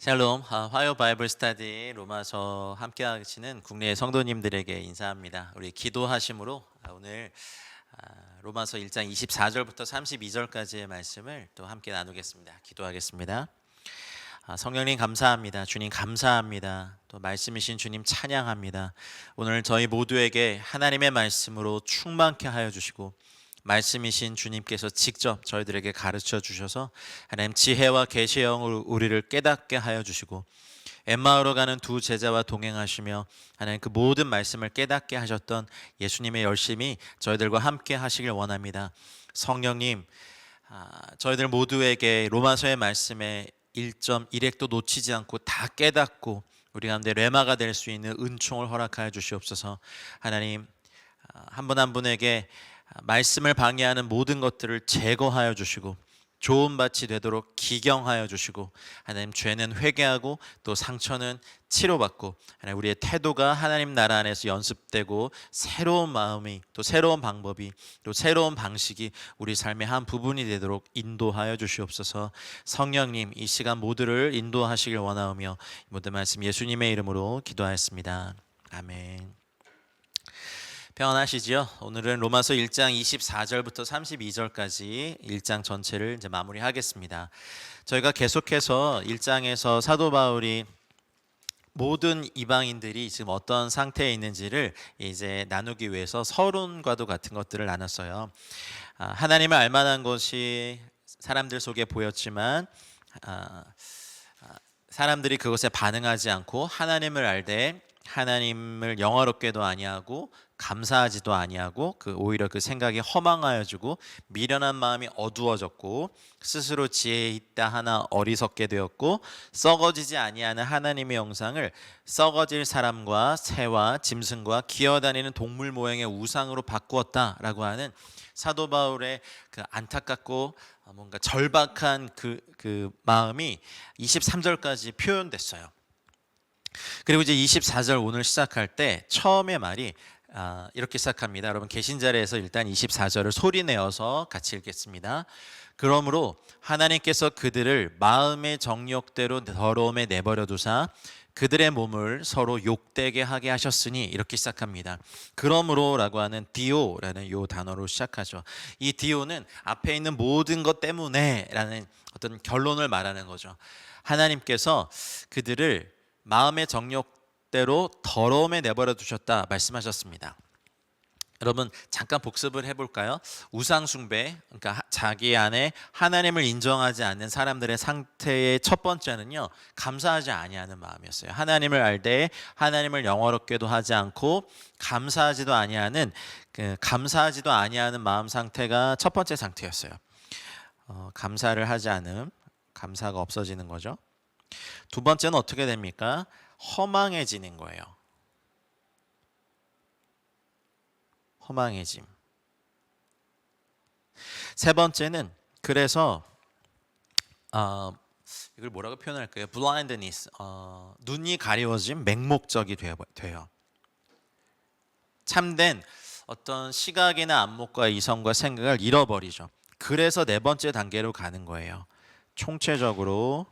샬롬, 화요 바이블 스터디 로마서 함께 하시는 국내 성도님들에게 인사합니다. 우리 기도하심으로 오늘 로마서 1장 24절부터 32절까지의 말씀을 또 함께 나누겠습니다. 기도하겠습니다. 성령님 감사합니다. 주님 감사합니다. 또 말씀이신 주님 찬양합니다. 오늘 저희 모두에게 하나님의 말씀으로 충만케 하여 주시고 말씀이신 주님께서 직접 저희들에게 가르쳐 주셔서 하나님 지혜와 계시의 영으로 우리를 깨닫게 하여 주시고 엠마오로 가는 두 제자와 동행하시며 하나님 그 모든 말씀을 깨닫게 하셨던 예수님의 열심이 저희들과 함께 하시길 원합니다. 성령님, 저희들 모두에게 로마서의 말씀에 1.1핵도 놓치지 않고 다 깨닫고 우리 가운데 레마가 될 수 있는 은총을 허락하여 주시옵소서. 하나님, 한 분 한 분에게 말씀을 방해하는 모든 것들을 제거하여 주시고 좋은 밭이 되도록 기경하여 주시고 하나님, 죄는 회개하고 또 상처는 치료받고 하나님, 우리의 태도가 하나님 나라 안에서 연습되고 새로운 마음이 또 새로운 방법이 또 새로운 방식이 우리 삶의 한 부분이 되도록 인도하여 주시옵소서. 성령님, 이 시간 모두를 인도하시길 원하오며 모든 말씀 예수님의 이름으로 기도하였습니다. 아멘. 평안하시지요? 오늘은 로마서 1장 24절부터 32절까지 1장 전체를 이제 마무리하겠습니다. 저희가 계속해서 1장에서 사도 바울이 모든 이방인들이 지금 어떤 상태에 있는지를 이제 나누기 위해서 서론과도 같은 것들을 나눴어요. 하나님을 알만한 것이 사람들 속에 보였지만 사람들이 그것에 반응하지 않고 하나님을 알되 하나님을 영화롭게도 아니하고 감사하지도 아니하고 오히려 그 생각이 허망하여지고 미련한 마음이 어두워졌고 스스로 지혜 있다 하나 어리석게 되었고 썩어지지 아니하는 하나님의 형상을 썩어질 사람과 새와 짐승과 기어다니는 동물 모양의 우상으로 바꾸었다라고 하는 사도 바울의 그 안타깝고 뭔가 절박한 그 마음이 23절까지 표현됐어요. 그리고 이제 24절 오늘 시작할 때 처음의 말이 이렇게 시작합니다. 여러분 계신 자리에서 일단 24절을 소리내어서 같이 읽겠습니다. 그러므로 하나님께서 그들을 마음의 정욕대로 더러움에 내버려 두사 그들의 몸을 서로 욕되게 하게 하셨으니, 이렇게 시작합니다. 그러므로라고 하는 디오라는 요 단어로 시작하죠. 이 디오는 앞에 있는 모든 것 때문에라는 어떤 결론을 말하는 거죠. 하나님께서 그들을 마음의 정욕대로 더러움에 내버려 두셨다 말씀하셨습니다. 여러분 잠깐 복습을 해볼까요? 우상숭배, 그러니까 자기 안에 하나님을 인정하지 않는 사람들의 상태의 첫 번째는요, 감사하지 아니하는 마음이었어요. 하나님을 알되 하나님을 영화롭게도 하지 않고 감사하지도 아니하는 마음 상태가 첫 번째 상태였어요. 감사를 하지 않음, 감사가 없어지는 거죠. 두 번째는 어떻게 됩니까? 허망해지는 거예요. 허망해짐. 세 번째는 그래서 이걸 뭐라고 표현할까요? blindness, 눈이 가려워짐, 맹목적이 돼요. 참된 어떤 시각이나 안목과 이성과 생각을 잃어버리죠. 그래서 네 번째 단계로 가는 거예요. 총체적으로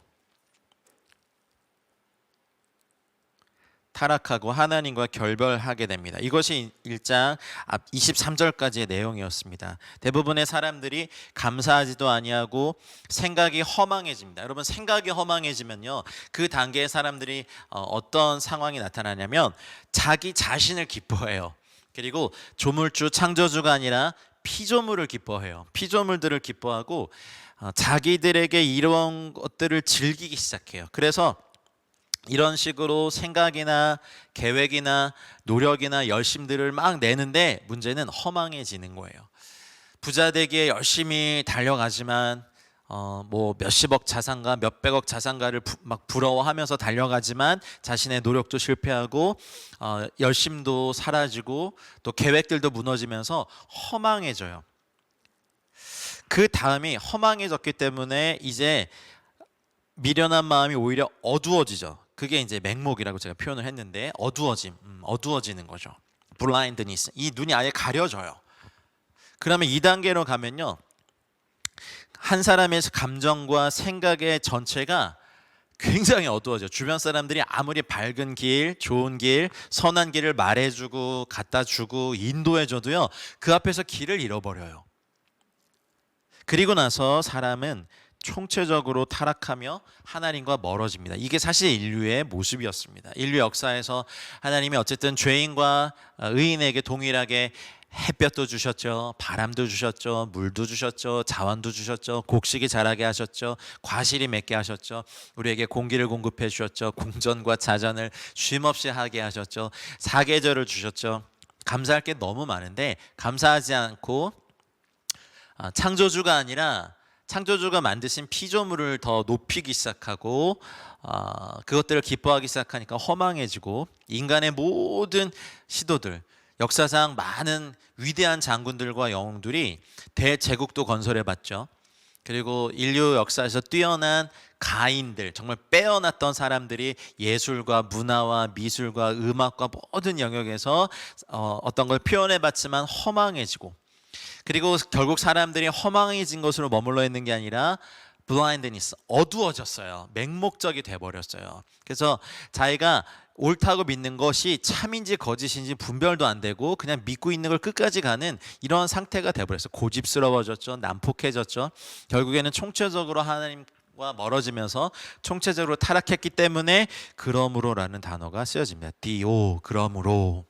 타락하고 하나님과 결별하게 됩니다. 이것이 1장 23절까지의 내용이었습니다. 대부분의 사람들이 감사하지도 아니하고 생각이 허망해집니다. 여러분 생각이 허망해지면요, 그 단계의 사람들이 어떤 상황이 나타나냐면 자기 자신을 기뻐해요. 그리고 조물주 창조주가 아니라 피조물을 기뻐해요. 피조물들을 기뻐하고 자기들에게 이런 것들을 즐기기 시작해요. 그래서 이런 식으로 생각이나 계획이나 노력이나 열심들을 막 내는데 문제는 허망해지는 거예요. 부자 되기에 열심히 달려가지만 뭐 몇십억 자산가 몇백억 자산가를 막 부러워하면서 달려가지만 자신의 노력도 실패하고 열심도 사라지고 또 계획들도 무너지면서 허망해져요. 그 다음이 허망해졌기 때문에 이제 미련한 마음이 오히려 어두워지죠. 그게 이제 맹목이라고 제가 표현을 했는데 어두워지는 거죠. blindness, 이 눈이 아예 가려져요. 그러면 2단계로 가면요, 한 사람의 감정과 생각의 전체가 굉장히 어두워져. 주변 사람들이 아무리 밝은 길, 좋은 길, 선한 길을 말해주고 갖다 주고 인도해줘도요, 그 앞에서 길을 잃어버려요. 그리고 나서 사람은 총체적으로 타락하며 하나님과 멀어집니다. 이게 사실 인류의 모습이었습니다. 인류 역사에서 하나님이 어쨌든 죄인과 의인에게 동일하게 햇볕도 주셨죠, 바람도 주셨죠, 물도 주셨죠, 자원도 주셨죠, 곡식이 자라게 하셨죠, 과실이 맺게 하셨죠, 우리에게 공기를 공급해 주셨죠, 공전과 자전을 쉼없이 하게 하셨죠, 사계절을 주셨죠. 감사할 게 너무 많은데 감사하지 않고 창조주가 아니라 창조주가 만드신 피조물을 더 높이기 시작하고 그것들을 기뻐하기 시작하니까 허망해지고, 인간의 모든 시도들, 역사상 많은 위대한 장군들과 영웅들이 대제국도 건설해봤죠. 그리고 인류 역사에서 뛰어난 가인들, 정말 빼어났던 사람들이 예술과 문화와 미술과 음악과 모든 영역에서 어떤 걸 표현해봤지만 허망해지고, 그리고 결국 사람들이 허망해진 것으로 머물러 있는 게 아니라 블라인드니스, 어두워졌어요. 맹목적이 돼버렸어요. 그래서 자기가 옳다고 믿는 것이 참인지 거짓인지 분별도 안 되고 그냥 믿고 있는 걸 끝까지 가는 이런 상태가 돼버렸어요. 고집스러워졌죠. 난폭해졌죠. 결국에는 총체적으로 하나님과 멀어지면서 총체적으로 타락했기 때문에 그러므로라는 단어가 쓰여집니다. 디오, 그러므로.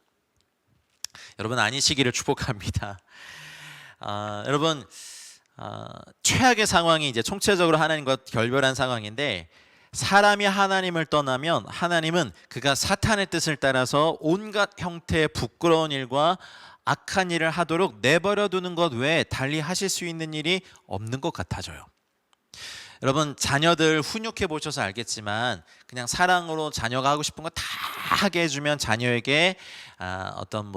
여러분 아니시기를 축복합니다. 여러분 최악의 상황이 이제 총체적으로 하나님과 결별한 상황인데, 사람이 하나님을 떠나면 하나님은 그가 사탄의 뜻을 따라서 온갖 형태의 부끄러운 일과 악한 일을 하도록 내버려 두는 것 외에 달리 하실 수 있는 일이 없는 것 같아져요. 여러분 자녀들 훈육해 보셔서 알겠지만 그냥 사랑으로 자녀가 하고 싶은 거 다 하게 해주면 자녀에게 어떤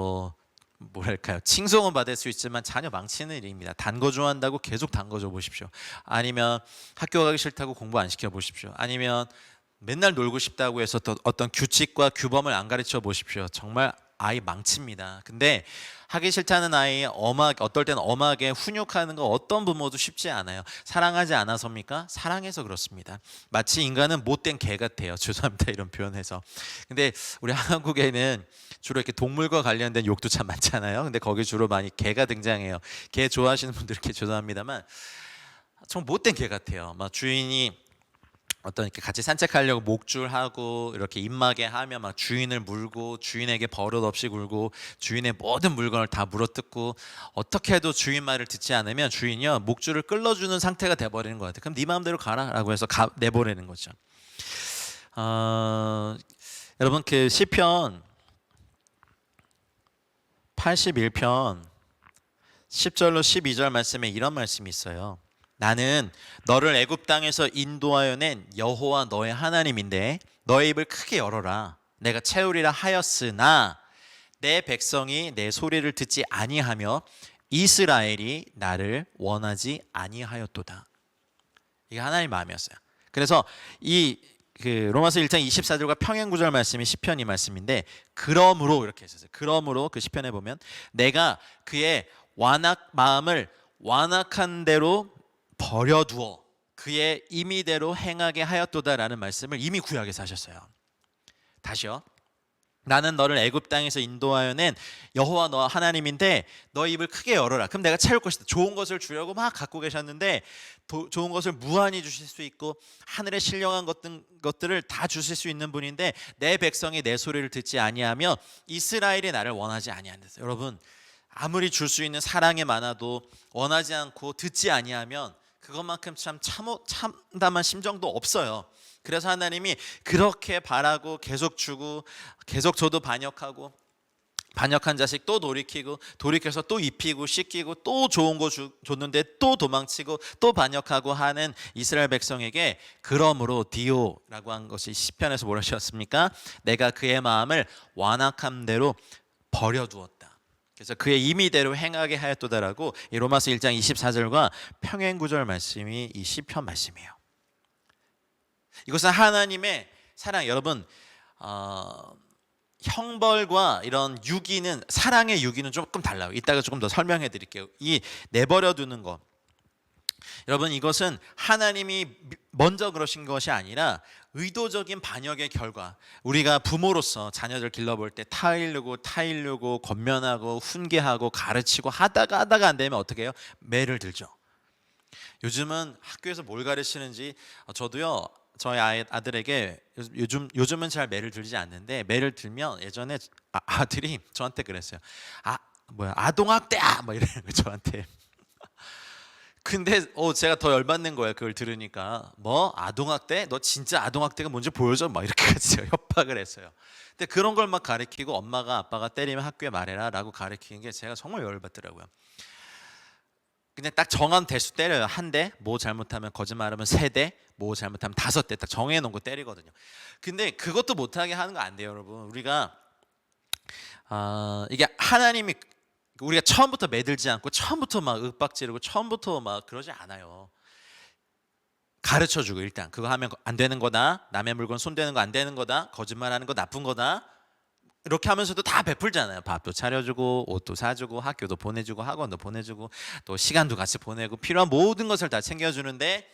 뭐랄까요, 칭송은 받을 수 있지만 자녀 망치는 일입니다. 단 거 좋아한다고 계속 단 거 줘 보십시오. 아니면 학교 가기 싫다고 공부 안 시켜 보십시오. 아니면 맨날 놀고 싶다고 해서 또 어떤 규칙과 규범을 안 가르쳐 보십시오. 정말 아이 망칩니다. 근데 하기 싫다는 아이 어떨 때는 엄하게 훈육하는 거 어떤 부모도 쉽지 않아요. 사랑하지 않아서입니까? 사랑해서 그렇습니다. 마치 인간은 못된 개 같아요. 죄송합니다 이런 표현해서. 근데 우리 한국에는 주로 이렇게 동물과 관련된 욕도 참 많잖아요. 근데 거기 주로 많이 개가 등장해요. 개 좋아하시는 분들께 죄송합니다만 좀 못된 개 같아요. 막 주인이 어떤 이렇게 같이 산책하려고 목줄하고 이렇게 입마개 하면 막 주인을 물고, 주인에게 버릇 없이 굴고, 주인의 모든 물건을 다 물어뜯고, 어떻게 해도 주인 말을 듣지 않으면 주인이요 목줄을 끌어주는 상태가 돼버리는 것 같아요. 그럼 네 마음대로 가라라고 해서 내보내는 거죠. 여러분 그 시편 81편 10절로 12절 말씀에 이런 말씀이 있어요. 나는 너를 애굽 땅에서 인도하여 낸 여호와 너의 하나님인데 너의 입을 크게 열어라. 내가 채우리라 하였으나 내 백성이 내 소리를 듣지 아니하며 이스라엘이 나를 원하지 아니하였도다. 이게 하나님의 마음이었어요. 그래서 로마서 1장 24절과 평행 구절 말씀이 시편 이 말씀인데, 그러므로 이렇게 했었어요. 그러므로 그 시편에 보면 내가 그의 마음을 완악한 대로 버려두어 그의 임의대로 행하게 하였도다라는 말씀을 이미 구약에서 하셨어요. 다시요. 나는 너를 애굽 땅에서 인도하여 낸 여호와 너 하나님인데 너 입을 크게 열어라. 그럼 내가 채울 것이다. 좋은 것을 주려고 막 갖고 계셨는데 좋은 것을 무한히 주실 수 있고 하늘에 신령한 것들을 다 주실 수 있는 분인데 내 백성이 내 소리를 듣지 아니하며 이스라엘이 나를 원하지 아니한다. 여러분 아무리 줄 수 있는 사랑이 많아도 원하지 않고 듣지 아니하면 그것만큼 참 참담한 심정도 없어요. 그래서 하나님이 그렇게 바라고 계속 주고 계속 저도 반역하고 반역한 자식 또 돌이켜서 또 입히고 씻기고 또 좋은 거 줬는데 또 도망치고 또 반역하고 하는 이스라엘 백성에게 그러므로 디오라고 한 것이 시편에서 뭐라 하셨습니까? 내가 그의 마음을 완악한 대로 버려두었다. 그래서 그의 임의대로 행하게 하였도다라고 이 로마서 1장 24절과 평행 구절 말씀이 이 시편 말씀이에요. 이것은 하나님의 사랑. 여러분 형벌과 이런 유기는 사랑의 유기는 조금 달라요. 이따가 조금 더 설명해 드릴게요. 이 내버려 두는 것, 여러분 이것은 하나님이 먼저 그러신 것이 아니라 의도적인 반역의 결과. 우리가 부모로서 자녀들 길러볼 때 타일르고 권면하고 훈계하고 가르치고 하다가 안 되면 어떻게 해요? 매를 들죠. 요즘은 학교에서 뭘 가르치는지 저도요. 저희 아들에게 요즘은 잘 매를 들지 않는데, 매를 들면 예전에 아들이 저한테 그랬어요. 아동학대야 뭐 이러는 거 저한테. 근데 제가 더 열받는 거예요. 그걸 들으니까. 뭐 아동학대? 너 진짜 아동학대가 뭔지 보여줘? 막 이렇게 같이 협박을 했어요. 근데 그런 걸 막 가르치고, 엄마가 아빠가 때리면 학교에 말해라 라고 가르치는 게 제가 정말 열받더라고요. 그냥 딱 정한 대수 때려요. 한 대, 뭐 잘못하면, 거짓말하면 세 대, 뭐 잘못하면 다섯 대, 딱 정해놓은 거 때리거든요. 근데 그것도 못하게 하는 거 안 돼요, 여러분. 우리가 이게 하나님이, 우리가 처음부터 매들지 않고 처음부터 막 윽박지르고 처음부터 막 그러지 않아요. 가르쳐주고, 일단 그거 하면 안 되는 거다, 남의 물건 손대는 거 안 되는 거다, 거짓말하는 거 나쁜 거다, 이렇게 하면서도 다 베풀잖아요. 밥도 차려주고, 옷도 사주고, 학교도 보내주고, 학원도 보내주고, 또 시간도 같이 보내고, 필요한 모든 것을 다 챙겨주는데,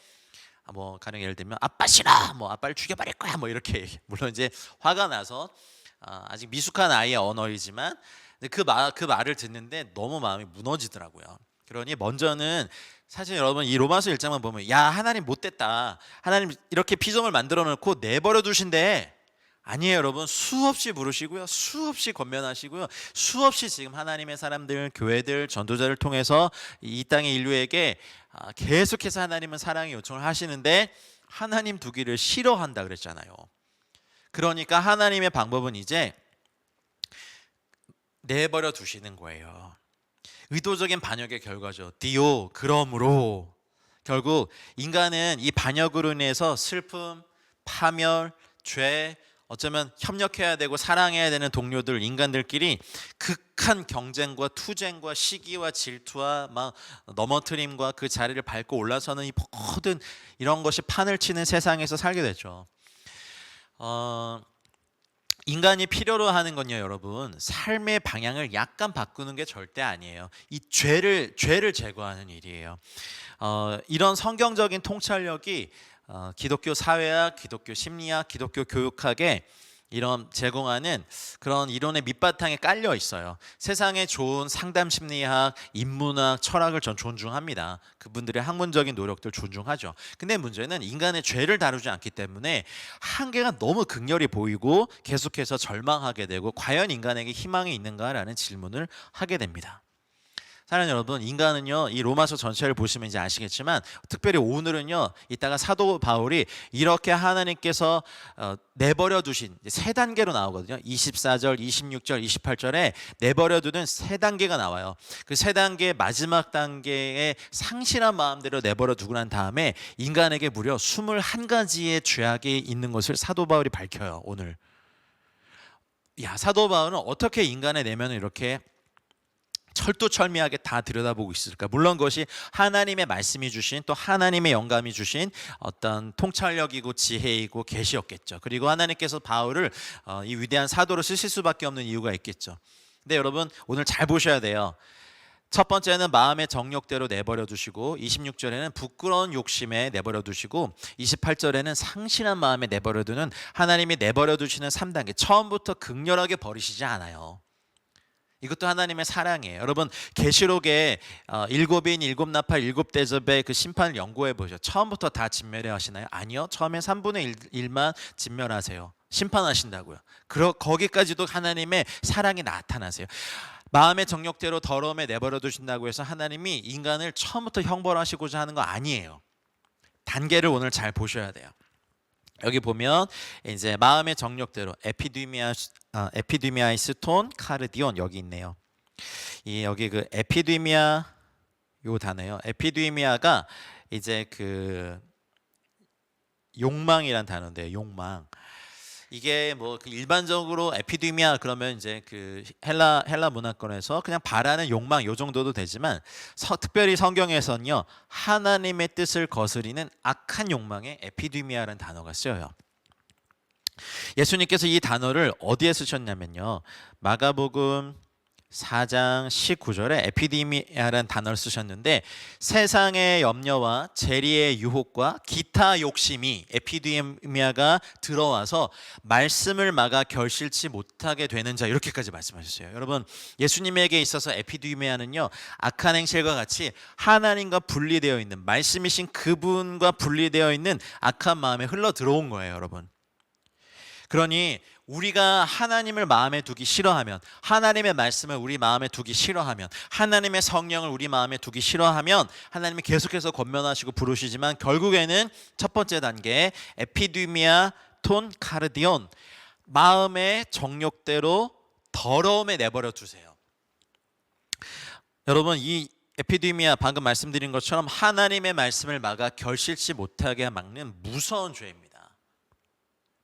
뭐 가령 예를 들면 아빠 싫어, 뭐 아빠를 죽여버릴 거야, 뭐 이렇게 물론 이제 화가 나서 아직 미숙한 아이의 언어이지만 그 말을 듣는데 너무 마음이 무너지더라고요. 그러니 먼저는, 사실 여러분 이 로마서 1장만 보면, 야 하나님 못됐다, 하나님 이렇게 피조물 만들어 놓고 내버려 두신대. 아니에요, 여러분. 수없이 부르시고요, 수없이 권면하시고요, 수없이 지금 하나님의 사람들, 교회들, 전도자를 통해서 이 땅의 인류에게 계속해서 하나님은 사랑의 요청을 하시는데, 하나님 두기를 싫어한다 그랬잖아요. 그러니까 하나님의 방법은 이제 내버려 두시는 거예요. 의도적인 반역의 결과죠. 디오, 그러므로 결국 인간은 이 반역으로 인해서 슬픔, 파멸, 죄, 어쩌면 협력해야 되고 사랑해야 되는 동료들, 인간들끼리 극한 경쟁과 투쟁과 시기와 질투와 막 넘어뜨림과 그 자리를 밟고 올라서는 이 모든 이런 것이 판을 치는 세상에서 살게 됐죠. 인간이 필요로 하는 건요, 여러분, 삶의 방향을 약간 바꾸는 게 절대 아니에요. 이 죄를 제거하는 일이에요. 이런 성경적인 통찰력이 기독교 사회학, 기독교 심리학, 기독교 교육학에 이런 제공하는 그런 이론의 밑바탕에 깔려 있어요. 세상에 좋은 상담 심리학, 인문학, 철학을 전 존중합니다. 그분들의 학문적인 노력들 존중하죠. 근데 문제는 인간의 죄를 다루지 않기 때문에 한계가 너무 극렬히 보이고 계속해서 절망하게 되고, 과연 인간에게 희망이 있는가라는 질문을 하게 됩니다. 사랑하는 여러분, 인간은요, 이 로마서 전체를 보시면 이제 아시겠지만, 특별히 오늘은요, 이따가 사도 바울이 이렇게 하나님께서 내버려 두신 세 단계로 나오거든요. 24절, 26절, 28절에 내버려 두는 세 단계가 나와요. 그 세 단계 마지막 단계에 상실한 마음대로 내버려 두고 난 다음에 인간에게 무려 21가지의 죄악이 있는 것을 사도 바울이 밝혀요, 오늘. 사도 바울은 어떻게 인간의 내면을 이렇게 철두철미하게 다 들여다보고 있을까? 물론 그것이 하나님의 말씀이 주신, 또 하나님의 영감이 주신 어떤 통찰력이고 지혜이고 계시였겠죠. 그리고 하나님께서 바울을 이 위대한 사도로 쓰실 수밖에 없는 이유가 있겠죠. 근데 여러분 오늘 잘 보셔야 돼요. 첫 번째는 마음의 정욕대로 내버려 두시고, 26절에는 부끄러운 욕심에 내버려 두시고, 28절에는 상실한 마음에 내버려 두는, 하나님이 내버려 두시는 3단계. 처음부터 극렬하게 버리시지 않아요. 이것도 하나님의 사랑이에요. 여러분 계시록에 일곱인, 일곱 나팔, 일곱 대접의 그 심판을 연구해 보죠. 처음부터 다 진멸해 하시나요? 아니요. 처음에 3분의 1만 진멸하세요. 심판하신다고요. 거기까지도 하나님의 사랑이 나타나세요. 마음의 정욕대로 더러움에 내버려 두신다고 해서 하나님이 인간을 처음부터 형벌하시고자 하는 거 아니에요. 단계를 오늘 잘 보셔야 돼요. 여기 보면 이제 마음의 정욕대로 에피디미아이스 톤 카르디온, 여기 있네요. 여기 그 에피디미아 요 단어예요. 에피디미아가 이제 그 욕망이란 단어인데, 욕망. 이게 뭐 일반적으로 에피디미아 그러면 이제 그 헬라 문화권에서 그냥 바라는 욕망 요 정도도 되지만, 특별히 성경에서는요, 하나님의 뜻을 거스리는 악한 욕망에 에피디미아라는 단어가 쓰여요. 예수님께서 이 단어를 어디에 쓰셨냐면요, 마가복음 4장 19절에 에피디미아라는 단어를 쓰셨는데 세상의 염려와 재리의 유혹과 기타 욕심이 에피디미아가 들어와서 말씀을 막아 결실치 못하게 되는 자 이렇게까지 말씀하셨어요. 여러분 예수님에게 있어서 에피디미아는요 악한 행실과 같이 하나님과 분리되어 있는 말씀이신 그분과 분리되어 있는 악한 마음에 흘러 들어온 거예요. 여러분 그러니 우리가 하나님을 마음에 두기 싫어하면 하나님의 말씀을 우리 마음에 두기 싫어하면 하나님의 성령을 우리 마음에 두기 싫어하면 하나님이 계속해서 권면하시고 부르시지만 결국에는 첫 번째 단계 에피디미아 톤 카르디온 마음의 정욕대로 더러움에 내버려 두세요. 여러분 이 에피디미아 방금 말씀드린 것처럼 하나님의 말씀을 막아 결실치 못하게 막는 무서운 죄입니다.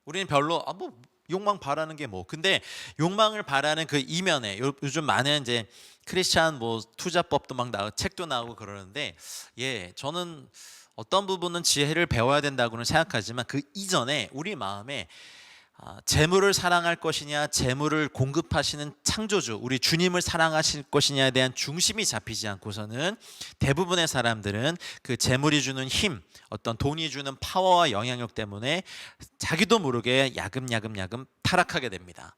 우리는 별로 뭐 욕망 바라는 게 뭐 근데 욕망을 바라는 그 이면에 요즘 많은 이제 크리스찬 뭐 투자법도 막 나오고 책도 나오고 그러는데 저는 어떤 부분은 지혜를 배워야 된다고는 생각하지만 그 이전에 우리 마음에 재물을 사랑할 것이냐 재물을 공급하시는 창조주 우리 주님을 사랑하실 것이냐에 대한 중심이 잡히지 않고서는 대부분의 사람들은 그 재물이 주는 힘 어떤 돈이 주는 파워와 영향력 때문에 자기도 모르게 야금 타락하게 됩니다.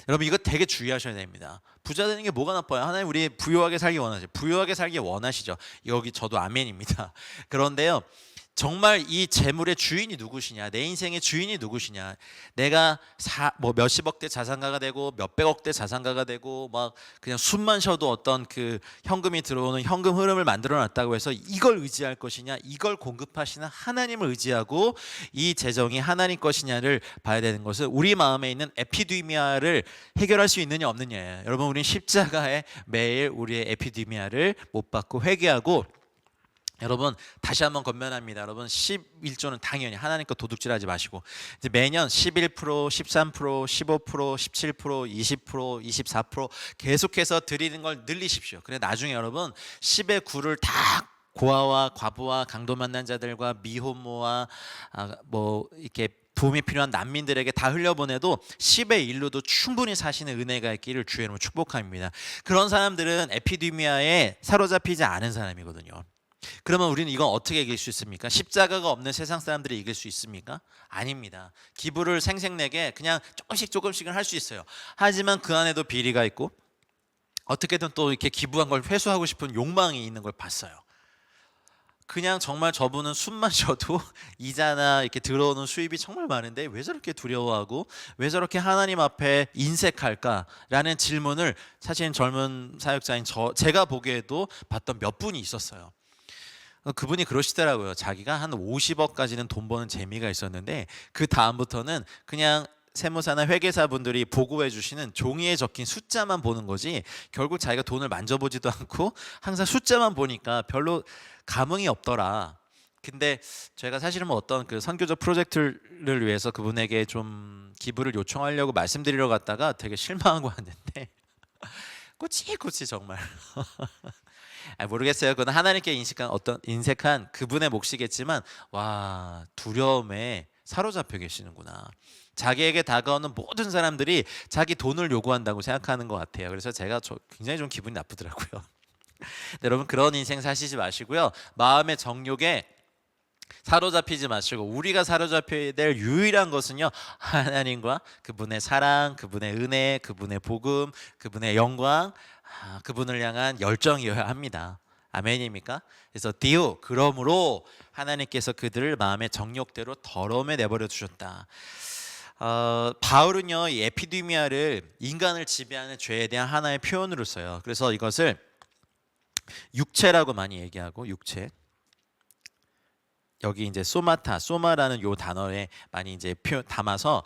여러분 이거 되게 주의하셔야 됩니다. 부자 되는 게 뭐가 나빠요? 하나님 우리 부유하게 살기 원하시죠. 부유하게 살기 원하시죠. 여기 저도 아멘입니다. 그런데요 정말 이 재물의 주인이 누구시냐 내 인생의 주인이 누구시냐 내가 몇십억대 자산가가 되고 몇백억대 자산가가 되고 막 그냥 숨만 쉬어도 어떤 그 현금이 들어오는 현금 흐름을 만들어 놨다고 해서 이걸 의지할 것이냐 이걸 공급하시는 하나님을 의지하고 이 재정이 하나님 것이냐를 봐야 되는 것은 우리 마음에 있는 에피디미아를 해결할 수 있느냐 없느냐예요. 여러분 우리는 십자가에 매일 우리의 에피디미아를 못 받고 회개하고 여러분 다시 한번 권면합니다. 여러분 11조는 당연히 하나님 거 도둑질하지 마시고 이제 매년 11%, 13%, 15%, 17%, 20%, 24% 계속해서 드리는 걸 늘리십시오. 그래 나중에 여러분 10의 9를 다 고아와 과부와 강도 만난 자들과 미혼모와 뭐 이렇게 도움이 필요한 난민들에게 다 흘려보내도 10의 1로도 충분히 사시는 은혜가 있기를 주의 이름으로 축복합니다. 그런 사람들은 에피디미아에 사로잡히지 않은 사람이거든요. 그러면 우리는 이건 어떻게 이길 수 있습니까? 십자가가 없는 세상 사람들이 이길 수 있습니까? 아닙니다. 기부를 생색내게 그냥 조금씩은 할 수 있어요. 하지만 그 안에도 비리가 있고 어떻게든 또 이렇게 기부한 걸 회수하고 싶은 욕망이 있는 걸 봤어요. 그냥 정말 저분은 숨만 쉬어도 이자나 이렇게 들어오는 수입이 정말 많은데 왜 저렇게 두려워하고 왜 저렇게 하나님 앞에 인색할까라는 질문을 사실 젊은 사역자인 제가 보기에도 봤던 몇 분이 있었어요. 그분이 그러시더라고요. 자기가 한 50억까지는 돈 버는 재미가 있었는데 그 다음부터는 그냥 세무사나 회계사분들이 보고해 주시는 종이에 적힌 숫자만 보는 거지 결국 자기가 돈을 만져보지도 않고 항상 숫자만 보니까 별로 감흥이 없더라. 근데 제가 사실은 뭐 어떤 그 선교적 프로젝트를 위해서 그분에게 좀 기부를 요청하려고 말씀드리러 갔다가 되게 실망하고 왔는데 꼬치꼬치 정말 모르겠어요. 그건 하나님께 인색한 그분의 몫이겠지만 와 두려움에 사로잡혀 계시는구나. 자기에게 다가오는 모든 사람들이 자기 돈을 요구한다고 생각하는 것 같아요. 그래서 제가 굉장히 좀 기분이 나쁘더라고요. 여러분 그런 인생 사시지 마시고요. 마음의 정욕에 사로잡히지 마시고 우리가 사로잡혀야 될 유일한 것은요 하나님과 그분의 사랑, 그분의 은혜, 그분의 복음, 그분의 영광, 그분을 향한 열정이어야 합니다. 아멘입니까? 그래서 디오 그러므로 하나님께서 그들을 마음의 정욕대로 더러움에 내버려 두셨다. 바울은요 이 에피디미아를 인간을 지배하는 죄에 대한 하나의 표현으로 써요. 그래서 이것을 육체라고 많이 얘기하고 육체 여기 이제 소마라는 요 단어에 많이 이제 담아서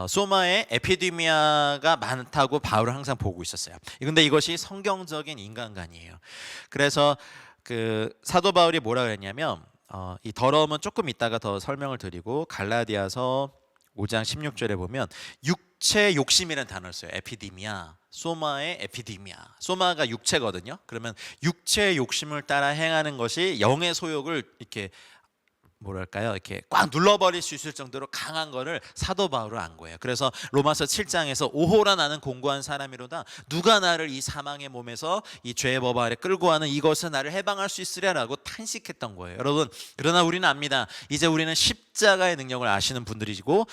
소마의 에피디미아가 많다고 바울은 항상 보고 있었어요. 근데 이것이 성경적인 인간관이에요. 그래서 그 사도 바울이 뭐라 그랬냐면 이 더러움은 조금 이따가 더 설명을 드리고 갈라디아서 5장 16절에 보면 육체 욕심이라는 단어를 써요. 에피디미아. 소마의 에피디미아. 소마가 육체거든요. 그러면 육체의 욕심을 따라 행하는 것이 영의 소욕을 이렇게 뭐랄까요? 이렇게 꽉 눌러버릴 수 있을 정도로 강한 거를 사도 바울은 안 거예요. 그래서 로마서 7장에서 오호라 나는 공고한 사람이로다. 누가 나를 이 사망의 몸에서 이 죄의 법 아래 끌고 하는 이것은 나를 해방할 수 있으랴라고 탄식했던 거예요. 여러분, 그러나 우리는 압니다. 이제 우리는 십자가의 능력을 아시는 분들이고,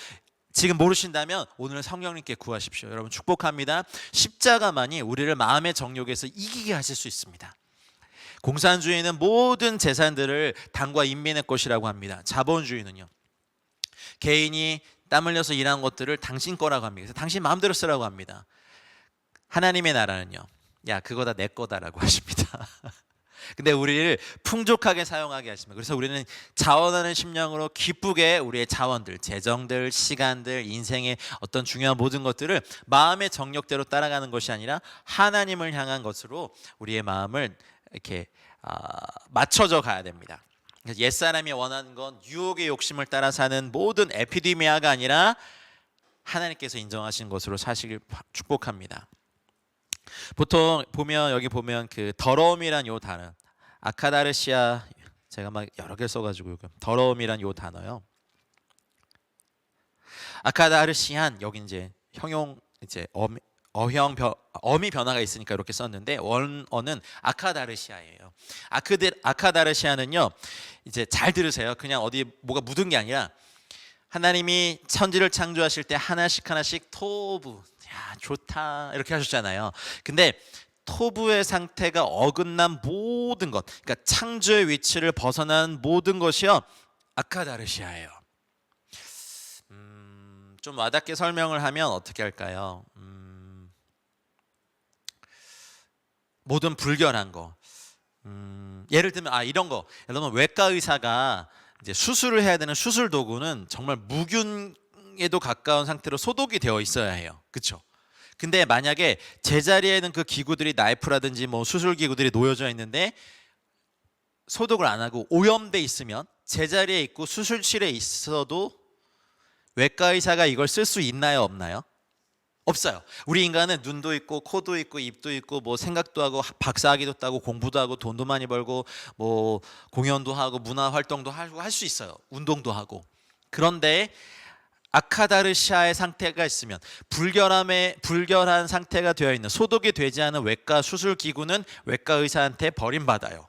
지금 모르신다면 오늘 성령님께 구하십시오. 여러분 축복합니다. 십자가만이 우리를 마음의 정욕에서 이기게 하실 수 있습니다. 공산주의는 모든 재산들을 당과 인민의 것이라고 합니다. 자본주의는요, 개인이 땀 흘려서 일한 것들을 당신 거라고 합니다. 그래서 당신 마음대로 쓰라고 합니다. 하나님의 나라는요, 야 그거 다 내 거다라고 하십니다. 근데 우리를 풍족하게 사용하게 하십니다. 그래서 우리는 자원하는 심령으로 기쁘게 우리의 자원들, 재정들, 시간들, 인생의 어떤 중요한 모든 것들을 마음의 정욕대로 따라가는 것이 아니라 하나님을 향한 것으로 우리의 마음을 이렇게 맞춰져 가야 됩니다. 옛사람이 원하는 건 유혹의 욕심을 따라 사는 모든 에피데미아가 아니라 하나님께서 인정하신 것으로 사시길 축복합니다. 보통 보면 여기 보면 그 더러움이란 요 단어, 아카다르시아, 제가 막 여러 개 써가지고 더러움이란 요 단어요. 아카다르시안, 여기 이제 형용 이제 어미 변화가 있으니까 이렇게 썼는데 원어는 아카다르시아예요. 아카다르시아는요, 이제 잘 들으세요. 그냥 어디 뭐가 묻은 게 아니라 하나님이 천지를 창조하실 때 하나씩 하나씩 토부, 야 좋다 이렇게 하셨잖아요. 근데 토부의 상태가 어긋난 모든 것, 그러니까 창조의 위치를 벗어난 모든 것이요 아카다르시아예요. 좀 와닿게 설명을 하면 어떻게 할까요? 모든 불결한 거, 예를 들면 이런 거, 여러분 외과 의사가 이제 수술을 해야 되는 수술 도구는 정말 무균에도 가까운 상태로 소독이 되어 있어야 해요. 그렇죠? 근데 만약에 제자리에는 그 기구들이 나이프라든지 뭐 수술 기구들이 놓여져 있는데 소독을 안 하고 오염돼 있으면 제자리에 있고 수술실에 있어도 외과 의사가 이걸 쓸 수 있나요, 없나요? 없어요. 우리 인간은 눈도 있고 코도 있고 입도 있고 뭐 생각도 하고 박사학위도 따고 공부도 하고 돈도 많이 벌고 뭐 공연도 하고 문화 활동도 하고 할 수 있어요. 운동도 하고. 그런데 아카다르시아의 상태가 있으면 불결한 상태가 되어 있는 소독이 되지 않은 외과 수술 기구는 외과 의사한테 버림받아요.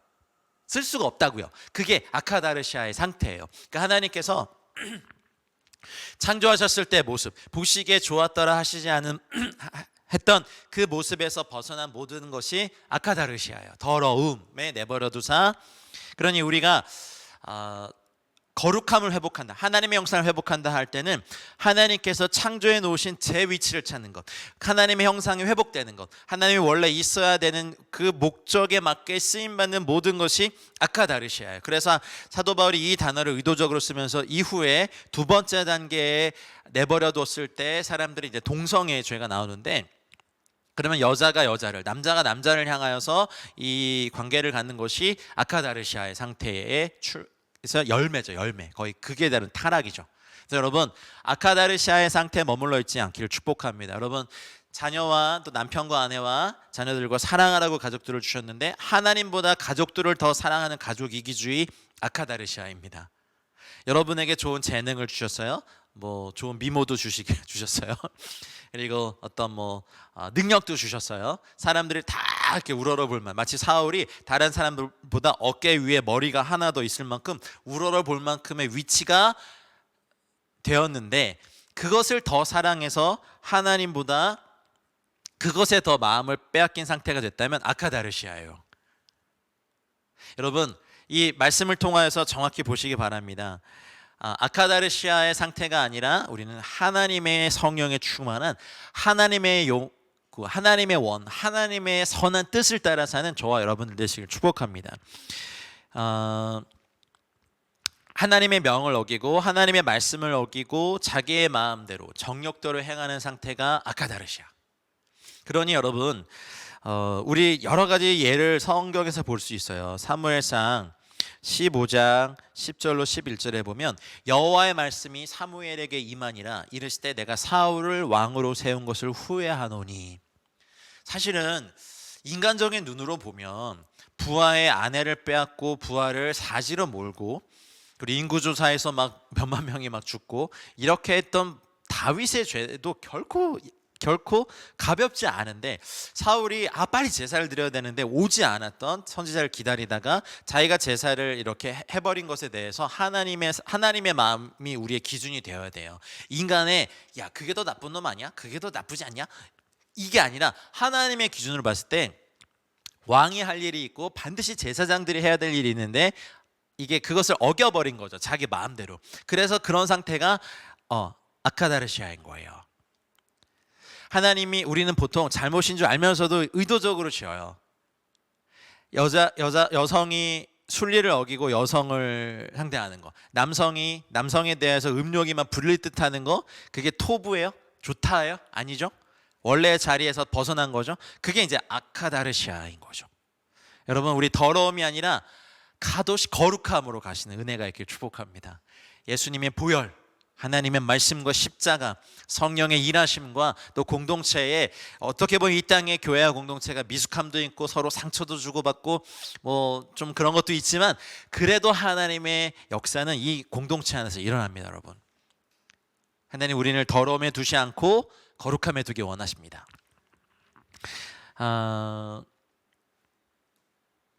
쓸 수가 없다고요. 그게 아카다르시아의 상태예요. 그러니까 하나님께서 창조하셨을 때 모습, 보시기에 좋았더라 하시지 않은 했던 그 모습에서 벗어난 모든 것이 아카다르시아예요. 더러움에 내버려 두사. 그러니 우리가 거룩함을 회복한다, 하나님의 형상을 회복한다 할 때는 하나님께서 창조해 놓으신 제 위치를 찾는 것, 하나님의 형상이 회복되는 것, 하나님이 원래 있어야 되는 그 목적에 맞게 쓰임받는 모든 것이 아카다르시아예요. 그래서 사도 바울이 이 단어를 의도적으로 쓰면서 이후에 두 번째 단계에 내버려 뒀을 때 사람들이 이제 동성애의 죄가 나오는데, 그러면 여자가 여자를, 남자가 남자를 향하여서 이 관계를 갖는 것이 아카다르시아의 상태의 그래서 열매죠. 열매. 거의 극에 다른 타락이죠. 그래서 여러분 아카다르시아의 상태에 머물러 있지 않기를 축복합니다. 여러분 자녀와 또 남편과 아내와 자녀들과 사랑하라고 가족들을 주셨는데 하나님보다 가족들을 더 사랑하는 가족 이기주의 아카다르시아입니다. 여러분에게 좋은 재능을 주셨어요. 뭐 좋은 미모도 주셨어요. 그리고 어떤 능력도 주셨어요. 사람들이 다 이렇게 우러러볼만, 마치 사울이 다른 사람들보다 어깨 위에 머리가 하나 더 있을 만큼 우러러볼 만큼의 위치가 되었는데, 그것을 더 사랑해서 하나님보다 그것에 더 마음을 빼앗긴 상태가 됐다면 아카다르시아예요. 여러분 이 말씀을 통하여서 정확히 보시기 바랍니다. 아카다르시아의 상태가 아니라 우리는 하나님의 성령에 충만한 하나님의 욕구, 하나님의 원, 하나님의 선한 뜻을 따라 사는 저와 여러분들 되시길 축복합니다. 하나님의 명을 어기고 하나님의 말씀을 어기고 자기의 마음대로 정욕대로 행하는 상태가 아카다르시아. 그러니 여러분 우리 여러 가지 예를 성경에서 볼 수 있어요. 사무엘상 15장 10절로 11절에 보면 여호와의 말씀이 사무엘에게 임하니라 이르시되 내가 사울을 왕으로 세운 것을 후회하노니. 사실은 인간적인 눈으로 보면 부하의 아내를 빼앗고 부하를 사지로 몰고 그리고 인구조사에서 막 몇만 명이 막 죽고 이렇게 했던 다윗의 죄도 결코 가볍지 않은데, 사울이 빨리 제사를 드려야 되는데 오지 않았던 선지자를 기다리다가 자기가 제사를 이렇게 해버린 것에 대해서 하나님의 마음이 우리의 기준이 되어야 돼요. 인간의 야 그게 더 나쁜 놈 아니야? 그게 더 나쁘지 않냐? 이게 아니라 하나님의 기준으로 봤을 때 왕이 할 일이 있고 반드시 제사장들이 해야 될 일이 있는데 이게 그것을 어겨버린 거죠, 자기 마음대로. 그래서 그런 상태가 아카다르시아인 거예요. 하나님이, 우리는 보통 잘못인 줄 알면서도 의도적으로 지어요. 여성이 순리를 어기고 여성을 상대하는 거, 남성에 대해서 음욕이만 부릴 듯하는 거, 그게 토부예요? 좋다예요? 아니죠. 원래의 자리에서 벗어난 거죠. 그게 이제 아카다르시아인 거죠. 여러분, 우리 더러움이 아니라 가도시 거룩함으로 가시는 은혜가 있길 축복합니다. 예수님의 보혈, 하나님의 말씀과 십자가, 성령의 일하심과 또 공동체에, 어떻게 보면 이 땅의 교회와 공동체가 미숙함도 있고 서로 상처도 주고받고 뭐 좀 그런 것도 있지만, 그래도 하나님의 역사는 이 공동체 안에서 일어납니다. 여러분, 하나님 우리를 더러움에 두지 않고 거룩함에 두기 원하십니다.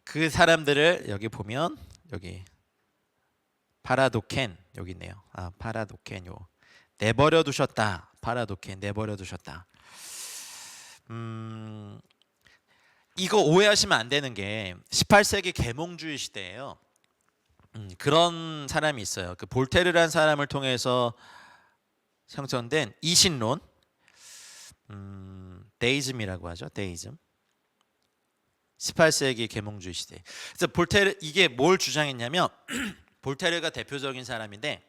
그 사람들을 여기 보면, 여기 파라도켄 여기 있네요. 파라도켄, 요 내버려 두셨다. 파라도켄, 내버려 두셨다. 이거 오해하시면 안 되는 게 18세기 계몽주의 시대예요. 그런 사람이 있어요. 그 볼테르라는 사람을 통해서 형성된 이신론, 데이즘이라고 하죠. 데이즘. 18세기 계몽주의 시대. 그래서 볼테르, 이게 뭘 주장했냐면 볼테르가 대표적인 사람인데,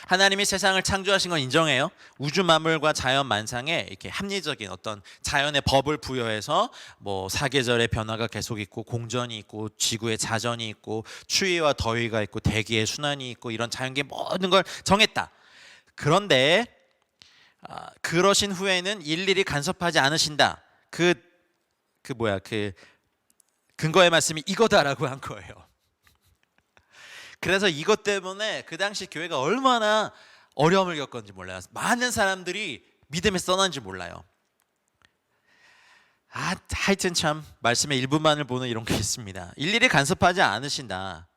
하나님이 세상을 창조하신 건 인정해요. 우주 만물과 자연 만상에 이렇게 합리적인 어떤 자연의 법을 부여해서 뭐 사계절의 변화가 계속 있고, 공전이 있고, 지구의 자전이 있고, 추위와 더위가 있고, 대기의 순환이 있고, 이런 자연계 모든 걸 정했다. 그런데 그러신 후에는 일일이 간섭하지 않으신다. 그 근거의 말씀이 이거다라고 한 거예요. 그래서 이것 때문에 그 당시 교회가 얼마나 어려움을 겪었는지 몰라요. 많은 사람들이 믿음에서 떠난지 몰라요. 하여튼 참 말씀의 일부만을 보는 이런 게 있습니다. 일일이 간섭하지 않으신다.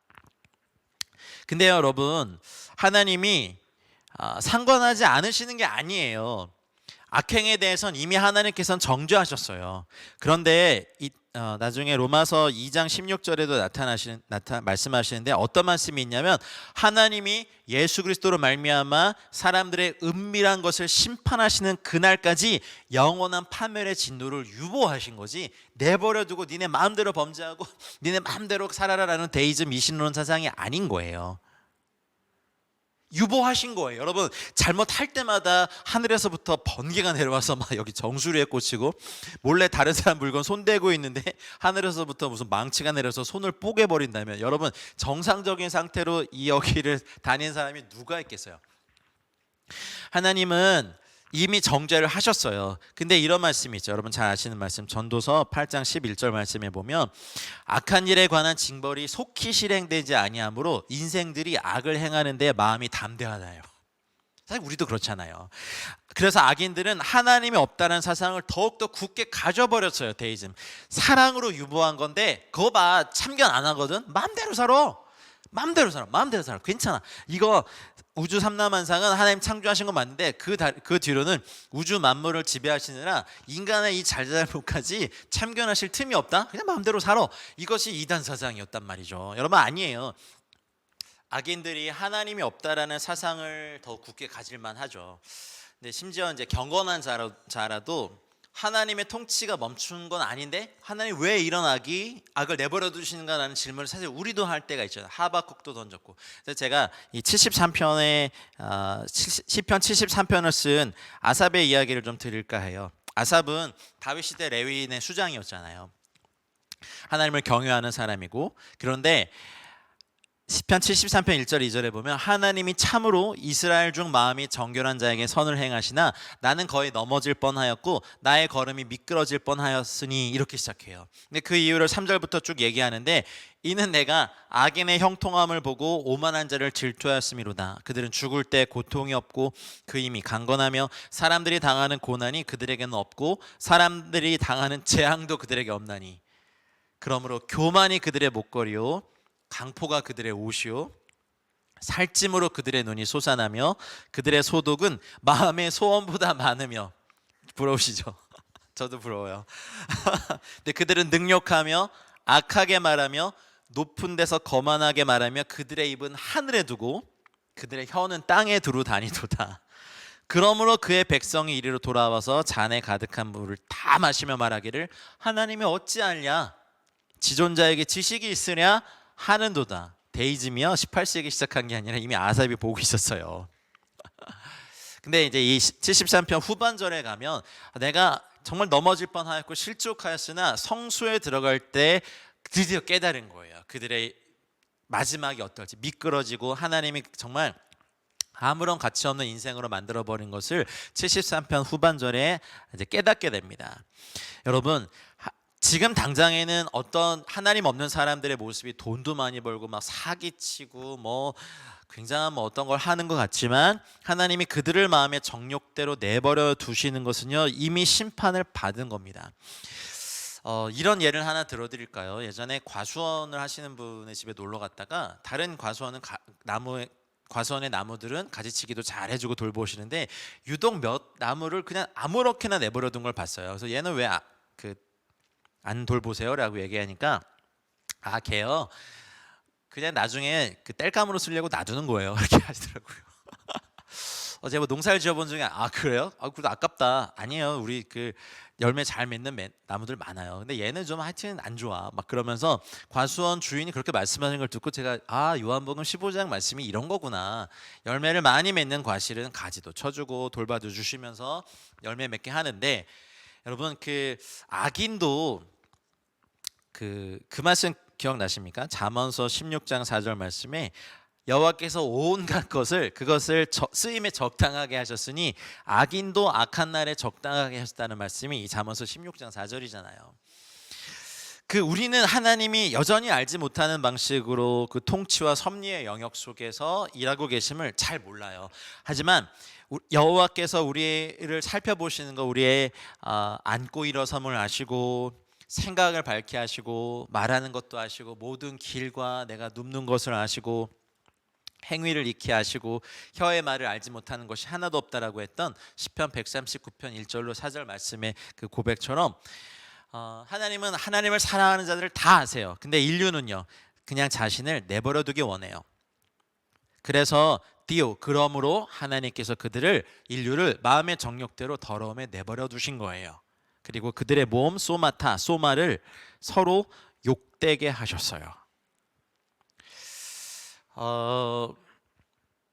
근데 여러분, 하나님이 상관하지 않으시는 게 아니에요. 악행에 대해서는 이미 하나님께서는 정죄하셨어요. 그런데 나중에 로마서 2장 16절에도 말씀하시는데, 어떤 말씀이 있냐면, 하나님이 예수 그리스도로 말미암아 사람들의 은밀한 것을 심판하시는 그날까지 영원한 파멸의 진노를 유보하신 거지, 내버려두고 니네 마음대로 범죄하고 니네 마음대로 살아라라는 데이즘 미신론 사상이 아닌 거예요. 유보하신 거예요. 여러분, 잘못할 때마다 하늘에서부터 번개가 내려와서 막 여기 정수리에 꽂히고, 몰래 다른 사람 물건 손대고 있는데 하늘에서부터 무슨 망치가 내려서 손을 뽀개버린다면, 여러분, 정상적인 상태로 이 여기를 다닌 사람이 누가 있겠어요? 하나님은 이미 정죄를 하셨어요. 근데 이런 말씀이 있죠. 여러분 잘 아시는 말씀, 전도서 8장 11절 말씀에 보면, 악한 일에 관한 징벌이 속히 실행되지 아니하므로 인생들이 악을 행하는 데 마음이 담대하나요. 사실 우리도 그렇잖아요. 그래서 악인들은 하나님이 없다는 사상을 더욱더 굳게 가져버렸어요. 데이즘, 사랑으로 유보한 건데, 그거 봐, 참견 안 하거든. 마음대로 살아. 괜찮아. 이거 우주 삼라만상은 하나님 창조하신 건 맞는데, 그 뒤로는 우주 만물을 지배하시느라 인간의 이 잘잘못까지 참견하실 틈이 없다. 그냥 마음대로 살아. 이것이 이단 사상이었단 말이죠. 여러분, 아니에요. 악인들이 하나님이 없다라는 사상을 더 굳게 가질만 하죠. 근데 심지어 이제 경건한 자라도 하나님의 통치가 멈춘 건 아닌데, 하나님 왜 이런 악을 내버려 두시는가라는 질문을 사실 우리도 할 때가 있잖아요. 하박국도 던졌고. 그래서 제가 이 73편의 시편 73편을 쓴 아삽의 이야기를 좀 드릴까 해요. 아삽은 다윗 시대 레위인의 수장이었잖아요. 하나님을 경외하는 사람이고, 그런데 시편 73편 1절 2절에 보면 하나님이 참으로 이스라엘 중 마음이 정결한 자에게 선을 행하시나 나는 거의 넘어질 뻔하였고 나의 걸음이 미끄러질 뻔하였으니, 이렇게 시작해요. 근데 그 이유를 3절부터 쭉 얘기하는데, 이는 내가 악인의 형통함을 보고 오만한 자를 질투하였음이로다. 그들은 죽을 때 고통이 없고 그 힘이 강건하며 사람들이 당하는 고난이 그들에게는 없고 사람들이 당하는 재앙도 그들에게 없나니, 그러므로 교만이 그들의 목걸이요 강포가 그들의 옷이요 살찜으로 그들의 눈이 솟아나며 그들의 소독은 마음의 소원보다 많으며. 부러우시죠? 저도 부러워요. 근데 그들은 능욕하며 악하게 말하며 높은 데서 거만하게 말하며 그들의 입은 하늘에 두고 그들의 혀는 땅에 두루 다니도다. 그러므로 그의 백성이 이리로 돌아와서 잔에 가득한 물을 다 마시며 말하기를 하나님이 어찌하냐, 지존자에게 지식이 있으랴 하는도다. 데이즘이요 18세기 시작한 게 아니라 이미 아삽이 보고 있었어요. 근데 이제 이 73편 후반절에 가면 내가 정말 넘어질 뻔하였고 실족하였으나 성소에 들어갈 때 드디어 깨달은 거예요. 그들의 마지막이 어떨지, 미끄러지고 하나님이 정말 아무런 가치 없는 인생으로 만들어버린 것을 73편 후반절에 이제 깨닫게 됩니다. 여러분, 지금 당장에는 어떤 하나님 없는 사람들의 모습이 돈도 많이 벌고 막 사기치고 뭐 굉장한 뭐 어떤 걸 하는 것 같지만, 하나님이 그들을 마음의 정욕대로 내버려 두시는 것은요 이미 심판을 받은 겁니다. 이런 예를 하나 들어드릴까요? 예전에 과수원을 하시는 분의 집에 놀러 갔다가 다른 과수원의 나무들은 가지치기도 잘 해주고 돌보시는데 유독 몇 나무를 그냥 아무렇게나 내버려 둔 걸 봤어요. 그래서 얘는 왜 안 돌보세요라고 얘기하니까, 걔요 그냥 나중에 그 땔감으로 쓰려고 놔두는 거예요. 이렇게 하시더라고요. 제가 뭐 농사를 지어본 중에 그래요? 그래도 아깝다. 아니에요. 우리 그 열매 잘 맺는 나무들 많아요. 근데 얘는 좀 하여튼 안 좋아. 막 그러면서 과수원 주인이 그렇게 말씀하는 걸 듣고 제가 요한복음 15장 말씀이 이런 거구나. 열매를 많이 맺는 과실은 가지도 쳐주고 돌봐도 주시면서 열매 맺게 하는데, 여러분 그 악인도 그 말씀 기억나십니까? 잠언서 16장 4절 말씀에 여호와께서 온갖 그것을 쓰임에 적당하게 하셨으니 악인도 악한 날에 적당하게 하셨다는 말씀이 이 잠언서 16장 4절이잖아요. 우리는 하나님이 여전히 알지 못하는 방식으로 그 통치와 섭리의 영역 속에서 일하고 계심을 잘 몰라요. 하지만 여호와께서 우리를 살펴보시는 거, 우리의 앉고 일어섬을 아시고 생각을 밝게 하시고 말하는 것도 아시고 모든 길과 내가 눕는 것을 아시고 행위를 익히 아시고 혀의 말을 알지 못하는 것이 하나도 없다라고 했던 시편 139편 1절로 4절 말씀의 그 고백처럼, 하나님은 하나님을 사랑하는 자들을 다 아세요. 근데 인류는요 그냥 자신을 내버려 두기 원해요. 그래서 그러므로 하나님께서 인류를 마음의 정욕대로 더러움에 내버려 두신 거예요. 그리고 그들의 몸 소마를 서로 욕되게 하셨어요.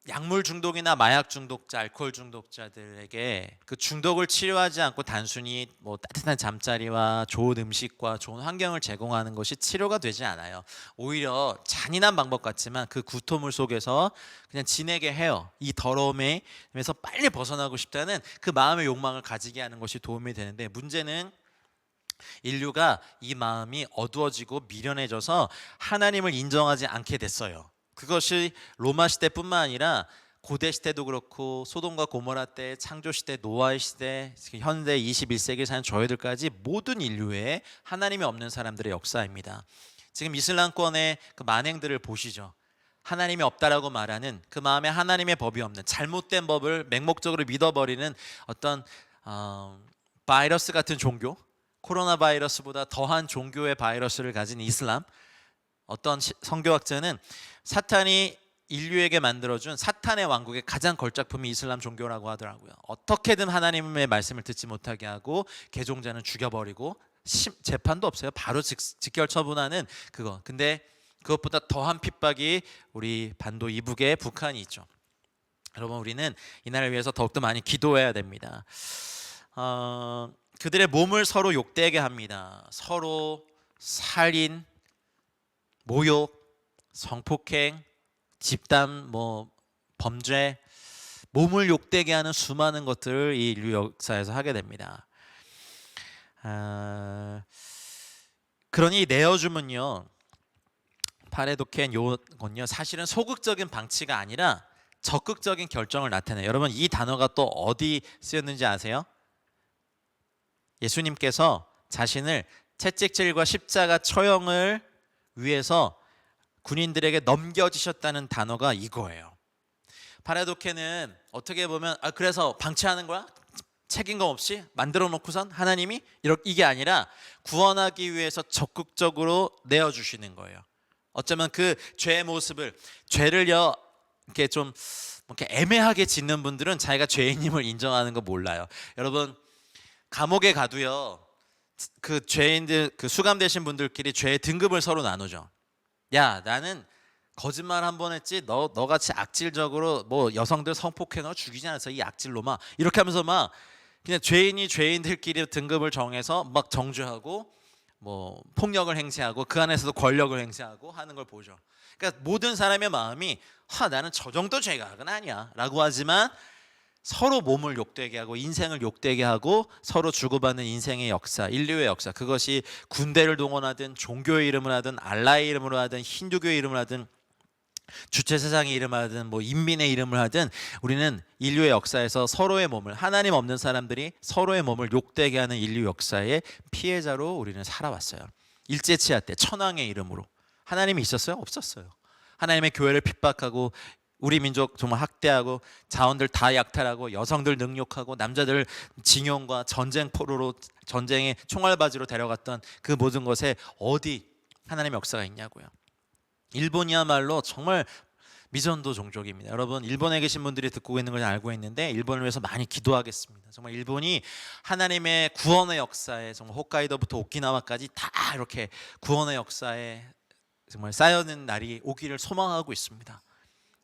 약물 중독이나 마약 중독자, 알코올 중독자들에게 그 중독을 치료하지 않고 단순히 뭐 따뜻한 잠자리와 좋은 음식과 좋은 환경을 제공하는 것이 치료가 되지 않아요. 오히려 잔인한 방법 같지만 그 구토물 속에서 그냥 지내게 해요. 이 더러움에서 빨리 벗어나고 싶다는 그 마음의 욕망을 가지게 하는 것이 도움이 되는데, 문제는 인류가 이 마음이 어두워지고 미련해져서 하나님을 인정하지 않게 됐어요. 그것이 로마 시대뿐만 아니라 고대 시대도 그렇고 소돔과 고모라 때, 창조 시대, 노아의 시대, 현대 21세기에 사는 저희들까지 모든 인류에 하나님이 없는 사람들의 역사입니다. 지금 이슬람권의 그 만행들을 보시죠. 하나님이 없다라고 말하는 그 마음에 하나님의 법이 없는 잘못된 법을 맹목적으로 믿어버리는 어떤 바이러스 같은 종교, 코로나 바이러스보다 더한 종교의 바이러스를 가진 이슬람. 어떤 성교학자는 사탄이 인류에게 만들어준 사탄의 왕국의 가장 걸작품이 이슬람 종교라고 하더라고요. 어떻게든 하나님의 말씀을 듣지 못하게 하고 개종자는 죽여버리고 재판도 없어요. 바로 직결 처분하는 그거. 근데 그것보다 더한 핍박이 우리 반도 이북에 북한이 있죠. 여러분, 우리는 이 나라를 위해서 더욱더 많이 기도해야 됩니다. 그들의 몸을 서로 욕되게 합니다. 서로 살인, 모욕, 성폭행, 집단, 뭐 범죄, 몸을 욕되게 하는 수많은 것들을 이 인류 역사에서 하게 됩니다. 그러니 내어줌은요, 파레도켄 요건요, 사실은 소극적인 방치가 아니라 적극적인 결정을 나타내요. 여러분, 이 단어가 또 어디 쓰였는지 아세요? 예수님께서 자신을 채찍질과 십자가 처형을 위해서 군인들에게 넘겨주셨다는 단어가 이거예요. 파라도케는 어떻게 보면 그래서 방치하는 거야? 책임감 없이 만들어 놓고선 하나님이 이게 아니라 구원하기 위해서 적극적으로 내어주시는 거예요. 어쩌면 그 죄의 모습을, 죄를요 이렇게 좀 이렇게 애매하게 짓는 분들은 자기가 죄인임을 인정하는 거 몰라요. 여러분, 감옥에 가도요, 그 죄인들, 그 수감되신 분들끼리 죄의 등급을 서로 나누죠. 야, 나는 거짓말 한 번 했지, 너 같이 악질적으로 뭐 여성들 성폭행 너 죽이지 않았어, 이 악질놈아, 이렇게 하면서 막 그냥 죄인들끼리 등급을 정해서 막 정죄하고 뭐 폭력을 행사하고 그 안에서도 권력을 행사하고 하는 걸 보죠. 그러니까 모든 사람의 마음이 나는 저 정도 죄가은 아니야 라고 하지만 서로 몸을 욕되게 하고 인생을 욕되게 하고 서로 주고받는 인생의 역사, 인류의 역사, 그것이 군대를 동원하든 종교의 이름을 하든 알라의 이름으로 하든 힌두교의 이름을 하든 주체세상의 이름을 하든 뭐 인민의 이름을 하든 우리는 인류의 역사에서 서로의 몸을, 하나님 없는 사람들이 서로의 몸을 욕되게 하는 인류 역사의 피해자로 우리는 살아왔어요. 일제치하 때 천황의 이름으로 하나님이 있었어요? 없었어요. 하나님의 교회를 핍박하고 우리 민족 정말 학대하고 자원들 다 약탈하고 여성들 능욕하고 남자들 징용과 전쟁 포로로, 전쟁의 총알바지로 데려갔던 그 모든 것에 어디 하나님의 역사가 있냐고요. 일본이야말로 정말 미전도 종족입니다. 여러분, 일본에 계신 분들이 듣고 있는 걸 알고 있는데 일본을 위해서 많이 기도하겠습니다. 정말 일본이 하나님의 구원의 역사에, 정말 홋카이도부터 오키나와까지 다 이렇게 구원의 역사에 정말 쌓여있는 날이 오기를 소망하고 있습니다.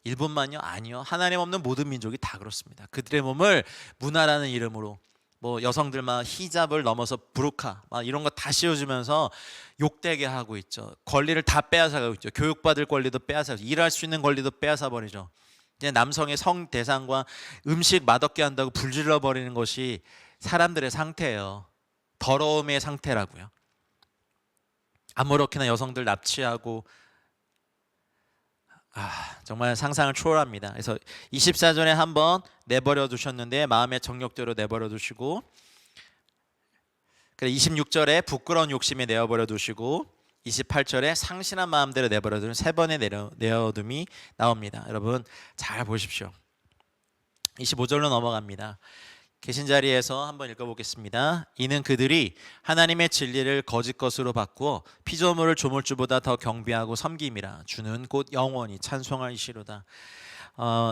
일본만요? 아니요. 하나님 없는 모든 민족이 다 그렇습니다. 그들의 몸을 문화라는 이름으로 뭐 여성들 막 히잡을 넘어서 부르카 막 이런 거 다 씌워주면서 욕되게 하고 있죠. 권리를 다 빼앗아가고 있죠. 교육받을 권리도 빼앗아가고 일할 수 있는 권리도 빼앗아 버리죠. 이제 남성의 성 대상과 음식 맛없게 한다고 불질러 버리는 것이 사람들의 상태예요. 더러움의 상태라고요. 아무렇게나 여성들 납치하고 정말 상상을 초월합니다. 그래서 24절에 한번 내버려 두셨는데 마음의 정욕대로 내버려 두시고, 26절에 부끄러운 욕심에 내어버려 두시고, 28절에 상신한 마음대로 내버려 두는 세 번의 내어둠이 나옵니다. 여러분 잘 보십시오. 25절로 넘어갑니다. 계신 자리에서 한번 읽어보겠습니다. 이는 그들이 하나님의 진리를 거짓 것으로 바꾸어 피조물을 조물주보다 더 경배하고 섬김이라. 주는 곧 영원히 찬송하시로다.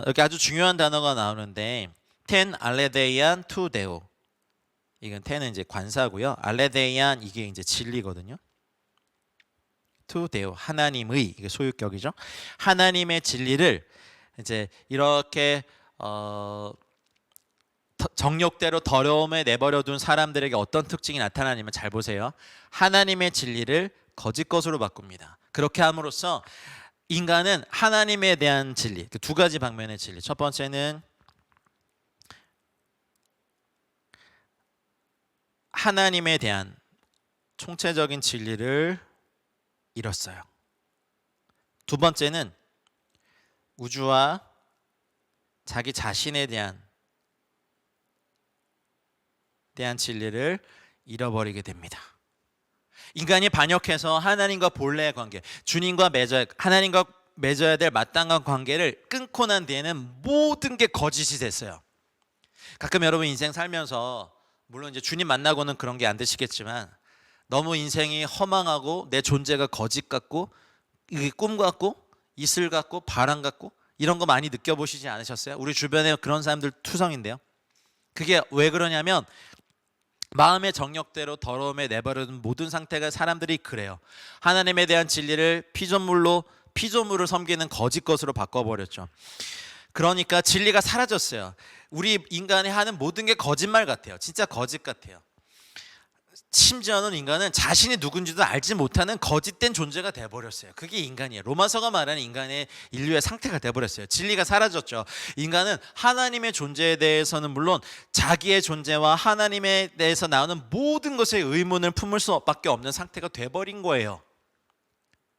여기 아주 중요한 단어가 나오는데 텐 알레데이안 투 데오. 이건 텐은 이제 관사고요. 알레데이안 이게 이제 진리거든요. 투 데오 하나님의, 이게 소유격이죠. 하나님의 진리를 이제 이렇게 정욕대로 더러움에 내버려둔 사람들에게 어떤 특징이 나타나냐면 잘 보세요. 하나님의 진리를 거짓 것으로 바꿉니다. 그렇게 함으로써 인간은 하나님에 대한 진리, 그 두 가지 방면의 진리. 첫 번째는 하나님에 대한 총체적인 진리를 잃었어요. 두 번째는 우주와 자기 자신에 대한 진리를 잃어버리게 됩니다. 인간이 반역해서 하나님과 본래의 관계, 주님과 하나님과 맺어야 될 마땅한 관계를 끊고 난 뒤에는 모든 게 거짓이 됐어요. 가끔 여러분 인생 살면서 물론 이제 주님 만나고는 그런 게 안 되시겠지만 너무 인생이 허망하고 내 존재가 거짓 같고 이게 꿈 같고 이슬 같고 바람 같고 이런 거 많이 느껴보시지 않으셨어요? 우리 주변에 그런 사람들 투성인데요. 그게 왜 그러냐면 마음의 정욕대로 더러움에 내버려둔 모든 상태가 사람들이 그래요. 하나님에 대한 진리를 피조물을 섬기는 거짓 것으로 바꿔버렸죠. 그러니까 진리가 사라졌어요. 우리 인간이 하는 모든 게 거짓말 같아요. 진짜 거짓 같아요. 심지어는 인간은 자신이 누군지도 알지 못하는 거짓된 존재가 돼버렸어요. 그게 인간이에요. 로마서가 말하는 인간의 인류의 상태가 돼버렸어요. 진리가 사라졌죠. 인간은 하나님의 존재에 대해서는 물론 자기의 존재와 하나님에 대해서 나오는 모든 것에 의문을 품을 수밖에 없는 상태가 돼버린 거예요.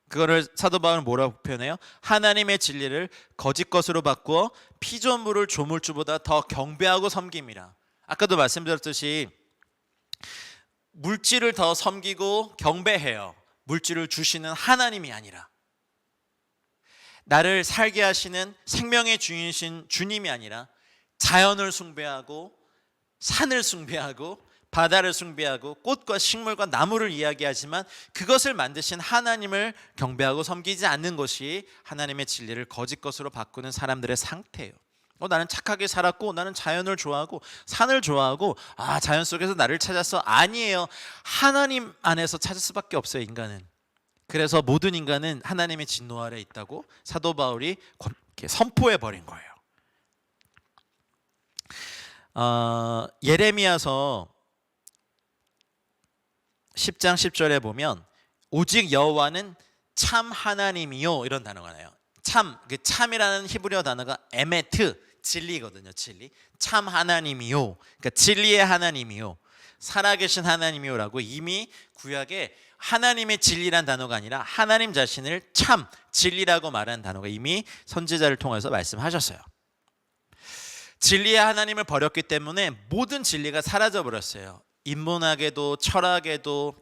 그거를 사도 바울은 뭐라고 표현해요? 하나님의 진리를 거짓 것으로 바꾸어 피조물을 조물주보다 더 경배하고 섬김이라. 아까도 말씀드렸듯이 물질을 더 섬기고 경배해요. 물질을 주시는 하나님이 아니라, 나를 살게 하시는 생명의 주인이신 주님이 아니라 자연을 숭배하고 산을 숭배하고 바다를 숭배하고 꽃과 식물과 나무를 이야기하지만 그것을 만드신 하나님을 경배하고 섬기지 않는 것이 하나님의 진리를 거짓 것으로 바꾸는 사람들의 상태예요. 나는 착하게 살았고 나는 자연을 좋아하고 산을 좋아하고 자연 속에서 나를 찾았어. 아니에요. 하나님 안에서 찾을 수밖에 없어요, 인간은. 그래서 모든 인간은 하나님의 진노 아래 있다고 사도 바울이 선포해 버린 거예요. 예레미야서 10장 10절에 보면 오직 여호와는 참 하나님이요, 이런 단어가 나요. 참, 그 참이라는 히브리어 단어가 에메트, 진리거든요. 진리. 참 하나님이요, 그러니까 진리의 하나님이요, 살아계신 하나님이요라고 이미 구약에 하나님의 진리란 단어가 아니라 하나님 자신을 참 진리라고 말하는 단어가 이미 선지자를 통해서 말씀하셨어요. 진리의 하나님을 버렸기 때문에 모든 진리가 사라져 버렸어요. 인문학에도 철학에도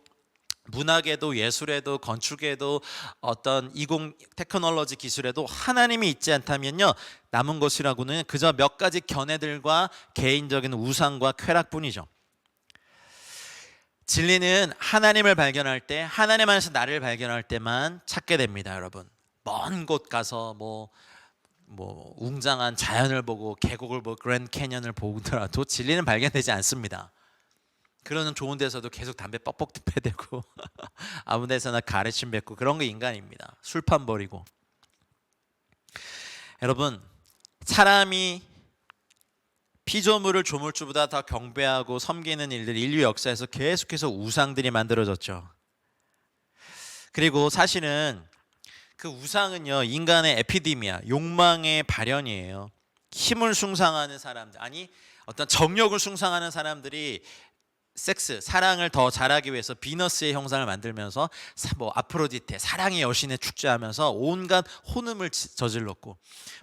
문학에도 예술에도 건축에도 어떤 이공 테크놀로지 기술에도 하나님이 있지 않다면요, 남은 것이라고는 그저 몇 가지 견해들과 개인적인 우상과 쾌락뿐이죠. 진리는 하나님을 발견할 때, 하나님 안에서 나를 발견할 때만 찾게 됩니다. 여러분, 먼 곳 가서 뭐 웅장한 자연을 보고 계곡을 보고 그랜드 캐년을 보더라도 진리는 발견되지 않습니다. 그러는 좋은 데서도 계속 담배 뻑뻑 패대고 아무 데서나 가래침 뱉고 그런 게 인간입니다. 술판 버리고. 여러분, 사람이 피조물을 조물주보다 더 경배하고 섬기는 일들, 인류 역사에서 계속해서 우상들이 만들어졌죠. 그리고 사실은 그 우상은요, 인간의 에피데미아, 욕망의 발현이에요. 힘을 숭상하는 사람들, 아니 어떤 정욕을 숭상하는 사람들이 섹스, 사랑을 더 잘하기 위해서 비너스의 형상을 만들면서 아프로디테, 사랑의 여신에 축제하면서 온갖 혼음을 저질렀고,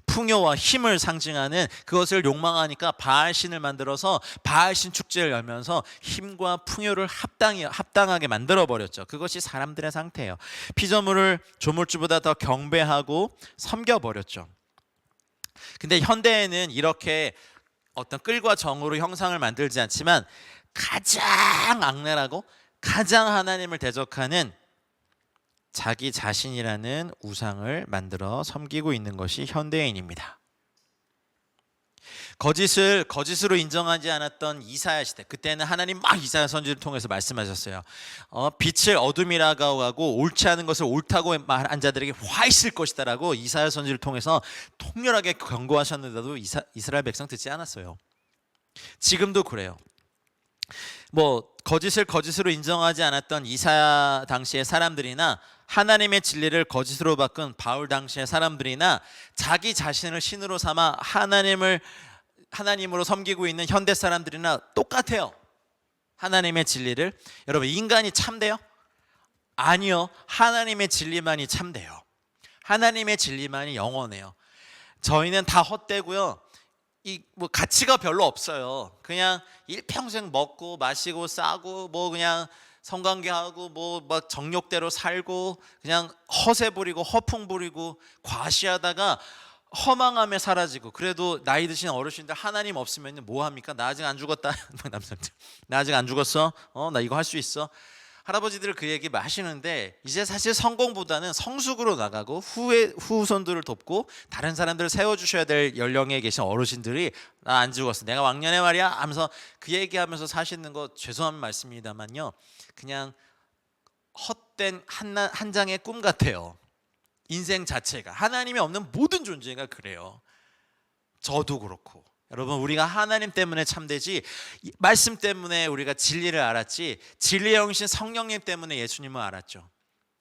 풍요와 힘을 상징하는 그것을 욕망하니까 바알신을 만들어서 바알신 축제를 열면서 힘과 풍요를 합당하게 만들어버렸죠. 그것이 사람들의 상태예요. 피조물을 조물주보다 더 경배하고 섬겨버렸죠. 근데 현대에는 이렇게 어떤 끌과 정으로 형상을 만들지 않지만 가장 악랄하고 가장 하나님을 대적하는 자기 자신이라는 우상을 만들어 섬기고 있는 것이 현대인입니다. 거짓을 거짓으로 인정하지 않았던 이사야 시대, 그때는 하나님 막 이사야 선지를 통해서 말씀하셨어요. 빛을 어둠이라고 하고 옳지 않은 것을 옳다고 말한 자들에게 화 있을 것이다 라고 이사야 선지를 통해서 통렬하게 경고하셨는데도 이스라엘 백성 듣지 않았어요. 지금도 그래요. 거짓을 거짓으로 인정하지 않았던 이사야 당시의 사람들이나 하나님의 진리를 거짓으로 바꾼 바울 당시의 사람들이나 자기 자신을 신으로 삼아 하나님으로 섬기고 있는 현대 사람들이나 똑같아요. 하나님의 진리를, 여러분, 인간이 참돼요? 아니요. 하나님의 진리만이 참돼요. 하나님의 진리만이 영원해요. 저희는 다 헛되고요, 가치가 별로 없어요. 그냥 일평생 먹고 마시고 싸고 그냥 성관계하고 막 정욕대로 살고 그냥 허세 부리고 허풍 부리고 과시하다가 허망함에 사라지고, 그래도 나이 드신 어르신들 하나님 없으면 뭐 합니까? 나 아직 안 죽었다. 남성들, 나 아직 안 죽었어. 나 이거 할 수 있어. 할아버지들 그 얘기 하시는데 이제 사실 성공보다는 성숙으로 나가고 후손들을 돕고 다른 사람들을 세워주셔야 될 연령에 계신 어르신들이 나 안 죽었어, 내가 왕년에 말이야 하면서 그 얘기하면서 사시는 거, 죄송한 말씀입니다만요, 그냥 헛된 한 장의 꿈 같아요. 인생 자체가 하나님이 없는 모든 존재가 그래요. 저도 그렇고 여러분, 우리가 하나님 때문에 참되지 말씀 때문에 우리가 진리를 알았지, 진리의 영이신 성령님 때문에 예수님을 알았죠.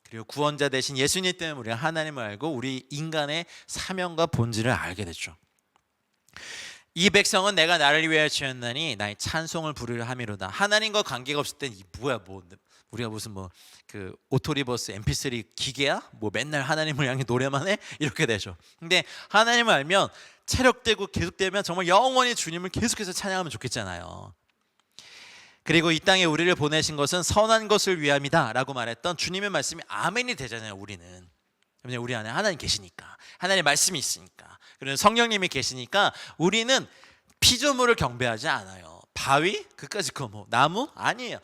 그리고 구원자 되신 예수님 때문에 우리가 하나님을 알고 우리 인간의 사명과 본질을 알게 됐죠. 이 백성은 내가 나를 위하여 지었나니 나의 찬송을 부르려 함이로다. 하나님과 관계가 없을 땐 이 뭐야, 뭐 우리가 무슨 뭐 그 오토리버스 MP3 기계야? 뭐 맨날 하나님을 향해 노래만 해? 이렇게 되죠. 근데 하나님을 알면 체력되고 계속되면 정말 영원히 주님을 계속해서 찬양하면 좋겠잖아요. 그리고 이 땅에 우리를 보내신 것은 선한 것을 위함이다 라고 말했던 주님의 말씀이 아멘이 되잖아요. 우리는 우리 안에 하나님 계시니까, 하나님의 말씀이 있으니까, 그리고 성령님이 계시니까 우리는 피조물을 경배하지 않아요. 바위? 그까짓 거 뭐 나무? 아니에요.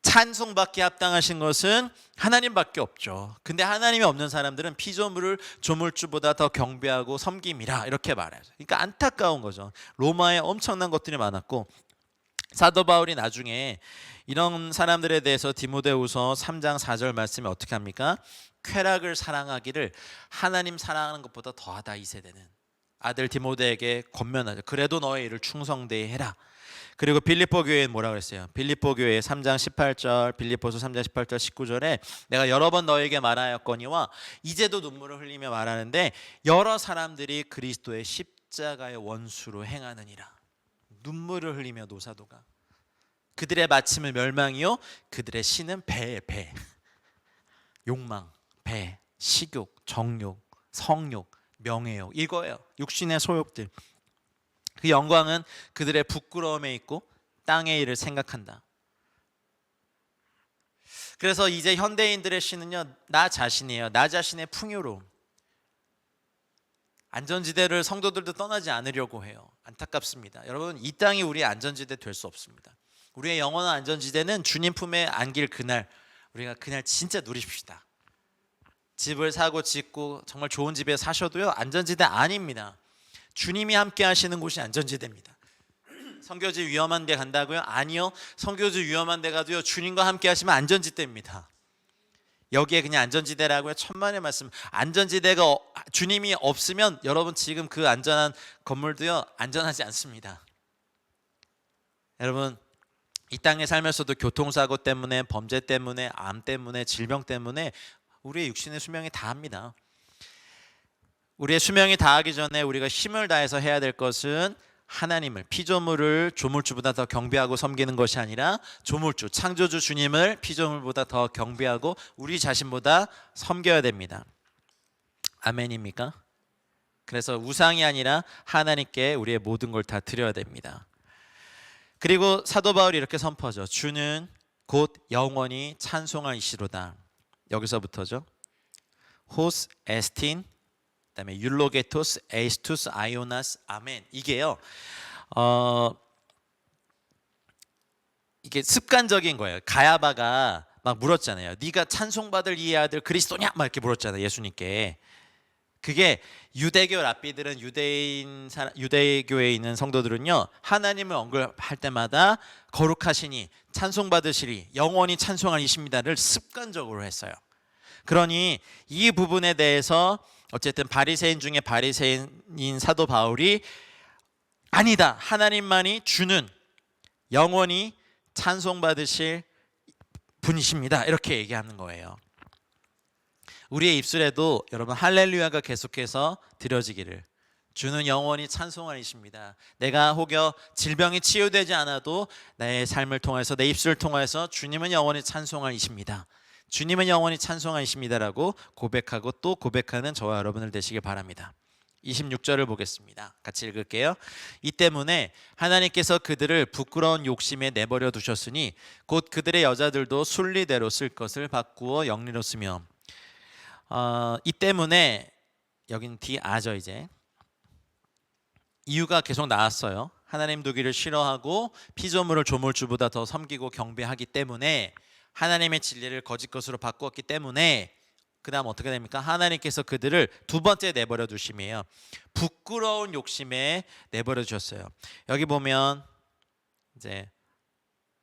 찬송받기에 합당하신 것은 하나님밖에 없죠. 근데 하나님이 없는 사람들은 피조물을 조물주보다 더 경배하고 섬김이라 이렇게 말해요. 그러니까 안타까운 거죠. 로마에 엄청난 것들이 많았고, 사도 바울이 나중에 이런 사람들에 대해서 디모데후서 3장 4절 말씀이 어떻게 합니까? 쾌락을 사랑하기를 하나님 사랑하는 것보다 더하다. 이 세대는 아들 디모데에게 권면하죠. 그래도 너의 일을 충성되이 해라. 그리고 빌립보 교회는 뭐라 그랬어요? 빌립보 교회 3장 18절, 빌립보서 3장 18절 19절에 내가 여러 번 너에게 말하였거니와 이제도 눈물을 흘리며 말하는데 여러 사람들이 그리스도의 십자가의 원수로 행하느니라. 눈물을 흘리며 노사도가 그들의 마침은 멸망이요 그들의 신은 배의 배. 욕망, 배, 식욕, 정욕, 성욕, 명예욕, 이거예요. 육신의 소욕들. 그 영광은 그들의 부끄러움에 있고 땅의 일을 생각한다. 그래서 이제 현대인들의 신은요, 나 자신이에요. 나 자신의 풍요로움. 안전지대를 성도들도 떠나지 않으려고 해요. 안타깝습니다. 여러분, 이 땅이 우리의 안전지대 될 수 없습니다. 우리의 영원한 안전지대는 주님 품에 안길 그날, 우리가 그날 진짜 누리십시다. 집을 사고 짓고 정말 좋은 집에 사셔도요, 안전지대 아닙니다. 주님이 함께 하시는 곳이 안전지대입니다. 선교지 위험한 데 간다고요? 아니요. 선교지 위험한 데 가도요, 주님과 함께 하시면 안전지대입니다. 여기에 그냥 안전지대라고요? 천만의 말씀. 안전지대가 주님이 없으면 여러분 지금 그 안전한 건물도요, 안전하지 않습니다. 여러분, 이 땅에 살면서도 교통사고 때문에, 범죄 때문에, 암 때문에, 질병 때문에 우리의 육신의 수명이 다합니다. 우리의 수명이 다하기 전에 우리가 힘을 다해서 해야 될 것은 하나님을, 피조물을 조물주보다 더 경배하고 섬기는 것이 아니라 조물주, 창조주 주님을 피조물보다 더 경배하고 우리 자신보다 섬겨야 됩니다. 아멘입니까? 그래서 우상이 아니라 하나님께 우리의 모든 걸 다 드려야 됩니다. 그리고 사도 바울이 이렇게 선포하죠. 주는 곧 영원히 찬송할 이시로다. 여기서부터죠. 호스 에스틴, 그다음에 율로게토스, 에이스투스, 아이오나스, 아멘. 이게요. 이게 습관적인 거예요. 가야바가 막 물었잖아요. 네가 찬송받을 이 아들 그리스도냐? 막 이렇게 물었잖아요. 예수님께. 그게 유대교 랍비들은 유대교에 있는 성도들은요, 하나님을 언급할 때마다 거룩하시니 찬송받으시리 영원히 찬송할 이십니다를 습관적으로 했어요. 그러니 이 부분에 대해서 어쨌든 바리새인 중에 바리새인인 사도 바울이 아니다, 하나님만이 주는 영원히 찬송받으실 분이십니다, 이렇게 얘기하는 거예요. 우리의 입술에도 여러분 할렐루야가 계속해서 드려지기를, 주는 영원히 찬송할 이십니다. 내가 혹여 질병이 치유되지 않아도 나의 삶을 통해서, 내 입술을 통해서 주님은 영원히 찬송할 이십니다, 주님은 영원히 찬송할 이십니다라고 고백하고 또 고백하는 저와 여러분들 되시길 바랍니다. 26절을 보겠습니다. 같이 읽을게요. 이 때문에 하나님께서 그들을 부끄러운 욕심에 내버려 두셨으니 곧 그들의 여자들도 순리대로 쓸 것을 바꾸어 영리로 쓰며. 이 때문에 여긴 디아죠. 이제 이유가 계속 나왔어요. 하나님 두기를 싫어하고 피조물을 조물주보다 더 섬기고 경배하기 때문에, 하나님의 진리를 거짓 것으로 바꾸었기 때문에, 그 다음 어떻게 됩니까? 하나님께서 그들을 두 번째 내버려 두심이에요. 부끄러운 욕심에 내버려 주셨어요. 여기 보면 이제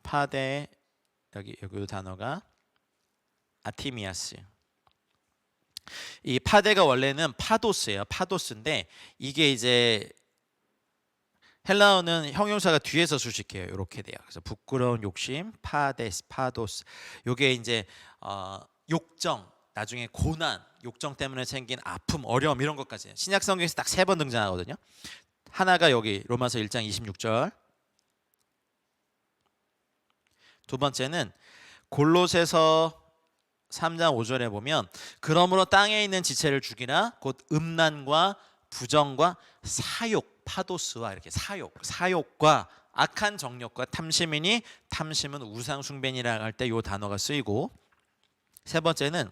파데, 여기 단어가 아티미아스. 이 파데가 원래는 파도스예요. 파도스인데 이게 이제 헬라어는 형용사가 뒤에서 수식해요. 이렇게 돼요. 그래서 부끄러운 욕심, 파데스, 파도스. 요게 이제 욕정, 나중에 고난, 욕정 때문에 생긴 아픔, 어려움 이런 것까지 신약 성경에서 딱 3번 등장하거든요. 하나가 여기 로마서 1장 26절. 두 번째는 골로새서 3장 5절에 보면 그러므로 땅에 있는 지체를 죽이나 곧 음란과 부정과 사욕, 파도스와 이렇게 사욕과 악한 정욕과 탐심이니 탐심은 우상 숭배니라 할 때 이 단어가 쓰이고, 세 번째는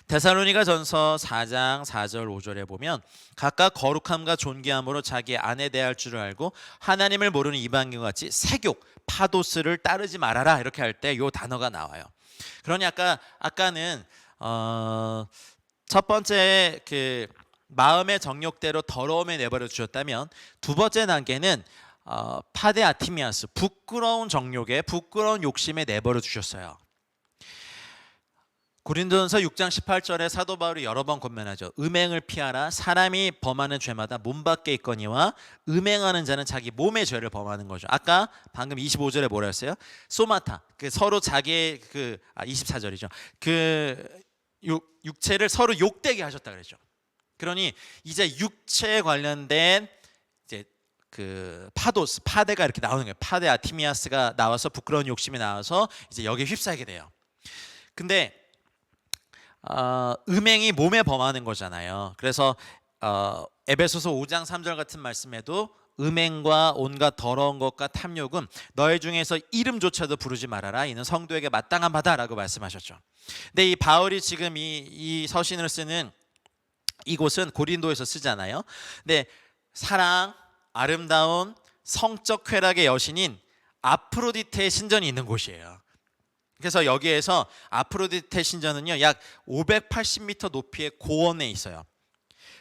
데살로니가 전서 4장 4절 5절에 보면 각각 거룩함과 존귀함으로 자기 아내 대할 줄을 알고 하나님을 모르는 이방인과 같이 색욕, 파도스를 따르지 말아라 이렇게 할 때 이 단어가 나와요. 그러니 아까는 첫 번째 그 마음의 정욕대로 더러움에 내버려 주셨다면, 두 번째 단계는 파데 아티미아스, 부끄러운 정욕에 부끄러운 욕심에 내버려 주셨어요. 고린도전서 6장 18절에 사도 바울이 여러 번 권면하죠. 음행을 피하라. 사람이 범하는 죄마다 몸 밖에 있거니와 음행하는 자는 자기 몸의 죄를 범하는 거죠. 아까 방금 25절에 뭐라 했어요? 소마타, 그 서로 자기의 24절이죠. 그 육체를 서로 욕되게 하셨다 그랬죠. 그러니 이제 육체에 관련된 이제 그 파도스, 파데가 이렇게 나오는 거예요. 파데 아티미아스가 나와서 부끄러운 욕심이 나와서 이제 여기에 휩싸이게 돼요. 근데 음행이 몸에 범하는 거잖아요. 그래서 에베소서 5장 3절 같은 말씀에도 음행과 온갖 더러운 것과 탐욕은 너희 중에서 이름조차도 부르지 말아라. 이는 성도에게 마땅한 바다라고 말씀하셨죠. 근데 이 바울이 지금 이 서신을 쓰는 이곳은 고린도에서 쓰잖아요. 근데 사랑, 아름다운 성적 쾌락의 여신인 아프로디테의 신전이 있는 곳이에요. 그래서 여기에서 아프로디테 신전은요 약 580m 높이의 고원에 있어요.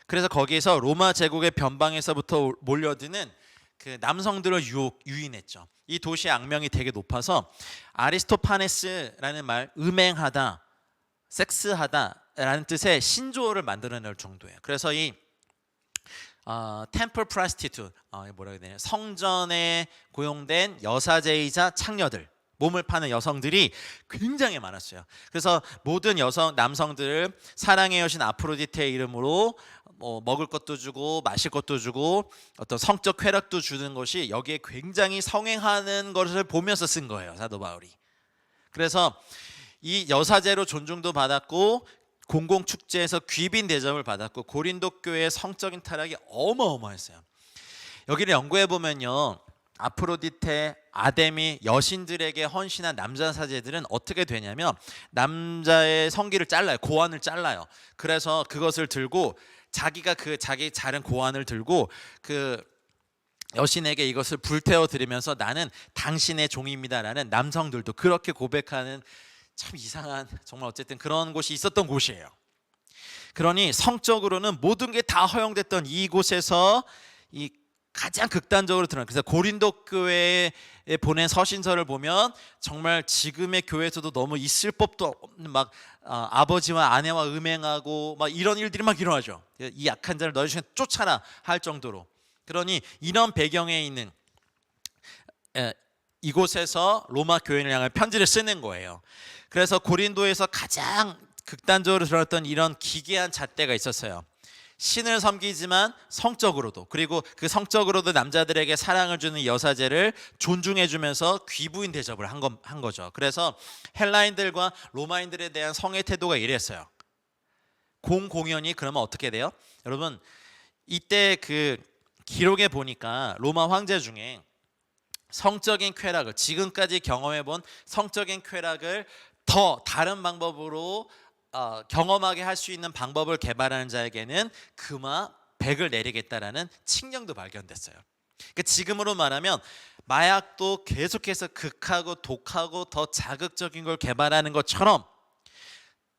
그래서 거기에서 로마 제국의 변방에서부터 몰려드는 그 남성들을 유인했죠. 이 도시의 악명이 되게 높아서 아리스토파네스라는 말, 음행하다, 섹스하다라는 뜻의 신조어를 만들어낼 정도예요. 그래서 이 템플 프라스티튜, 뭐라 해야 되냐, 성전에 고용된 여사제이자 창녀들, 몸을 파는 여성들이 굉장히 많았어요. 그래서 모든 남성들을 사랑의 여신 아프로디테의 이름으로 먹을 것도 주고 마실 것도 주고 어떤 성적 쾌락도 주는 것이 여기에 굉장히 성행하는 것을 보면서 쓴 거예요, 사도 바울이. 그래서 이 여사제로 존중도 받았고 공공축제에서 귀빈 대접을 받았고 고린도 교회의 성적인 타락이 어마어마했어요. 여기를 연구해 보면요, 아프로디테, 아데미, 여신들에게 헌신한 남자 사제들은 어떻게 되냐면 남자의 성기를 잘라요. 고환을 잘라요. 그래서 그것을 들고 자기가 자기 자른 고환을 들고 그 여신에게 이것을 불태워 드리면서 나는 당신의 종입니다라는 남성들도 그렇게 고백하는, 참 이상한, 정말 어쨌든 그런 곳이 있었던 곳이에요. 그러니 성적으로는 모든 게 다 허용됐던 이곳에서 이 가장 극단적으로 드러나. 그래서 고린도 교회에 보낸 서신서를 보면 정말 지금의 교회에서도 너무 있을 법도 없는 막 아버지와 아내와 음행하고 막 이런 일들이 막 일어나죠. 이 약한 자를 너희 중에 쫓아라 할 정도로. 그러니 이런 배경에 있는 이곳에서 로마 교회를 향한 편지를 쓰는 거예요. 그래서 고린도에서 가장 극단적으로 드러났던 이런 기괴한 잣대가 있었어요. 신을 섬기지만 성적으로도, 그리고 그 성적으로도 남자들에게 사랑을 주는 여사제를 존중해 주면서 귀부인 대접을 한 거죠. 그래서 헬라인들과 로마인들에 대한 성의 태도가 이랬어요. 공공연히 그러면 어떻게 돼요? 여러분, 이때 그 기록에 보니까 로마 황제 중에 성적인 쾌락을, 지금까지 경험해 본 성적인 쾌락을 더 다른 방법으로 경험하게 할 수 있는 방법을 개발하는 자에게는 금화 100을 내리겠다라는 칙령도 발견됐어요. 그러니까 지금으로 말하면 마약도 계속해서 극하고 독하고 더 자극적인 걸 개발하는 것처럼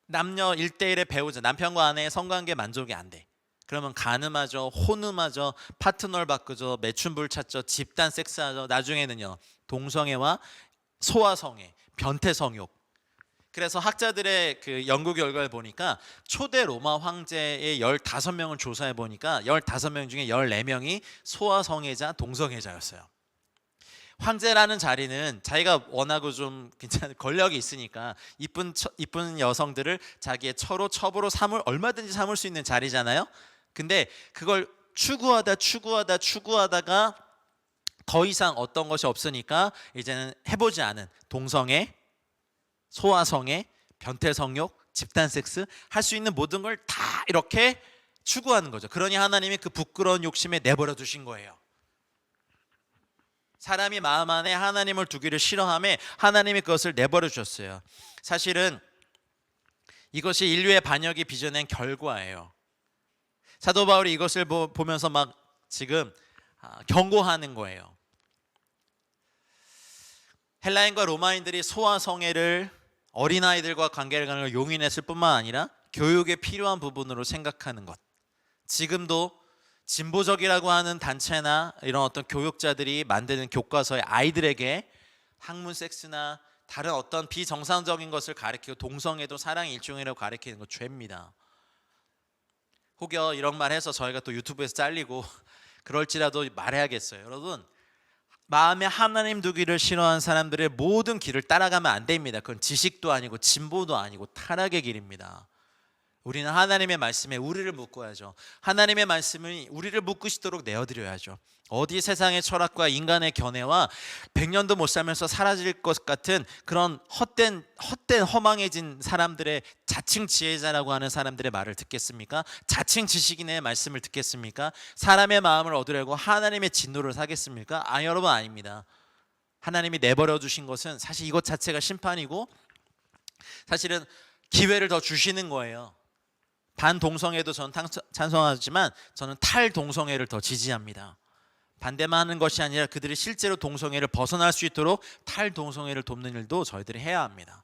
남녀 1대1의 배우자, 남편과 아내의 성관계 만족이 안 돼. 그러면 간음하죠, 혼음하죠, 파트너를 바꾸죠, 매춘부를 찾죠, 집단 섹스하죠. 나중에는요 동성애와 소아성애, 변태성욕, 그래서 학자들의 그 연구 결과를 보니까 초대 로마 황제의 15명을 조사해 보니까 15명 중에 14명이 소아성애자, 동성애자였어요. 황제라는 자리는 자기가 원하고 좀 괜찮은 권력이 있으니까 이쁜 여성들을 자기의 처로 첩으로 얼마든지 삼을 수 있는 자리잖아요. 근데 그걸 추구하다가 더 이상 어떤 것이 없으니까 이제는 해보지 않은 동성애, 소아성애, 변태성욕, 집단 섹스 할 수 있는 모든 걸 다 이렇게 추구하는 거죠. 그러니 하나님이 그 부끄러운 욕심에 내버려 두신 거예요. 사람이 마음 안에 하나님을 두기를 싫어함에 하나님이 그것을 내버려 주셨어요. 사실은 이것이 인류의 반역이 빚어낸 결과예요. 사도 바울이 이것을 보면서 막 지금 경고하는 거예요. 헬라인과 로마인들이 소아성애를 어린아이들과 관계를 가는 걸 용인했을 뿐만 아니라 교육에 필요한 부분으로 생각하는 것. 지금도 진보적이라고 하는 단체나 이런 어떤 교육자들이 만드는 교과서에 아이들에게 학문 섹스나 다른 어떤 비정상적인 것을 가르치고 동성애도 사랑의 일종이라고 가르치는 거 죄입니다. 혹여 이런 말 해서 저희가 또 유튜브에서 잘리고 그럴지라도 말해야겠어요. 여러분, 마음에 하나님 두기를 싫어하는 사람들의 모든 길을 따라가면 안 됩니다. 그건 지식도 아니고 진보도 아니고 타락의 길입니다. 우리는 하나님의 말씀에 우리를 묶어야죠. 하나님의 말씀이 우리를 묶으시도록 내어드려야죠. 어디 세상의 철학과 인간의 견해와 100년도 못 살면서 사라질 것 같은 그런 헛된 허망해진 사람들의 자칭 지혜자라고 하는 사람들의 말을 듣겠습니까? 자칭 지식인의 말씀을 듣겠습니까? 사람의 마음을 얻으려고 하나님의 진노를 사겠습니까? 여러분, 아닙니다. 하나님이 내버려 두신 것은 사실 이것 자체가 심판이고 사실은 기회를 더 주시는 거예요. 반동성애도 저는 찬성하지만 저는 탈동성애를 더 지지합니다. 반대만 하는 것이 아니라 그들이 실제로 동성애를 벗어날 수 있도록 탈동성애를 돕는 일도 저희들이 해야 합니다.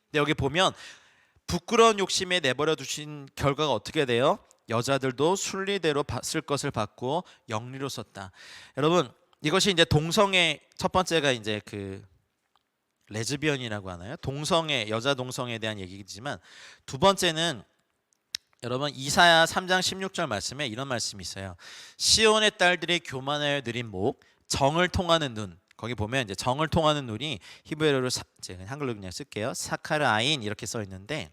근데 여기 보면 부끄러운 욕심에 내버려 두신 결과가 어떻게 돼요? 여자들도 순리대로 쓸 것을 받고 영리로 썼다. 여러분, 이것이 이제 동성애 첫 번째가 이제 그 레즈비언이라고 하나요? 동성애, 여자 동성애에 대한 얘기지만 두 번째는 여러분 이사야 3장 16절 말씀에 이런 말씀이 있어요. 시온의 딸들이 교만하여 느린 목, 정을 통하는 눈. 거기 보면 이제 정을 통하는 눈이 히브리어로 제가 한글로 그냥 쓸게요. 사카르아인 이렇게 써 있는데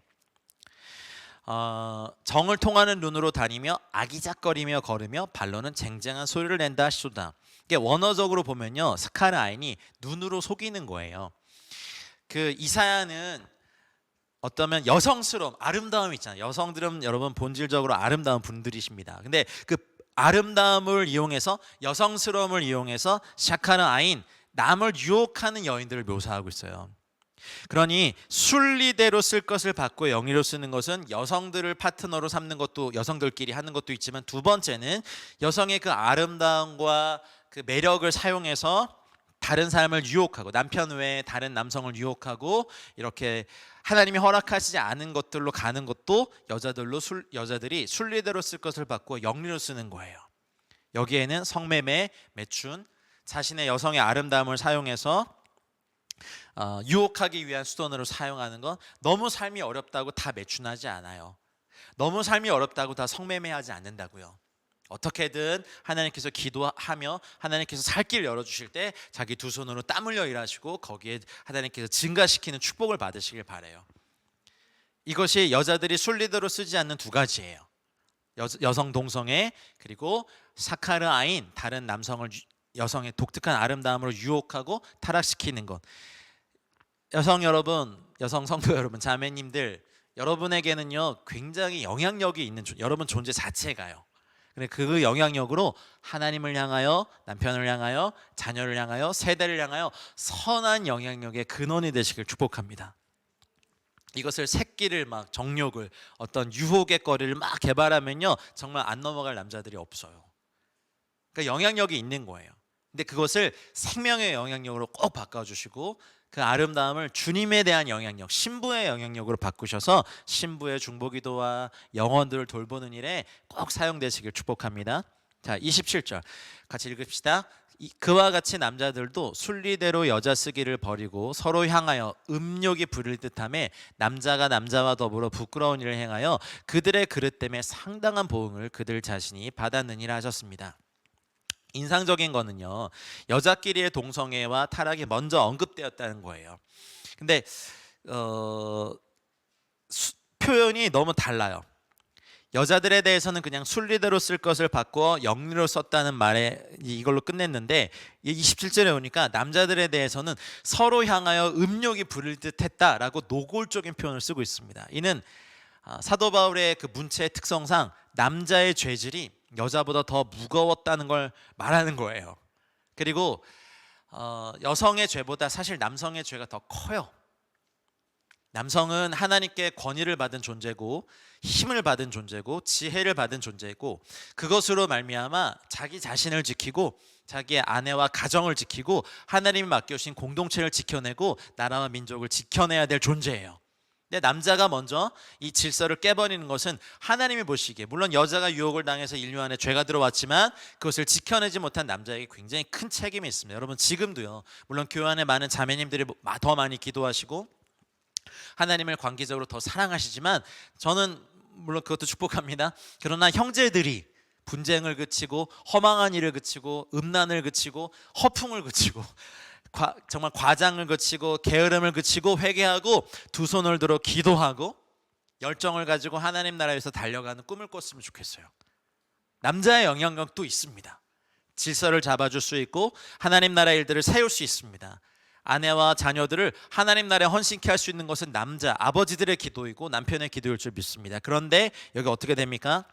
정을 통하는 눈으로 다니며 아기작거리며 걸으며 발로는 쟁쟁한 소리를 낸다 하시도다. 이게 원어적으로 보면요, 사카르아인이 눈으로 속이는 거예요. 그 이사야는 어떠면 여성스러움, 아름다움이 있잖아요. 여성들은 여러분 본질적으로 아름다운 분들이십니다. 근데 그 아름다움을 이용해서, 여성스러움을 이용해서 샤카르아인, 남을 유혹하는 여인들을 묘사하고 있어요. 그러니 순리대로 쓸 것을 받고 영리로 쓰는 것은 여성들을 파트너로 삼는 것도, 여성들끼리 하는 것도 있지만, 두 번째는 여성의 그 아름다움과 그 매력을 사용해서 다른 사람을 유혹하고, 남편 외에 다른 남성을 유혹하고, 이렇게 하나님이 허락하시지 않은 것들로 가는 것도 여자들이 순리대로 쓸 것을 받고 영리로 쓰는 거예요. 여기에는 성매매, 매춘, 자신의 여성의 아름다움을 사용해서 유혹하기 위한 수단으로 사용하는 건, 너무 삶이 어렵다고 다 매춘하지 않아요. 너무 삶이 어렵다고 다 성매매하지 않는다고요. 어떻게든 하나님께서 기도하며 하나님께서 살 길을 열어주실 때 자기 두 손으로 땀 흘려 일하시고 거기에 하나님께서 증가시키는 축복을 받으시길 바라요. 이것이 여자들이 순리대로 쓰지 않는 두 가지예요. 여성 동성애, 그리고 사카르아인, 다른 남성을 여성의 독특한 아름다움으로 유혹하고 타락시키는 것. 여성 여러분, 여성 성도 여러분, 자매님들, 여러분에게는요 굉장히 영향력이 있는 여러분 존재 자체가요. 그 영향력으로 하나님을 향하여, 남편을 향하여, 자녀를 향하여, 세대를 향하여 선한 영향력의 근원이 되시길 축복합니다. 이것을 새끼를 막 정욕을, 어떤 유혹의 거리를 막 개발하면요 정말 안 넘어갈 남자들이 없어요. 그러니까 영향력이 있는 거예요. 근데 그것을 생명의 영향력으로 꼭 바꿔주시고, 그 아름다움을 주님에 대한 영향력, 신부의 영향력으로 바꾸셔서 신부의 중보기도와 영혼들을 돌보는 일에 꼭 사용되시길 축복합니다. 자, 27절 같이 읽읍시다. 그와 같이 남자들도 순리대로 여자 쓰기를 버리고 서로 향하여 음욕이 부릴 듯함에 남자가 남자와 더불어 부끄러운 일을 행하여 그들의 그릇 때문에 상당한 보응을 그들 자신이 받았느니라 하셨습니다. 인상적인 거는요, 여자끼리의 동성애와 타락이 먼저 언급되었다는 거예요. 근데 표현이 너무 달라요. 여자들에 대해서는 그냥 순리대로 쓸 것을 바꾸어 영리로 썼다는 말에 이걸로 끝냈는데 27절에 오니까 남자들에 대해서는 서로 향하여 음욕이 부를 듯 했다라고 노골적인 표현을 쓰고 있습니다. 이는 사도 바울의 그 문체의 특성상 남자의 죄질이 여자보다 더 무거웠다는 걸 말하는 거예요. 그리고 여성의 죄보다 사실 남성의 죄가 더 커요. 남성은 하나님께 권위를 받은 존재고 힘을 받은 존재고 지혜를 받은 존재고 그것으로 말미암아 자기 자신을 지키고 자기의 아내와 가정을 지키고 하나님이 맡겨주신 공동체를 지켜내고 나라와 민족을 지켜내야 될 존재예요. 근데 남자가 먼저 이 질서를 깨버리는 것은 하나님이 보시기에, 물론 여자가 유혹을 당해서 인류 안에 죄가 들어왔지만 그것을 지켜내지 못한 남자에게 굉장히 큰 책임이 있습니다. 여러분 지금도요, 물론 교회 안에 많은 자매님들이 더 많이 기도하시고 하나님을 관계적으로 더 사랑하시지만 저는 물론 그것도 축복합니다. 그러나 형제들이 분쟁을 그치고 허망한 일을 그치고 음란을 그치고 허풍을 그치고 정말 과장을 그치고 게으름을 그치고 회개하고 두 손을 들어 기도하고 열정을 가지고 하나님 나라에서 달려가는 꿈을 꿨으면 좋겠어요. 남자의 영향력도 있습니다. 질서를 잡아줄 수 있고 하나님 나라 일들을 세울 수 있습니다. 아내와 자녀들을 하나님 나라에 헌신케 할 수 있는 것은 남자, 아버지들의 기도이고 남편의 기도일 줄 믿습니다. 그런데 여기 어떻게 됩니까?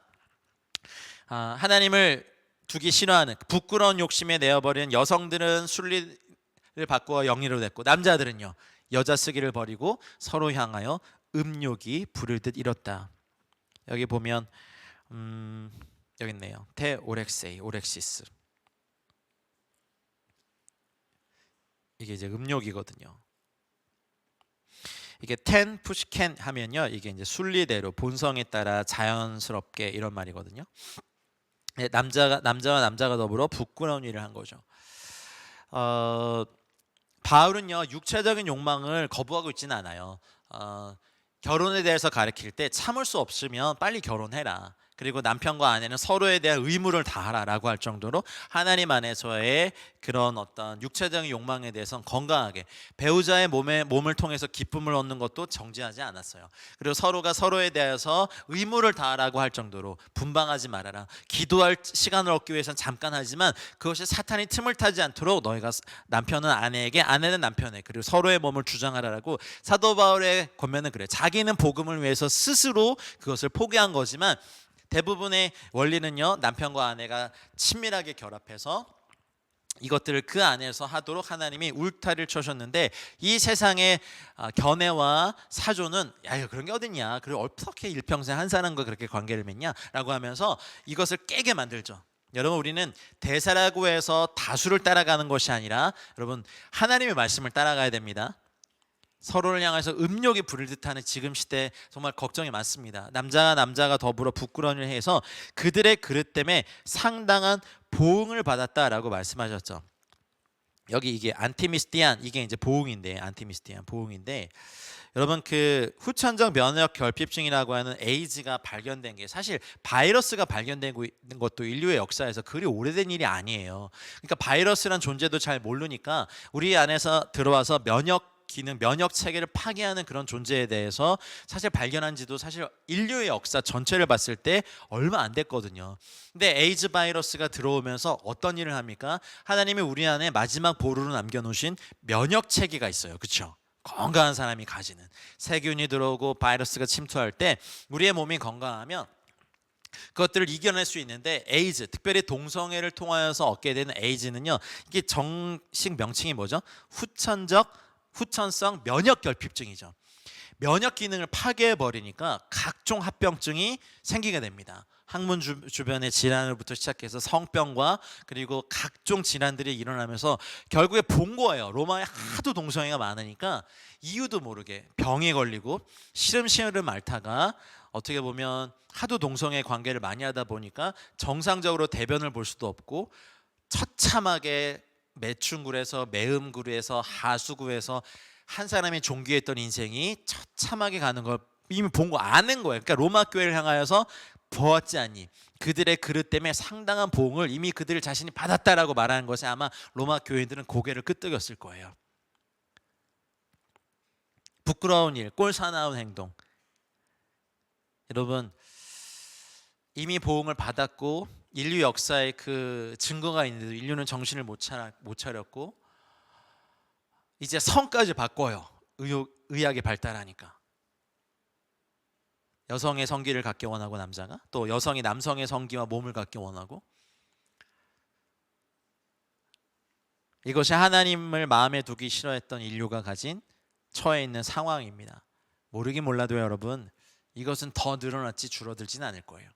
하나님을 두기 싫어하는 부끄러운 욕심에 내어버린 여성들은 순리를 바꾸어 영리로 됐고 남자들은요, 여자 쓰기를 버리고 서로 향하여 음욕이 부를 듯 이뤘다. 여기 보면 여기 있네요. 테오렉세이, 오렉시스. 이게 이제 음욕이거든요. 이게 텐 푸시켄 하면요, 이게 이제 순리대로 본성에 따라 자연스럽게 이런 말이거든요. 남자와 남자가 더불어 부끄러운 일을 한 거죠. 바울은요, 육체적인 욕망을 거부하고 있지는 않아요. 결혼에 대해서 가르칠 때 참을 수 없으면 빨리 결혼해라. 그리고 남편과 아내는 서로에 대한 의무를 다하라라고 할 정도로 하나님 안에서의 그런 어떤 육체적인 욕망에 대해서는 건강하게 배우자의 몸을 통해서 기쁨을 얻는 것도 정지하지 않았어요. 그리고 서로가 서로에 대해서 의무를 다하라고 할 정도로 분방하지 말아라. 기도할 시간을 얻기 위해서는 잠깐 하지만 그것이 사탄이 틈을 타지 않도록 너희가 남편은 아내에게 아내는 남편에게 그리고 서로의 몸을 주장하라라고 사도 바울의 권면은 그래요. 자기는 복음을 위해서 스스로 그것을 포기한 거지만 대부분의 원리는요, 남편과 아내가 친밀하게 결합해서 이것들을 그 안에서 하도록 하나님이 울타리를 쳐셨는데 이 세상의 견해와 사조는 야, 그런 게 어딨냐, 그리고 어떻게 일평생 한 사람과 그렇게 관계를 맺냐라고 하면서 이것을 깨게 만들죠. 여러분, 우리는 대사라고 해서 다수를 따라가는 것이 아니라 여러분 하나님의 말씀을 따라가야 됩니다. 서로를 향해서 음욕이 부를 듯하는 지금 시대에 정말 걱정이 많습니다. 남자가 더불어 부끄러운 일을 해서 그들의 그릇 때문에 상당한 보응을 받았다라고 말씀하셨죠. 여기 이게 안티미스티안, 이게 이제 보응인데, 안티미스티안 보응인데, 여러분 그 후천적 면역 결핍증이라고 하는 에이즈가 발견된 게 사실 바이러스가 발견되고 있는 것도 인류의 역사에서 그리 오래된 일이 아니에요. 그러니까 바이러스란 존재도 잘 모르니까 우리 안에서 들어와서 면역 기능, 면역 체계를 파괴하는 그런 존재에 대해서 사실 발견한 지도 사실 인류의 역사 전체를 봤을 때 얼마 안 됐거든요. 근데 에이즈 바이러스가 들어오면서 어떤 일을 합니까? 하나님이 우리 안에 마지막 보루로 남겨놓으신 면역 체계가 있어요. 그렇죠? 건강한 사람이 가지는 세균이 들어오고 바이러스가 침투할 때 우리의 몸이 건강하면 그것들을 이겨낼 수 있는데, 에이즈, 특별히 동성애를 통하여서 얻게 되는 에이즈는요, 이게 정식 명칭이 뭐죠? 후천성 면역 결핍증이죠. 면역 기능을 파괴해 버리니까 각종 합병증이 생기게 됩니다. 항문 주변의 질환으로부터 시작해서 성병과 그리고 각종 질환들이 일어나면서 결국에 본 거예요. 로마에 하도 동성애가 많으니까 이유도 모르게 병에 걸리고 시름시름 앓다가 어떻게 보면 하도 동성애 관계를 많이 하다 보니까 정상적으로 대변을 볼 수도 없고 처참하게 매춘굴에서 매음굴에서 하수구에서 한 사람이 종교했던 인생이 처참하게 가는 걸 이미 본 거 아는 거예요. 그러니까 로마 교회를 향하여서 보았지 않니? 그들의 그릇 때문에 상당한 보응을 이미 그들 자신이 받았다라고 말하는 것에 아마 로마 교인들은 고개를 끄덕였을 거예요. 부끄러운 일, 꼴사나운 행동. 여러분, 이미 보응을 받았고 인류 역사의 그 증거가 있는데도 인류는 정신을 못 차렸고 이제 성까지 바꿔요. 의학이 발달하니까. 여성의 성기를 갖기 원하고 남자가, 또 여성이 남성의 성기와 몸을 갖기 원하고, 이것이 하나님을 마음에 두기 싫어했던 인류가 가진 처해 있는 상황입니다. 모르긴 몰라도 여러분, 이것은 더 늘어났지 줄어들진 않을 거예요.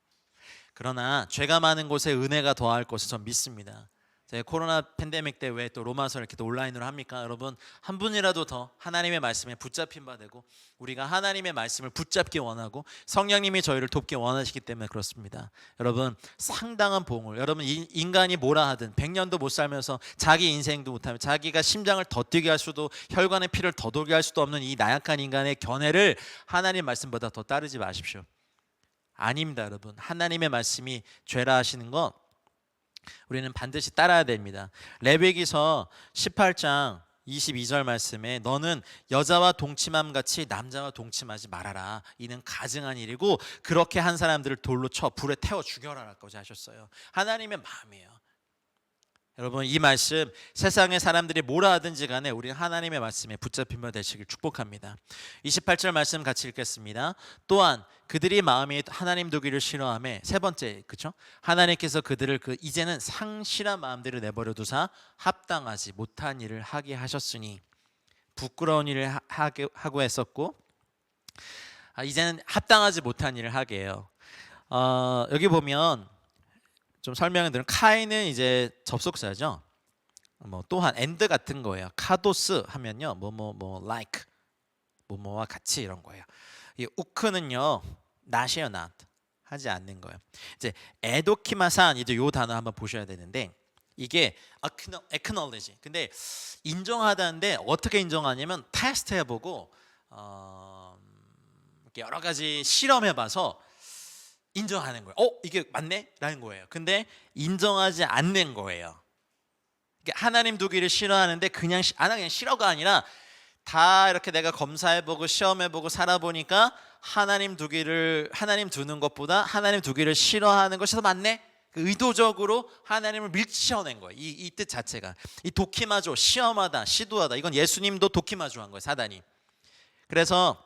그러나 죄가 많은 곳에 은혜가 더할 것을 전 믿습니다. 제가 코로나 팬데믹 때 왜 또 로마서를 이렇게 또 온라인으로 합니까? 여러분, 한 분이라도 더 하나님의 말씀에 붙잡힌 바 되고 우리가 하나님의 말씀을 붙잡기 원하고 성령님이 저희를 돕기 원하시기 때문에 그렇습니다. 여러분, 상당한 보응을, 여러분 인간이 뭐라 하든 100년도 못 살면서 자기 인생도 못하면 자기가 심장을 더 뛰게 할 수도 혈관의 피를 더 돌게 할 수도 없는 이 나약한 인간의 견해를 하나님 말씀보다 더 따르지 마십시오. 아닙니다. 여러분, 하나님의 말씀이 죄라 하시는 것 우리는 반드시 따라야 됩니다. 레위기서 18장 22절 말씀에 너는 여자와 동침함 같이 남자와 동침하지 말아라. 이는 가증한 일이고 그렇게 한 사람들을 돌로 쳐 불에 태워 죽여라라고 하셨어요. 하나님의 마음이에요. 여러분, 이 말씀 세상의 사람들이 뭐라 하든지 간에 우리 하나님의 말씀에 붙잡힌 바 되시길 축복합니다. 28절 말씀 같이 읽겠습니다. 또한 그들이 마음이 하나님 두기를 싫어하며, 세 번째, 그렇죠? 하나님께서 그들을 이제는 상실한 마음들을 내버려 두사 합당하지 못한 일을 하게 하셨으니, 부끄러운 일을 하고 했었고 이제는 합당하지 못한 일을 하게 해요. 여기 보면 좀 설명을 드리면 카이는 이제 접속사죠. 뭐 또한 and 같은 거예요. 카도스 하면요, 뭐 like 뭐뭐와 같이 이런 거예요. 이 우크는요, not이에요, not 하지 않는 거예요. 이제 에도키마산 이제 요 단어 한번 보셔야 되는데 이게 acknowledge. 근데 인정하다는데 어떻게 인정하냐면 테스트 해보고 여러 가지 실험해봐서 인정하는 거예요. 이게 맞네? 라는 거예요. 근데 인정하지 않는 거예요. 하나님 두기를 싫어하는데 그냥 싫어가 아니라 다 이렇게 내가 검사해보고 시험해보고 살아보니까 하나님 두는 것보다 하나님 두기를 싫어하는 것이 더 맞네? 의도적으로 하나님을 밀치어낸 거예요. 이 뜻 자체가. 이 도키마조, 시험하다, 시도하다. 이건 예수님도 도키마조 한 거예요, 사단이. 그래서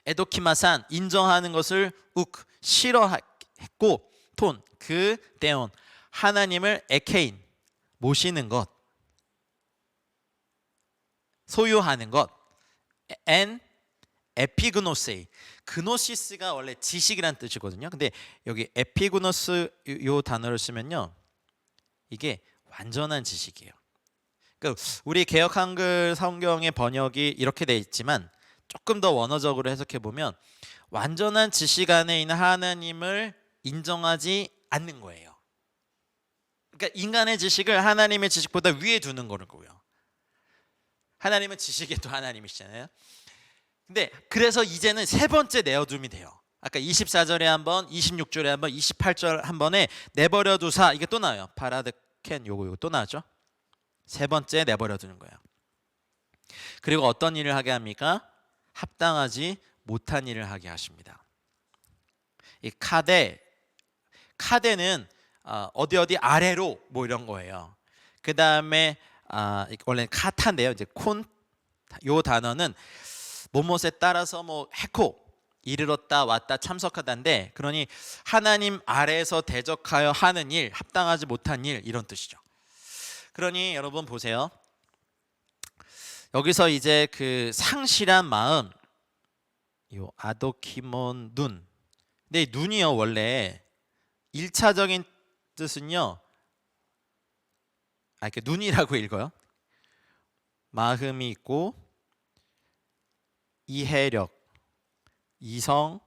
에도키마산, 인정하는 것을 싫어했고, 톤, 데온, 하나님을 에케인, 모시는 것, 소유하는 것, 엔 에피그노세이. 그노시스가 원래 지식이란 뜻이거든요. 근데 여기 에피그노스 요 단어를 쓰면요, 이게 완전한 지식이에요. 그러니까 우리 개역 한글 성경의 번역이 이렇게 돼 있지만 조금 더 원어적으로 해석해 보면 완전한 지식 안에 있는 하나님을 인정하지 않는 거예요. 그러니까 인간의 지식을 하나님의 지식보다 위에 두는 거고요. 하나님은 지식의 또 하나님이시잖아요. 근데 그래서 이제는 세 번째 내어둠이 돼요. 아까 24절에 한 번, 26절에 한 번, 28절 한 번에 내버려 두사, 이게 또 나와요. 파라드켄 요거 또 나왔죠. 세 번째 내버려 두는 거예요. 그리고 어떤 일을 하게 합니까? 합당하지 못한 일을 하게 하십니다. 이 카데는 어디 아래로 뭐 이런 거예요. 그 다음에 원래 카타인데요. 이제 요 단어는 뭐뭇에 따라서 뭐 해코, 이르렀다, 왔다, 참석하다인데, 그러니 하나님 아래에서 대적하여 하는 일, 합당하지 못한 일, 이런 뜻이죠. 그러니 여러분 보세요. 여기서 이제 그 상실한 마음, 요 아도키몬 눈. 근데 이 눈이요, 원래 1차적인 뜻은요, 이렇게 눈이라고 읽어요. 마음이 있고 이해력, 이성,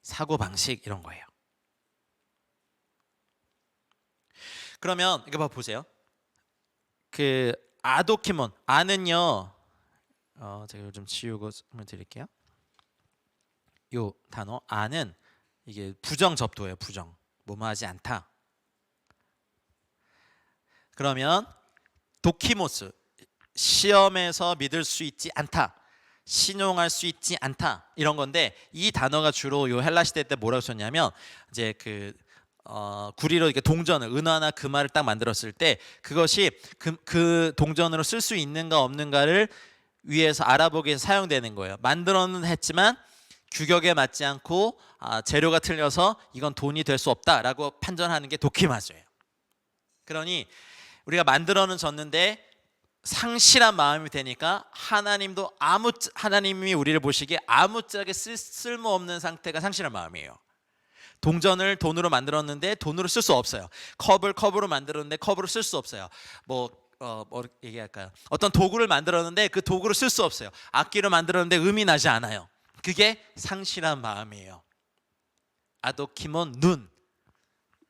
사고방식, 이런 거예요. 그러면 이거 보세요. 그 아도키몬, 아는요. 제가 이거 좀 지우고 설명 드릴게요. 요 단어 아는 이게 부정 접두예요. 부정. 뭐뭐 하지 않다. 그러면 도키모스, 시험에서 믿을 수 있지 않다, 신용할 수 있지 않다, 이런 건데, 이 단어가 주로 요 헬라 시대 때 뭐라고 썼냐면 이제 구리로 이렇게 동전을, 은화나 금화를 딱 만들었을 때 그것이 그 동전으로 쓸 수 있는가 없는가를 위해서 알아보기 위해서 사용되는 거예요. 만들어는 했지만 규격에 맞지 않고 재료가 틀려서 이건 돈이 될 수 없다라고 판단하는 게 도키마스예요. 그러니 우리가 만들어는 졌는데 상실한 마음이 되니까 하나님이 우리를 보시기에 아무짝에 쓸모없는 상태가 상실한 마음이에요. 동전을 돈으로 만들었는데 돈으로 쓸 수 없어요. 컵을 컵으로 만들었는데 컵으로 쓸 수 없어요. 뭐 얘기할까요? 어떤 도구를 만들었는데 그 도구를 쓸 수 없어요. 악기를 만들었는데 음이 나지 않아요. 그게 상실한 마음이에요. 아도키몬, 눈,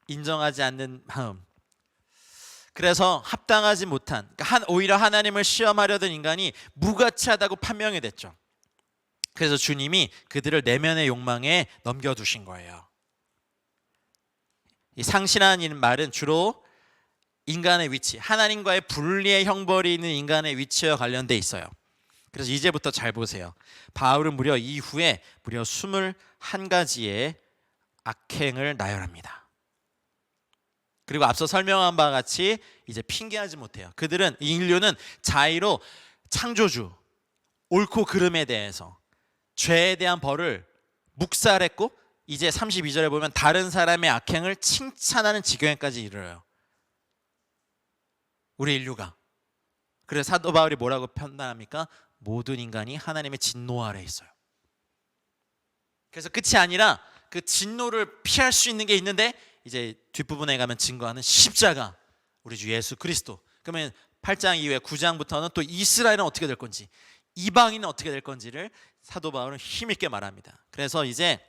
인정하지 않는 마음. 그래서 합당하지 못한, 오히려 하나님을 시험하려던 인간이 무가치하다고 판명이 됐죠. 그래서 주님이 그들을 내면의 욕망에 넘겨두신 거예요. 이 상실한 말은 주로 인간의 위치, 하나님과의 분리의 형벌이 있는 인간의 위치와 관련돼 있어요. 그래서 이제부터 잘 보세요. 바울은 무려 이후에 무려 21가지의 악행을 나열합니다. 그리고 앞서 설명한 바와 같이 이제 핑계하지 못해요. 그들은, 인류는 자의로 창조주, 옳고 그름에 대해서, 죄에 대한 벌을 묵살했고, 이제 32절에 보면 다른 사람의 악행을 칭찬하는 지경에까지 이르러요. 우리 인류가. 그래서 사도 바울이 뭐라고 판단합니까? 모든 인간이 하나님의 진노 아래 있어요. 그래서 끝이 아니라 그 진노를 피할 수 있는 게 있는데, 이제 뒷부분에 가면 증거하는 십자가, 우리 주 예수 그리스도. 그러면 8장 이후에 9장부터는 또 이스라엘은 어떻게 될 건지, 이방인은 어떻게 될 건지를 사도 바울은 힘있게 말합니다. 그래서 이제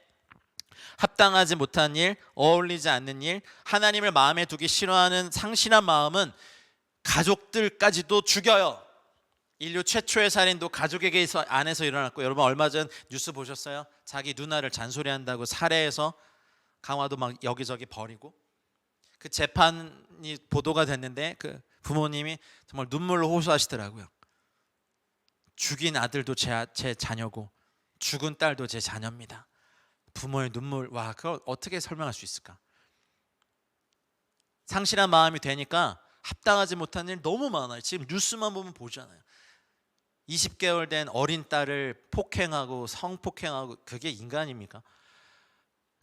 합당하지 못한 일, 어울리지 않는 일, 하나님을 마음에 두기 싫어하는 상실한 마음은 가족들까지도 죽여요. 인류 최초의 살인도 가족에게 안에서 일어났고, 여러분 얼마 전 뉴스 보셨어요? 자기 누나를 잔소리한다고 살해해서 강화도 막 여기저기 버리고, 그 재판이 보도가 됐는데 그 부모님이 정말 눈물로 호소하시더라고요. 죽인 아들도 제 자녀고 죽은 딸도 제 자녀입니다. 부모의 눈물, 와, 그걸 어떻게 설명할 수 있을까? 상실한 마음이 되니까 합당하지 못한 일 너무 많아요. 지금 뉴스만 보면 보잖아요. 20개월 된 어린 딸을 폭행하고 성폭행하고, 그게 인간입니까?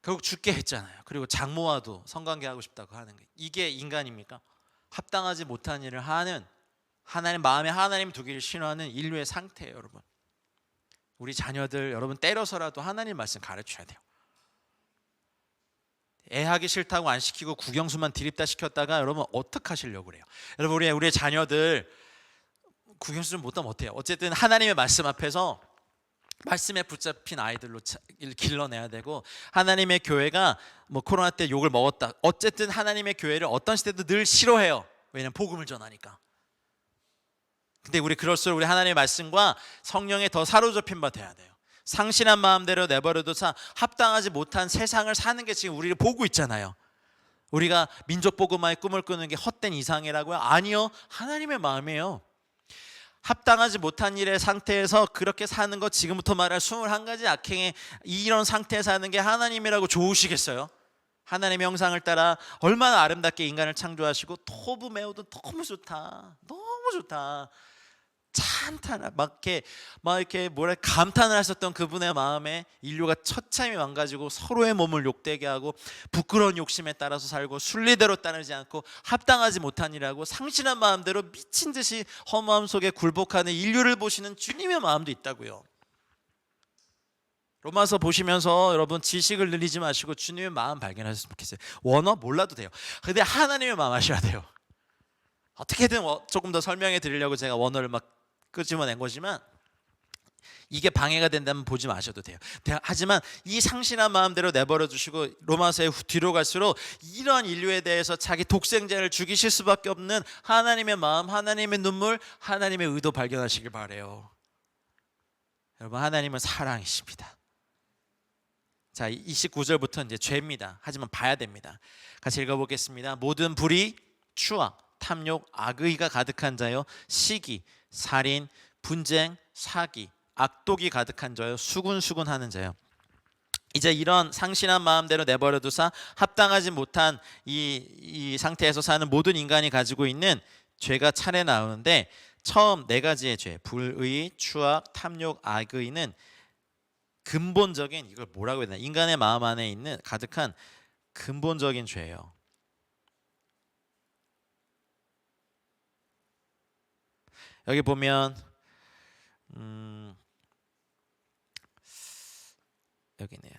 결국 죽게 했잖아요. 그리고 장모와도 성관계하고 싶다고 하는 게, 이게 인간입니까? 합당하지 못한 일을 하는, 하나님 마음에 하나님 두기를 싫어하는 인류의 상태예요. 여러분, 우리 자녀들 여러분 때려서라도 하나님 말씀 가르쳐야 돼요. 애하기 싫다고 안 시키고 국영수만 드립다 시켰다가 여러분 어떡하시려고 그래요? 여러분, 우리의 자녀들 국영수 좀 못하면 어때요? 어쨌든 하나님의 말씀 앞에서 말씀에 붙잡힌 아이들로 길러내야 되고, 하나님의 교회가 뭐 코로나 때 욕을 먹었다, 어쨌든 하나님의 교회를 어떤 시대도 늘 싫어해요. 왜냐하면 복음을 전하니까. 근데 우리 그럴수록 우리 하나님의 말씀과 성령에 더 사로잡힌 바 돼야 돼요. 상실한 마음대로 내버려도 합당하지 못한 세상을 사는 게 지금 우리를 보고 있잖아요. 우리가 민족 복음화의 꿈을 꾸는 게 헛된 이상이라고요? 아니요, 하나님의 마음이에요. 합당하지 못한 일의 상태에서 그렇게 사는 것, 지금부터 말할 21가지 악행의 이런 상태에 사는 게 하나님이라고 좋으시겠어요? 하나님의 형상을 따라 얼마나 아름답게 인간을 창조하시고, 토부 메우도 너무 좋다, 너무 좋다, 찬탄, 막 이렇게 뭐라 감탄을 하셨던 그분의 마음에 인류가 처참히 망가지고 서로의 몸을 욕되게 하고 부끄러운 욕심에 따라서 살고 순리대로 따르지 않고 합당하지 못한 일하고 상실한 마음대로 미친 듯이 허무함 속에 굴복하는 인류를 보시는 주님의 마음도 있다고요. 로마서 보시면서 여러분 지식을 늘리지 마시고 주님의 마음 발견하셨으면 좋겠어요. 원어 몰라도 돼요. 근데 하나님의 마음 아셔야 돼요. 어떻게든 조금 더 설명해 드리려고 제가 원어를 막 끄집어낸 거지만, 이게 방해가 된다면 보지 마셔도 돼요. 하지만 이 상신한 마음대로 내버려 두시고 로마서의 뒤로 갈수록 이런 인류에 대해서 자기 독생자를 죽이실 수밖에 없는 하나님의 마음, 하나님의 눈물, 하나님의 의도 발견하시길 바래요. 여러분, 하나님은 사랑이십니다. 자, 29절부터 이제 죄입니다. 하지만 봐야 됩니다. 같이 읽어보겠습니다. 모든 불의, 추악, 탐욕, 악의가 가득한 자요, 시기, 살인, 분쟁, 사기, 악독이 가득한 자요, 수군수군하는 자요. 이제 이런 상신한 마음대로 내버려 두사 합당하지 못한 이 상태에서 사는 모든 인간이 가지고 있는 죄가 차례 나오는데, 처음 네 가지의 죄, 불의, 추악, 탐욕, 악의는 근본적인, 이걸 뭐라고 해야 되나, 인간의 마음 안에 있는 가득한 근본적인 죄예요. 여기 보면 여기네,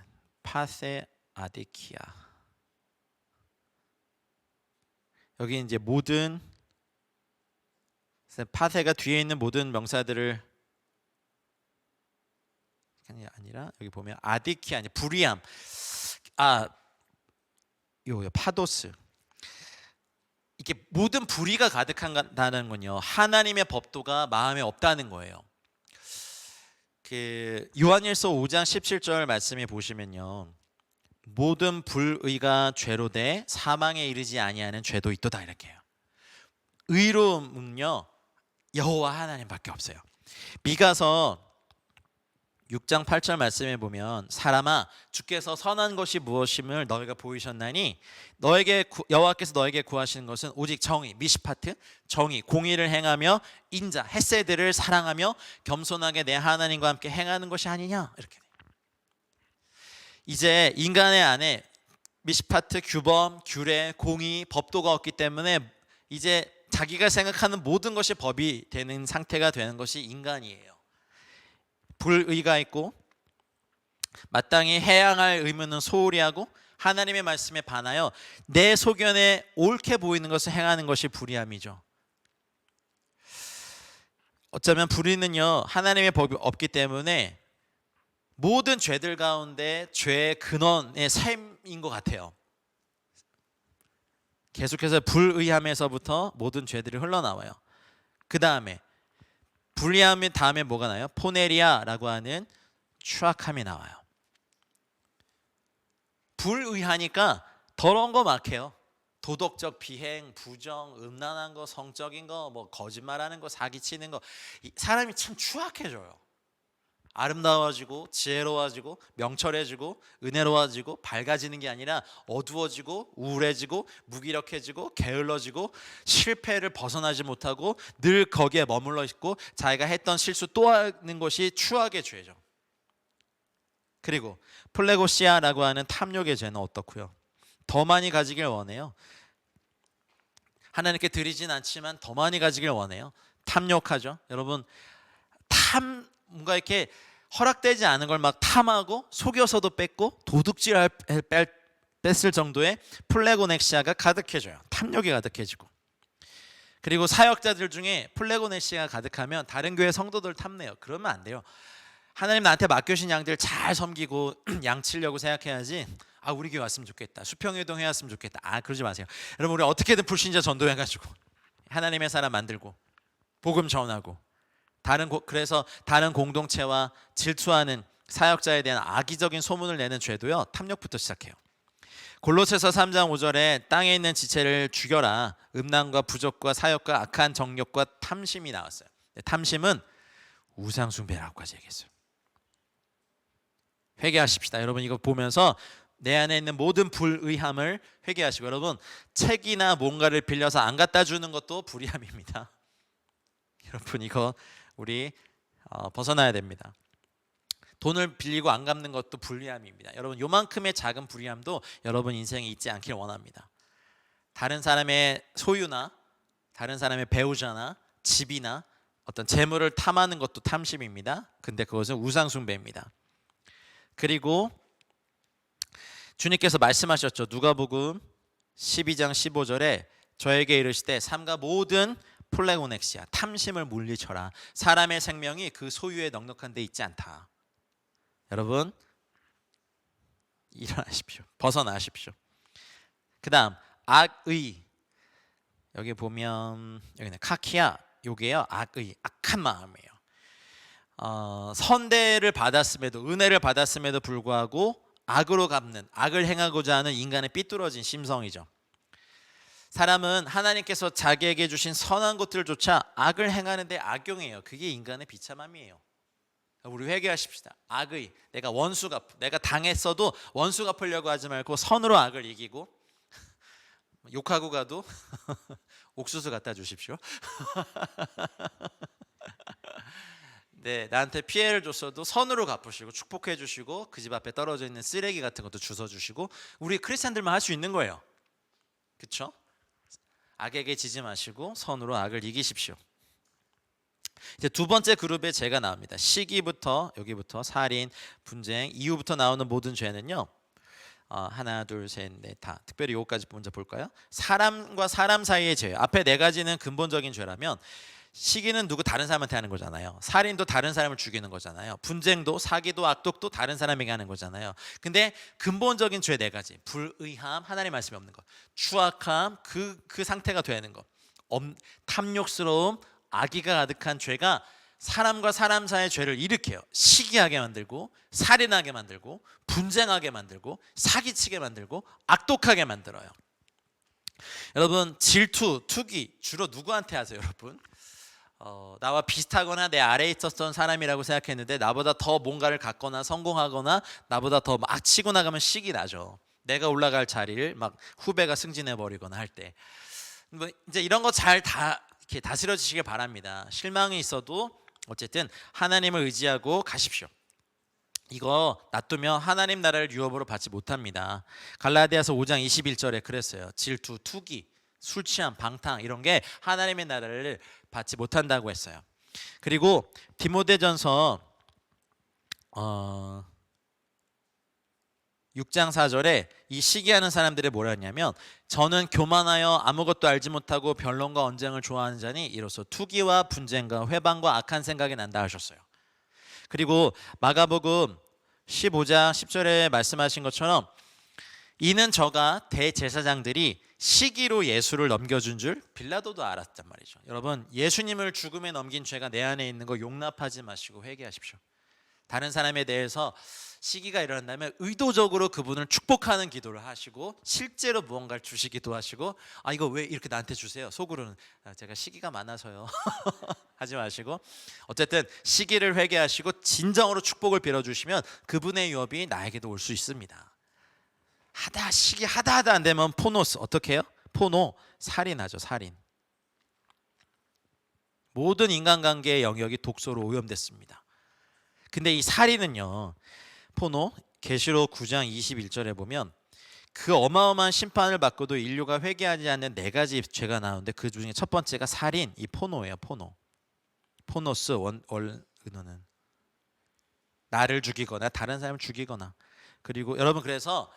파세 아디키아. 여기 이제 모든, 파세가 뒤에 있는 모든 명사들을 아니라 여기 보면 아디키아, 아니 불의함, 요 파도스, 이게 모든 불의가 가득한다는 건요, 하나님의 법도가 마음에 없다는 거예요. 그 요한일서 5장 17절 말씀에 보시면요, 모든 불의가 죄로 돼 사망에 이르지 아니하는 죄도 있도다, 이렇게 해요. 의로움은요 여호와 하나님밖에 없어요. 미가서 6장 8절 말씀에 보면, 사람아, 주께서 선한 것이 무엇임을 너희가 보이셨나니 너에게 여호와께서 너에게 구하시는 것은 오직 정의, 미시파트, 정의, 공의를 행하며 인자, 헤세드를 사랑하며 겸손하게 내 하나님과 함께 행하는 것이 아니냐, 이렇게. 이제 인간의 안에 미시파트, 규범, 규례, 공의, 법도가 없기 때문에 이제 자기가 생각하는 모든 것이 법이 되는 상태가 되는 것이 인간이에요. 불의가 있고 마땅히 해야 할 의무는 소홀히 하고 하나님의 말씀에 반하여 내 소견에 옳게 보이는 것을 행하는 것이 불의함이죠. 어쩌면 불의는요, 하나님의 법이 없기 때문에 모든 죄들 가운데 죄의 근원의 삶인 것 같아요. 계속해서 불의함에서부터 모든 죄들이 흘러나와요. 그 다음에 불의함의 다음에 뭐가 나요? 포네리아라고 하는 추악함이 나와요. 불의하니까 더러운 거 막 해요. 도덕적 비행, 부정, 음란한 거, 성적인 거, 뭐 거짓말하는 거, 사기치는 거. 사람이 참 추악해져요. 아름다워지고 지혜로워지고 명철해지고 은혜로워지고 밝아지는 게 아니라 어두워지고 우울해지고 무기력해지고 게을러지고 실패를 벗어나지 못하고 늘 거기에 머물러 있고 자기가 했던 실수 또 하는 것이 추악의 죄죠. 그리고 플레고시아라고 하는 탐욕의 죄는 어떻고요? 더 많이 가지길 원해요. 하나님께 드리진 않지만 더 많이 가지길 원해요. 탐욕하죠. 여러분, 뭔가 이렇게 허락되지 않은 걸 막 탐하고 속여서도 뺏고 도둑질 뺐을 정도의 플레고넥시아가 가득해져요. 탐욕이 가득해지고. 그리고 사역자들 중에 플레고넥시아가 가득하면 다른 교회 성도들 탐내요. 그러면 안 돼요. 하나님 나한테 맡겨주신 양들 잘 섬기고 양치려고 생각해야지, 우리 교회 왔으면 좋겠다, 수평회동 해왔으면 좋겠다, 그러지 마세요. 여러분, 우리 어떻게든 불신자 전도해가지고 하나님의 사람 만들고 복음 전하고 그래서 다른 공동체와 질투하는 사역자에 대한 악의적인 소문을 내는 죄도요, 탐욕부터 시작해요. 골로새서 3장 5절에 땅에 있는 지체를 죽여라, 음란과 부족과 사욕과 악한 정욕과 탐심이 나왔어요. 탐심은 우상숭배라고까지 얘기했어요. 회개하십시다. 여러분, 이거 보면서 내 안에 있는 모든 불의함을 회개하시고, 여러분, 책이나 뭔가를 빌려서 안 갖다 주는 것도 불의함입니다. 여러분, 이거 우리 벗어나야 됩니다. 돈을 빌리고 안 갚는 것도 불의함입니다. 여러분, 요만큼의 작은 불의함도 여러분 인생에 있지 않길 원합니다. 다른 사람의 소유나 다른 사람의 배우자나 집이나 어떤 재물을 탐하는 것도 탐심입니다. 근데 그것은 우상숭배입니다. 그리고 주님께서 말씀하셨죠. 누가복음 12장 15절에 저에게 이르시되 삼가 모든 폴레고넥시아, 탐심을 물리쳐라. 사람의 생명이 그 소유에 넉넉한 데 있지 않다. 여러분 일어나십시오. 벗어나십시오. 그 다음 악의, 여기 보면 여기는 카키야, 요게요 악의, 악한 마음이에요. 선대를 받았음에도, 은혜를 받았음에도 불구하고 악으로 갚는, 악을 행하고자 하는 인간의 삐뚤어진 심성이죠. 사람은 하나님께서 자기에게 주신 선한 것들조차 악을 행하는데 악용해요. 그게 인간의 비참함이에요. 우리 회개하십시다. 악의, 내가 당했어도 원수 갚으려고 하지 말고 선으로 악을 이기고, 욕하고 가도 옥수수 갖다 주십시오. 네, 나한테 피해를 줬어도 선으로 갚으시고 축복해 주시고, 그 집 앞에 떨어져 있는 쓰레기 같은 것도 주워 주시고, 우리 크리스찬들만 할 수 있는 거예요. 그렇죠? 악에게 지지 마시고 선으로 악을 이기십시오. 이제 두 번째 그룹에 죄가 나옵니다. 시기부터, 여기부터 살인, 분쟁, 이후부터 나오는 모든 죄는요, 하나, 둘, 셋, 넷, 다. 특별히 요거까지 먼저 볼까요? 사람과 사람 사이의 죄. 앞에 네 가지는 근본적인 죄라면, 시기는 누구 다른 사람한테 하는 거잖아요. 살인도 다른 사람을 죽이는 거잖아요. 분쟁도, 사기도, 악독도 다른 사람에게 하는 거잖아요. 근데 근본적인 죄 네 가지. 불의함, 하나님 말씀이 없는 것. 추악함, 그 상태가 되는 것. 탐욕스러움, 악의가 가득한 죄가 사람과 사람 사이의 죄를 일으켜요. 시기하게 만들고, 살인하게 만들고, 분쟁하게 만들고, 사기치게 만들고, 악독하게 만들어요. 여러분, 질투, 투기 주로 누구한테 하세요, 여러분? 나와 비슷하거나 내 아래에 있었던 사람이라고 생각했는데 나보다 더 뭔가를 갖거나 성공하거나 나보다 더 막 치고 나가면 식이 나죠. 내가 올라갈 자리를 막 후배가 승진해 버리거나 할 때, 뭐 이제 이런 거 잘 이렇게 다스려지시길 바랍니다. 실망이 있어도 어쨌든 하나님을 의지하고 가십시오. 이거 놔두면 하나님 나라를 유업으로 받지 못합니다. 갈라디아서 5장 21절에 그랬어요. 질투, 투기, 술 취함, 방탕, 이런 게 하나님의 나라를 받지 못한다고 했어요. 그리고 디모데전서 6장 4절에 이 시기하는 사람들이 뭐라 했냐면, 저는 교만하여 아무것도 알지 못하고 변론과 언쟁을 좋아하는 자니 이로써 투기와 분쟁과 회방과 악한 생각이 난다 하셨어요. 그리고 마가복음 15장 10절에 말씀하신 것처럼, 이는 저가 대제사장들이 시기로 예수를 넘겨준 줄 빌라도도 알았단 말이죠. 여러분, 예수님을 죽음에 넘긴 죄가 내 안에 있는 거 용납하지 마시고 회개하십시오. 다른 사람에 대해서 시기가 일어난다면 의도적으로 그분을 축복하는 기도를 하시고, 실제로 무언가를 주시기도 하시고, 이거 왜 이렇게 나한테 주세요? 속으로는 제가 시기가 많아서요. 하지 마시고, 어쨌든 시기를 회개하시고 진정으로 축복을 빌어주시면 그분의 유업이 나에게도 올 수 있습니다. 시기 하다 안 되면 포노스, 어떻게 해요? 포노, 살인하죠. 살인. 모든 인간관계의 영역이 독소로 오염됐습니다. 근데 이 살인은요, 포노, 계시록 9장 21절에 보면 그 어마어마한 심판을 받고도 인류가 회개하지 않는 네 가지 죄가 나오는데, 그 중에 첫 번째가 살인, 이 포노예요. 포노스, 원어는 나를 죽이거나 다른 사람을 죽이거나. 그리고 여러분, 그래서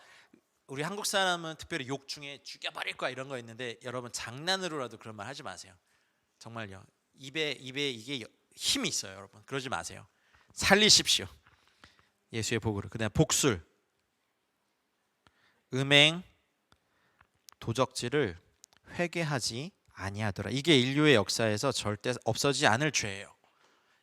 우리 한국 사람은 특별히 욕 중에 죽여버릴 거야 이런 거 있는데, 여러분 장난으로라도 그런 말 하지 마세요. 정말요. 입에 이게 힘이 있어요, 여러분. 그러지 마세요. 살리십시오. 예수의 복으로. 그다음 복술, 음행, 도적질을 회개하지 아니하더라. 이게 인류의 역사에서 절대 없어지지 않을 죄예요.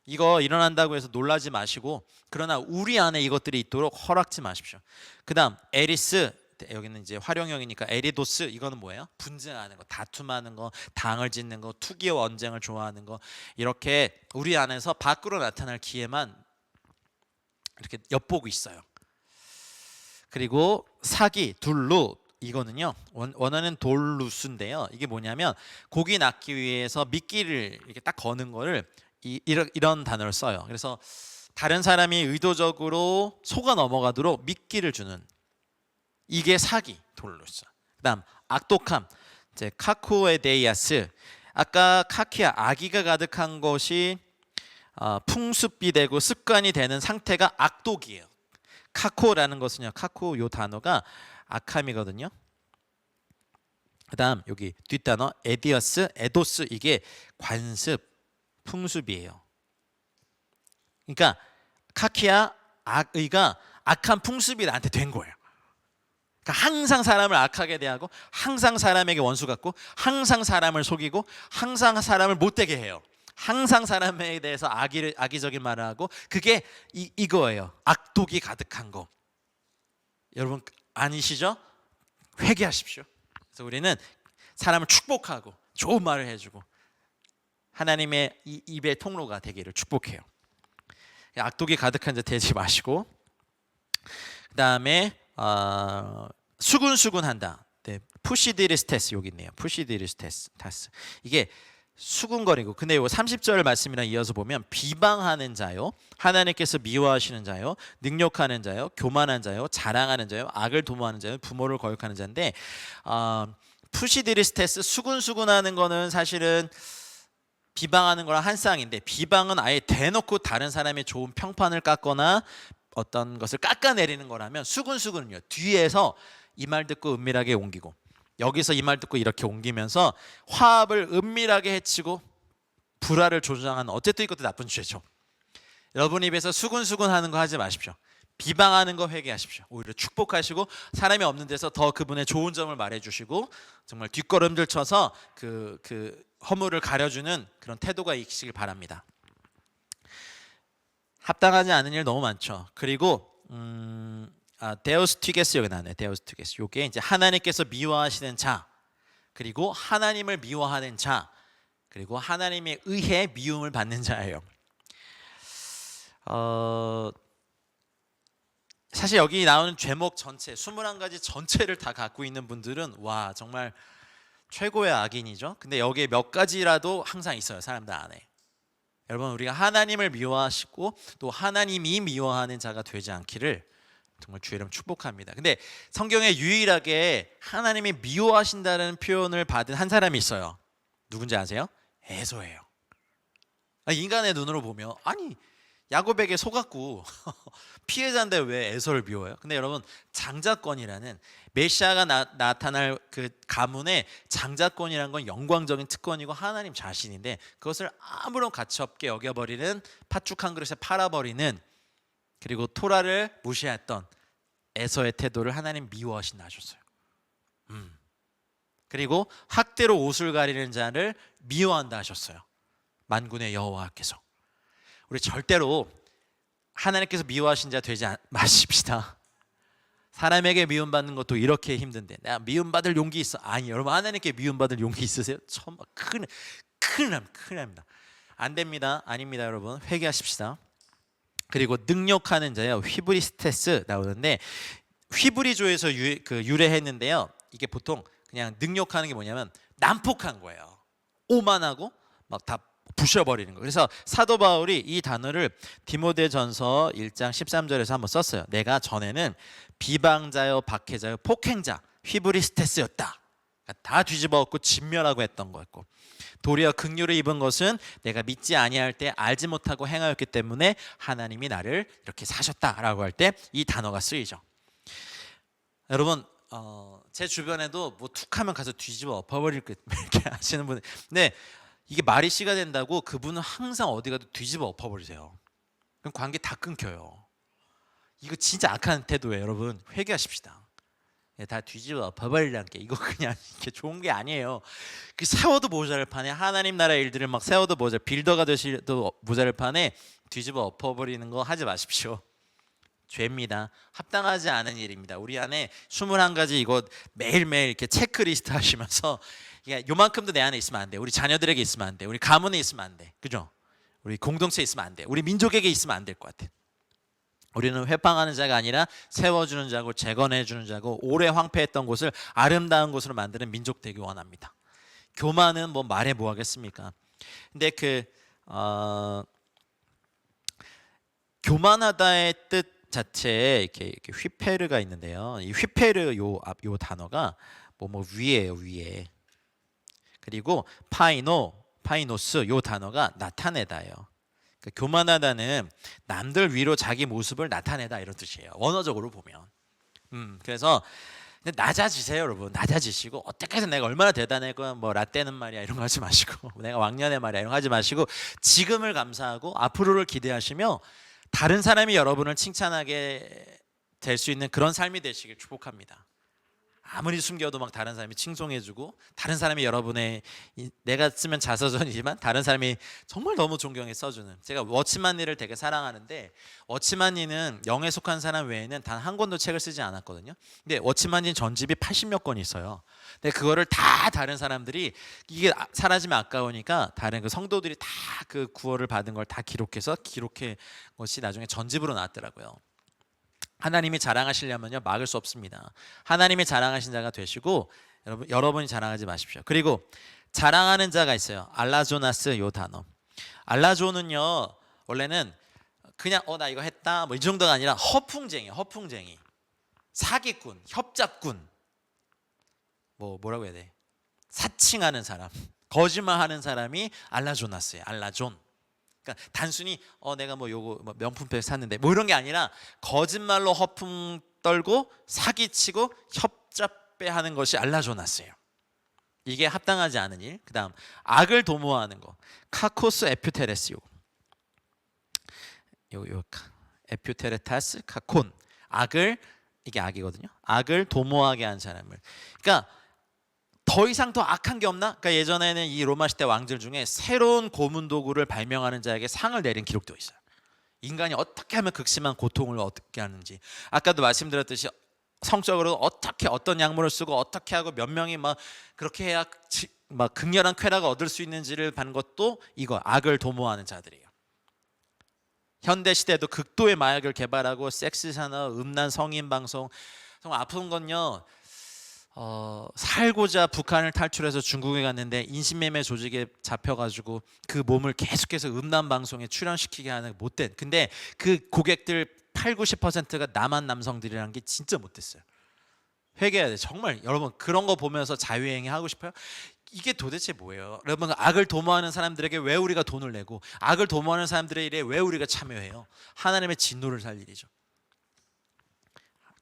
이거 일어난다고 해서 놀라지 마시고, 그러나 우리 안에 이것들이 있도록 허락지 마십시오. 그다음 에리스, 여기는 이제 활용형이니까 에리도스, 이거는 뭐예요? 분쟁하는 거, 다툼하는 거, 당을 짓는 거, 투기와 언쟁을 좋아하는 거. 이렇게 우리 안에서 밖으로 나타날 기회만 이렇게 엿보고 있어요. 그리고 사기, 둘루, 이거는요 원어는 돌루스인데요, 이게 뭐냐면 고기 낚기 위해서 미끼를 이렇게 딱 거는 거를 이런 단어를 써요. 그래서 다른 사람이 의도적으로 속아 넘어가도록 미끼를 주는, 이게 사기, 돌루스. 그다음 악독함, 이제 카쿠에데이아스. 아까 카키아, 악의가 가득한 것이 풍습이 되고 습관이 되는 상태가 악독이에요. 카코라는 것은요, 카코 요 단어가 악함이거든요. 그다음 여기 뒷단어 에디어스, 에도스 이게 관습, 풍습이에요. 그러니까 카키아 악의가 악한 풍습이 나한테 된 거예요. 그러니까 항상 사람을 악하게 대하고 항상 사람에게 원수 같고 항상 사람을 속이고 항상 사람을 못되게 해요. 항상 사람에 대해서 악의적인 말을 하고 그게 이거예요. 악독이 가득한 거. 여러분 아니시죠? 회개하십시오. 그래서 우리는 사람을 축복하고 좋은 말을 해주고 하나님의 입의 통로가 되기를 축복해요. 악독이 가득한 자 되지 마시고 그 다음에 수군수군한다. 네, 푸시디리스테스 여기 있네요. 푸시디리스테스 이게 수군거리고 근데 이거 30절 말씀이랑 이어서 보면 비방하는 자요, 하나님께서 미워하시는 자요, 능욕하는 자요, 교만한 자요, 자랑하는 자요, 악을 도모하는 자요, 부모를 거역하는 자인데 푸시디리스테스 수군수군하는 거는 사실은 비방하는 거랑 한 쌍인데 비방은 아예 대놓고 다른 사람의 좋은 평판을 깎거나 어떤 것을 깎아내리는 거라면 수군수군은요 뒤에서 이 말 듣고 은밀하게 옮기고 여기서 이 말 듣고 이렇게 옮기면서 화합을 은밀하게 해치고 불화를 조장하는 어쨌든 이것도 나쁜 죄죠. 여러분 입에서 수군수군하는 거 하지 마십시오. 비방하는 거 회개하십시오. 오히려 축복하시고 사람이 없는 데서 더 그분의 좋은 점을 말해주시고 정말 뒷걸음질 쳐서 그 허물을 가려주는 그런 태도가 있으시길 바랍니다. 합당하지 않은 일 너무 많죠. 그리고 데오스티게스 여기 나와요. 데오스티게스 이게 이제 하나님께서 미워하시는 자, 그리고 하나님을 미워하는 자, 그리고 하나님에 의해 미움을 받는 자예요. 사실 여기 나오는 제목 전체 21가지 전체를 다 갖고 있는 분들은 와 정말 최고의 악인이죠. 근데 여기에 몇 가지라도 항상 있어요. 사람들 안에. 여러분 우리가 하나님을 미워하시고 또 하나님이 미워하는 자가 되지 않기를 정말 주의 이름 축복합니다. 근데 성경에 유일하게 하나님이 미워하신다는 표현을 받은 한 사람이 있어요. 누군지 아세요? 에서예요. 인간의 눈으로 보면 아니 야곱에게 속았고 피해자인데 왜 에서를 미워해요? 근데 여러분 장자권이라는 메시아가 나타날 그 가문의 장자권이라는 건 영광적인 특권이고 하나님 자신인데 그것을 아무런 가치 없게 여겨버리는 팥죽 한 그릇에 팔아버리는 그리고 토라를 무시했던 에서의 태도를 하나님 미워하신다 하셨어요. 그리고 학대로 옷을 가리는 자를 미워한다 하셨어요. 만군의 여호와께서. 우리 절대로 하나님께서 미워하신 자 되지 마십시다. 사람에게 미움받는 것도 이렇게 힘든데 내가 미움받을 용기 있어? 아니 여러분 하나님께 미움받을 용기 있으세요? 큰일 납니다. 안 됩니다. 아닙니다. 여러분 회개하십시다. 그리고 능욕하는 자요 휘브리스테스 나오는데 휘브리조에서 유래했는데요. 이게 보통 그냥 능욕하는 게 뭐냐면 난폭한 거예요. 오만하고 막 다 부셔버리는 거. 그래서 사도 바울이 이 단어를 디모데전서 1장 13절에서 한번 썼어요. 내가 전에는 비방자요 박해자요 폭행자 휘브리스테스였다. 다 뒤집어 엎고 진멸하고 했던 거였고 도리어 긍휼을 입은 것은 내가 믿지 아니할 때 알지 못하고 행하였기 때문에 하나님이 나를 이렇게 사셨다라고 할 때 이 단어가 쓰이죠. 여러분 제 주변에도 뭐 툭하면 가서 뒤집어 엎어버릴 것 이렇게 하시는 분, 근데 이게 말이 씨가 된다고 그분은 항상 어디 가도 뒤집어 엎어버리세요. 그럼 관계 다 끊겨요. 이거 진짜 악한 태도예요. 여러분 회개하십시다. 다 뒤집어 엎어버리라는 게 이거 그냥 이게 좋은 게 아니에요. 그 세워도 모자랄 판에 하나님 나라 일들을 막 세워도 빌더가 되시도 모자랄 판에 뒤집어 엎어버리는 거 하지 마십시오. 죄입니다. 합당하지 않은 일입니다. 우리 안에 21가지 이거 매일매일 이렇게 체크리스트 하시면서 요만큼도 내 안에 있으면 안 돼. 우리 자녀들에게 있으면 안 돼. 우리 가문에 있으면 안 돼. 그죠? 우리 공동체에 있으면 안 돼. 우리 민족에게 있으면 안 될 것 같아. 우리는 회방하는 자가 아니라 세워주는 자고 재건해주는 자고 오래 황폐했던 곳을 아름다운 곳으로 만드는 민족 되기 원합니다. 교만은 뭐 말해 뭐 하겠습니까? 근데 교만하다의 뜻 자체에 이렇게 휘페르가 있는데요. 이 휘페르 요 단어가 뭐 위에요, 위에. 그리고 파이노스 요 단어가 나타내다예요. 그러니까 교만하다는 남들 위로 자기 모습을 나타내다 이런 뜻이에요. 언어적으로 보면. 그래서 근데 낮아지세요, 여러분. 낮아지시고 어떻게 해서 내가 얼마나 대단하고 뭐 라떼는 말이야 이런 거 하지 마시고 내가 왕년에 말이야 이런 거 하지 마시고 지금을 감사하고 앞으로를 기대하시며 다른 사람이 여러분을 칭찬하게 될 수 있는 그런 삶이 되시길 축복합니다. 아무리 숨겨도 막 다른 사람이 칭송해주고 다른 사람이 여러분의 내가 쓰면 자서전이지만 다른 사람이 정말 너무 존경해 써주는, 제가 워치만니를 되게 사랑하는데 워치만니는 영에 속한 사람 외에는 단 한 권도 책을 쓰지 않았거든요. 근데 워치만니 전집이 80몇 권이 있어요. 근데 그거를 다 다른 사람들이 이게 사라지면 아까우니까 다른 그 성도들이 다 그 구원을 받은 걸 다 기록해서 기록해 것이 나중에 전집으로 나왔더라고요. 하나님이 자랑하시려면요 막을 수 없습니다. 하나님이 자랑하신 자가 되시고 여러분이 자랑하지 마십시오. 그리고 자랑하는 자가 있어요. 알라조나스 요 단어. 알라조는요 원래는 그냥 나 이거 했다 뭐 이 정도가 아니라 허풍쟁이, 사기꾼, 협잡꾼, 뭐라고 해야 돼? 사칭하는 사람, 거짓말하는 사람이 알라조나스예요. 알라존. 그러니까 단순히 내가 뭐 요거 뭐 명품백 샀는데 뭐 이런 게 아니라 거짓말로 허풍 떨고 사기치고 협잡배하는 것이 알라조나스예요. 이게 합당하지 않은 일. 그다음 악을 도모하는 거. 카코스 에퓨테레스 요 에퓨테레타스 카콘. 악을, 이게 악이거든요. 악을 도모하게 한 사람을. 그러니까 더 이상 더 악한 게 없나? 그러니까 예전에는 이 로마 시대 왕들 중에 새로운 고문 도구를 발명하는 자에게 상을 내린 기록도 있어요. 인간이 어떻게 하면 극심한 고통을 얻게 하는지. 아까도 말씀드렸듯이 성적으로 어떻게 어떤 약물을 쓰고 어떻게 하고 몇 명이 막 그렇게 해야 막 극렬한 쾌락을 얻을 수 있는지를 반 것도 이거 악을 도모하는 자들이에요. 현대 시대도 극도의 마약을 개발하고 섹스 산업, 음란 성인 방송. 정말 아픈 건요. 살고자 북한을 탈출해서 중국에 갔는데 인신매매 조직에 잡혀가지고 그 몸을 계속해서 음란 방송에 출연시키게 하는 못된. 근데 그 고객들 80-90%가 남한 남성들이라는 게 진짜 못됐어요. 회개해야 돼. 정말 여러분 그런 거 보면서 자유행위 하고 싶어요? 이게 도대체 뭐예요? 여러분 악을 도모하는 사람들에게 왜 우리가 돈을 내고 악을 도모하는 사람들의 일에 왜 우리가 참여해요? 하나님의 진노를 살 일이죠.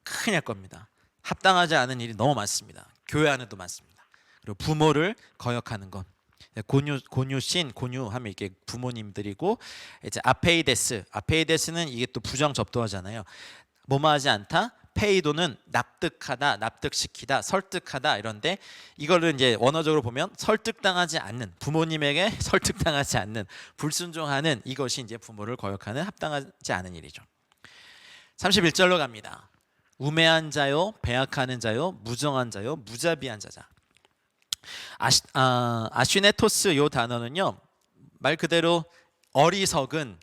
큰일 날 겁니다. 합당하지 않은 일이 너무 많습니다. 교회 안에도 많습니다. 그리고 부모를 거역하는 것. 고뉴신, 고뉴하면 이게 부모님들이고, 이제 아페이데스는 이게 또 부정 접두하잖아요. 뭐뭐하지 않다. 페이도는 납득하다, 납득시키다, 설득하다 이런데 이거를 이제 원어적으로 보면 설득당하지 않는, 부모님에게 설득당하지 않는, 불순종하는 이것이 이제 부모를 거역하는 합당하지 않은 일이죠. 31절로 갑니다. 우매한 자요, 배약하는 자요, 무정한 자요, 무자비한 자자. 아슈네토스 요 단어는요 말 그대로 어리석은,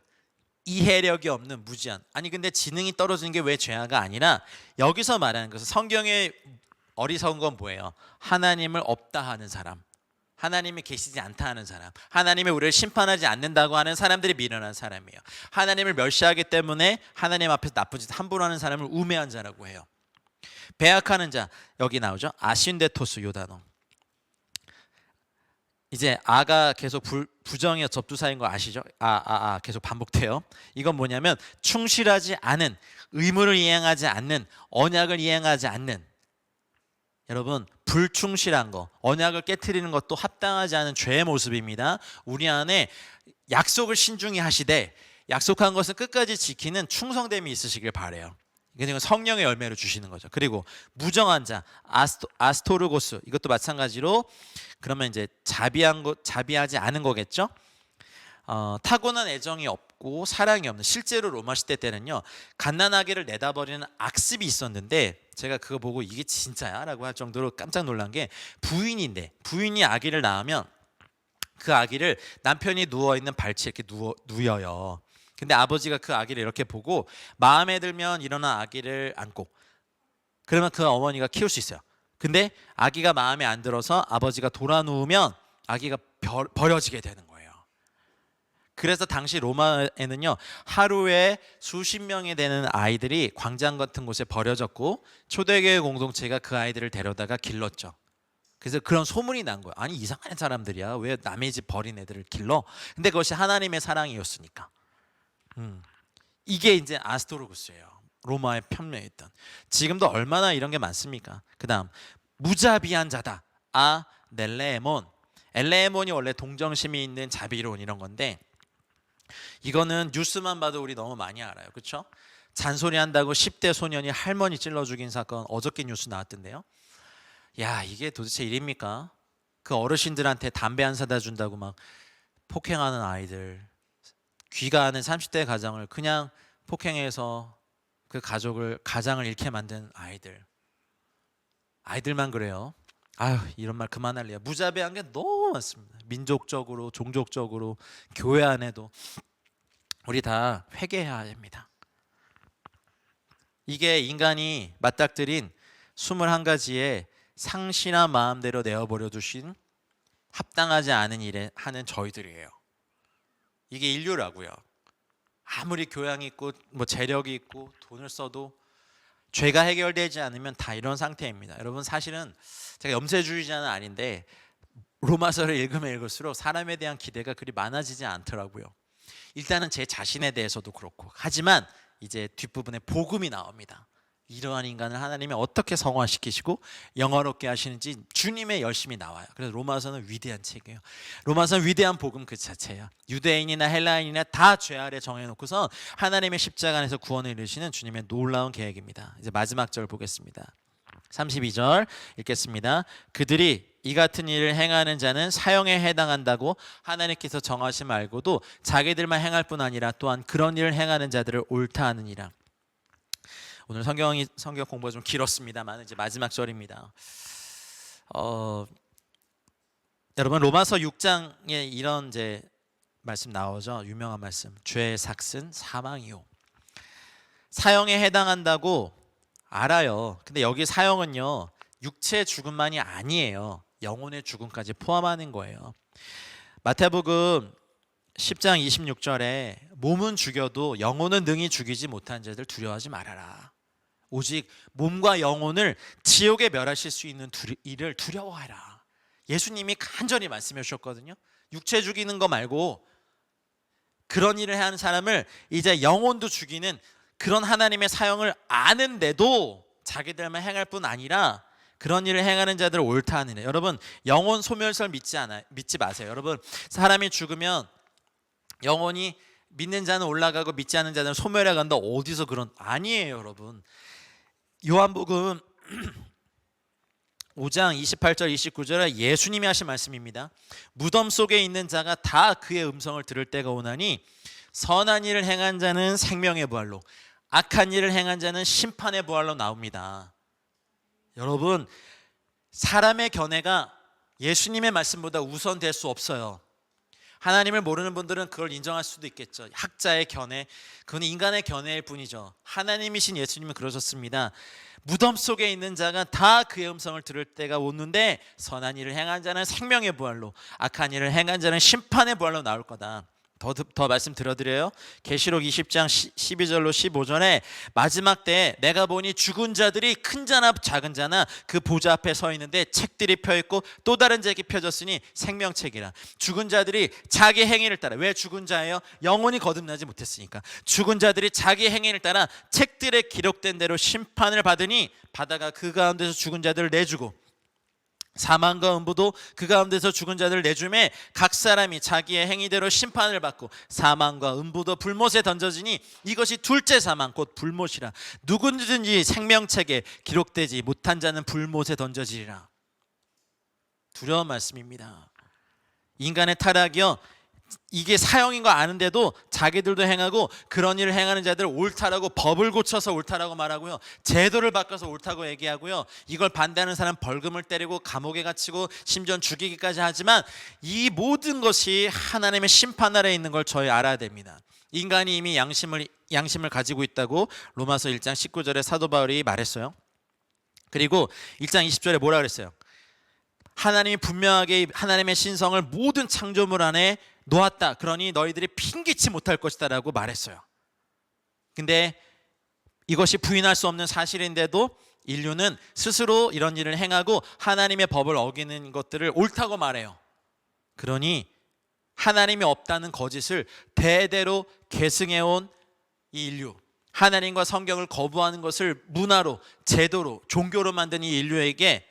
이해력이 없는, 무지한. 아니 근데 지능이 떨어지는 게 왜 죄아가 아니라 여기서 말하는 것은 성경의 어리석은 건 뭐예요? 하나님을 없다 하는 사람, 하나님이 계시지 않다 하는 사람, 하나님이 우리를 심판하지 않는다고 하는 사람들이 미련한 사람이에요. 하나님을 멸시하기 때문에 하나님 앞에서 나쁜 짓 함부로 하는 사람을 우매한 자라고 해요. 배약하는 자, 여기 나오죠. 아신데토스 요 단어. 이제 아가 계속 부정의 접두사인 거 아시죠? 계속 반복돼요. 이건 뭐냐면 충실하지 않은, 의무를 이행하지 않는, 언약을 이행하지 않는. 여러분 불충실한 거, 언약을 깨트리는 것도 합당하지 않은 죄의 모습입니다. 우리 안에 약속을 신중히 하시되 약속한 것은 끝까지 지키는 충성됨이 있으시길 바래요. 이건 성령의 열매로 주시는 거죠. 그리고 무정한 자, 아스토르고스, 이것도 마찬가지로 그러면 이제 자비하지 않은 거겠죠. 타고난 애정이 없고 사랑이 없는, 실제로 로마 시대 때는요 갓난아기를 내다버리는 악습이 있었는데 제가 그거 보고 이게 진짜야? 라고 할 정도로 깜짝 놀란 게, 부인이 아기를 낳으면 그 아기를 남편이 누워있는 발치에 이렇게 누여요. 근데 아버지가 그 아기를 이렇게 보고 마음에 들면 일어난 아기를 안고, 그러면 그 어머니가 키울 수 있어요. 근데 아기가 마음에 안 들어서 아버지가 돌아 누우면 아기가 버려지게 되는 거예요. 그래서 당시 로마에는요 하루에 수십 명이 되는 아이들이 광장 같은 곳에 버려졌고 초대교회 공동체가 그 아이들을 데려다가 길렀죠. 그래서 그런 소문이 난 거예요. 아니 이상한 사람들이야, 왜 남의 집 버린 애들을 길러? 근데 그것이 하나님의 사랑이었으니까. 이게 이제 아스토로구스예요. 로마의 편명했던. 지금도 얼마나 이런 게 많습니까? 그 다음 무자비한 자다. 넬레몬. 엘레몬이 원래 동정심이 있는 자비로운 이런 건데, 이거는 뉴스만 봐도 우리 너무 많이 알아요. 그렇죠? 잔소리한다고 10대 소년이 할머니 찔러 죽인 사건 어저께 뉴스 나왔던데요. 야, 이게 도대체 일입니까? 그 어르신들한테 담배 안 사다 준다고 막 폭행하는 아이들, 귀가하는 30대 가정을 그냥 폭행해서 그 가장을 잃게 만든 아이들만 그래요. 아유, 이런 말 그만할래요. 무자비한 게 너무 많습니다. 민족적으로, 종족적으로, 교회 안에도 우리 다 회개해야 됩니다. 이게 인간이 맞닥뜨린 21가지의 상신한 마음대로 내어버려 두신 합당하지 않은 일에 하는 저희들이에요. 이게 인류라고요. 아무리 교양이 있고 뭐 재력이 있고 돈을 써도 죄가 해결되지 않으면 다 이런 상태입니다. 여러분, 사실은 제가 염세주의자는 아닌데 로마서를 읽으면 읽을수록 사람에 대한 기대가 그리 많아지지 않더라고요. 일단은 제 자신에 대해서도 그렇고. 하지만 이제 뒷부분에 복음이 나옵니다. 이러한 인간을 하나님이 어떻게 성화시키시고 영화롭게 하시는지 주님의 열심이 나와요. 그래서 로마서는 위대한 책이에요. 로마서는 위대한 복음 그 자체예요. 유대인이나 헬라인이나 다 죄 아래 정해놓고서 하나님의 십자가 안에서 구원을 이루시는 주님의 놀라운 계획입니다. 이제 마지막 절 보겠습니다. 32절 읽겠습니다. 그들이 이 같은 일을 행하는 자는 사형에 해당한다고 하나님께서 정하심 알고도 자기들만 행할 뿐 아니라 또한 그런 일을 행하는 자들을 옳다 하느니라. 오늘 성경 공부가 좀 길었습니다만 이제 마지막 절입니다. 여러분, 로마서 6장에 이런 이제 말씀 나오죠. 유명한 말씀. 죄의 삭은 사망이요. 사형에 해당한다고 알아요. 근데 여기 사형은요, 육체의 죽음만이 아니에요. 영혼의 죽음까지 포함하는 거예요. 마태복음 10장 26절에 몸은 죽여도 영혼은 능히 죽이지 못한 자들 두려워하지 말아라. 오직 몸과 영혼을 지옥에 멸하실 수 있는 일을 두려워하라. 예수님이 간절히 말씀해 주셨거든요. 육체 죽이는 거 말고 그런 일을 하는 사람을 이제 영혼도 죽이는 그런 하나님의 사형을 아는데도 자기들만 행할 뿐 아니라 그런 일을 행하는 자들을 옳다 하느니라. 여러분, 영혼 소멸설 믿지 마세요. 여러분, 사람이 죽으면 영혼이 믿는 자는 올라가고 믿지 않는 자는 소멸해 간다. 어디서 그런, 아니에요, 여러분. 요한복음 5장 28절 29절에 예수님이 하신 말씀입니다. 무덤 속에 있는 자가 다 그의 음성을 들을 때가 오나니 선한 일을 행한 자는 생명의 부활로, 악한 일을 행한 자는 심판의 부활로 나옵니다. 여러분, 사람의 견해가 예수님의 말씀보다 우선될 수 없어요. 하나님을 모르는 분들은 그걸 인정할 수도 있겠죠. 학자의 견해, 그건 인간의 견해일 뿐이죠. 하나님이신 예수님은 그러셨습니다. 무덤 속에 있는 자가 다 그의 음성을 들을 때가 오는데 선한 일을 행한 자는 생명의 부활로, 악한 일을 행한 자는 심판의 부활로 나올 거다. 더 말씀 들어드려요. 계시록 20장 12절로 15절에 마지막 때에 내가 보니 죽은 자들이 큰 자나 작은 자나 그 보좌 앞에 서 있는데 책들이 펴있고 또 다른 책이 펴졌으니 생명책이라. 죽은 자들이 자기 행위를 따라, 왜 죽은 자예요? 영혼이 거듭나지 못했으니까. 죽은 자들이 자기 행위를 따라 책들에 기록된 대로 심판을 받으니 바다가 그 가운데서 죽은 자들을 내주고 사망과 음부도 그 가운데서 죽은 자들을 내주매 각 사람이 자기의 행위대로 심판을 받고 사망과 음부도 불못에 던져지니 이것이 둘째 사망 곧 불못이라. 누구든지 생명책에 기록되지 못한 자는 불못에 던져지리라. 두려운 말씀입니다. 인간의 타락이요, 이게 사형인 거 아는데도 자기들도 행하고 그런 일을 행하는 자들 옳다라고 법을 고쳐서 옳다라고 말하고요, 제도를 바꿔서 옳다고 얘기하고요, 이걸 반대하는 사람 벌금을 때리고 감옥에 갇히고 심지어 죽이기까지 하지만 이 모든 것이 하나님의 심판 아래에 있는 걸 저희 알아야 됩니다. 인간이 이미 양심을 가지고 있다고 로마서 1장 19절에 사도 바울이 말했어요. 그리고 1장 20절에 뭐라 그랬어요? 하나님이 분명하게 하나님의 신성을 모든 창조물 안에 놓았다. 그러니 너희들이 핑계치 못할 것이다 라고 말했어요. 근데 이것이 부인할 수 없는 사실인데도 인류는 스스로 이런 일을 행하고 하나님의 법을 어기는 것들을 옳다고 말해요. 그러니 하나님이 없다는 거짓을 대대로 계승해온 이 인류, 하나님과 성경을 거부하는 것을 문화로, 제도로, 종교로 만든 이 인류에게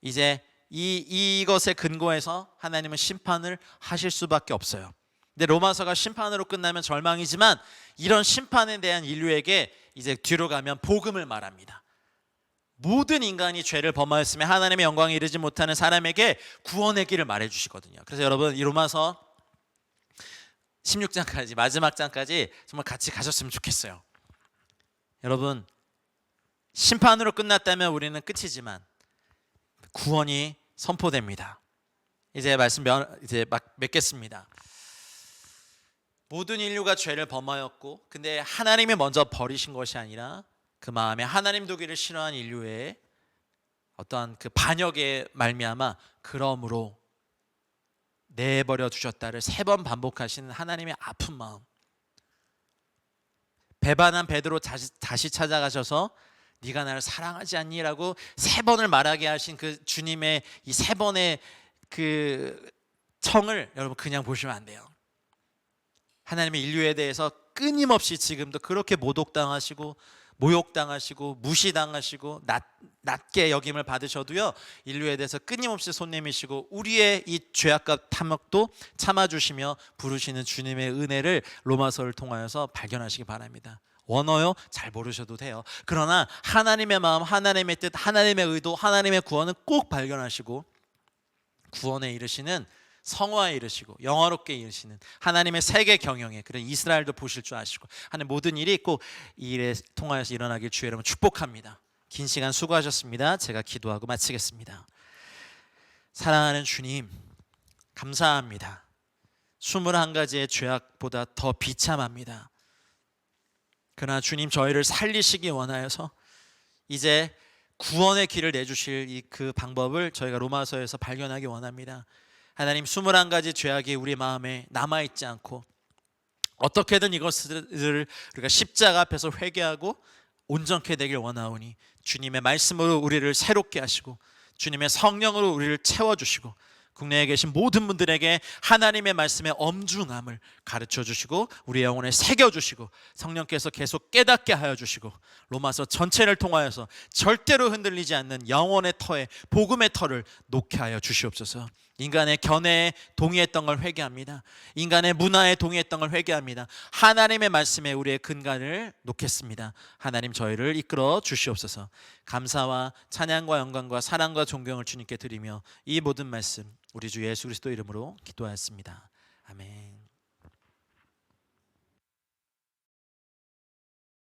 이제 이것에 근거해서 하나님은 심판을 하실 수밖에 없어요. 근데 로마서가 심판으로 끝나면 절망이지만 이런 심판에 대한 인류에게 이제 뒤로 가면 복음을 말합니다. 모든 인간이 죄를 범하였으며 하나님의 영광에 이르지 못하는 사람에게 구원의 길을 말해주시거든요. 그래서 여러분 이 로마서 16장까지 마지막 장까지 정말 같이 가셨으면 좋겠어요. 여러분 심판으로 끝났다면 우리는 끝이지만 구원이 선포됩니다. 이제 말씀 이제 막 맺겠습니다. 모든 인류가 죄를 범하였고 근데 하나님이 먼저 버리신 것이 아니라 그 마음에 하나님 두기를 싫어한 인류의 어떠한 그 반역에 말미암아 그러므로 내버려 두셨다를 3번 반복하시는 하나님의 아픈 마음. 배반한 베드로 다시 찾아가셔서 네가 나를 사랑하지 않니? 라고 3번을 말하게 하신 그 주님의 이 3번의 그 청을 여러분 그냥 보시면 안 돼요. 하나님의 인류에 대해서 끊임없이 지금도 그렇게 모독당하시고 모욕당하시고 무시당하시고 낮게 여김을 받으셔도요 인류에 대해서 끊임없이 손 내미시고 우리의 이 죄악과 탐욕도 참아주시며 부르시는 주님의 은혜를 로마서를 통하여서 발견하시기 바랍니다. 원어요? 잘 모르셔도 돼요. 그러나 하나님의 마음, 하나님의 뜻, 하나님의 의도, 하나님의 구원은 꼭 발견하시고 구원에 이르시는 성화에 이르시고 영화롭게 이르시는 하나님의 세계 경영에 그런 이스라엘도 보실 줄 아시고 하는 모든 일이 꼭 이 일에 통하여서 일어나길 주의 이름으로 축복합니다. 긴 시간 수고하셨습니다. 제가 기도하고 마치겠습니다. 사랑하는 주님 감사합니다. 21가지의 죄악보다 더 비참합니다. 그러나 주님 저희를 살리시기 원하여서 이제 구원의 길을 내주실 이 그 방법을 저희가 로마서에서 발견하기 원합니다. 하나님 21가지 죄악이 우리 마음에 남아있지 않고 어떻게든 이것을 우리가 십자가 앞에서 회개하고 온전케 되길 원하오니 주님의 말씀으로 우리를 새롭게 하시고 주님의 성령으로 우리를 채워주시고 국내에 계신 모든 분들에게 하나님의 말씀의 엄중함을 가르쳐 주시고 우리 영혼에 새겨 주시고 성령께서 계속 깨닫게 하여 주시고 로마서 전체를 통하여서 절대로 흔들리지 않는 영혼의 터에 복음의 터를 놓게 하여 주시옵소서. 인간의 견해에 동의했던 걸 회개합니다. 인간의 문화에 동의했던 걸 회개합니다. 하나님의 말씀에 우리의 근간을 놓겠습니다. 하나님 저희를 이끌어 주시옵소서. 감사와 찬양과 영광과 사랑과 존경을 주님께 드리며 이 모든 말씀 우리 주 예수 그리스도 이름으로 기도하였습니다. 아멘.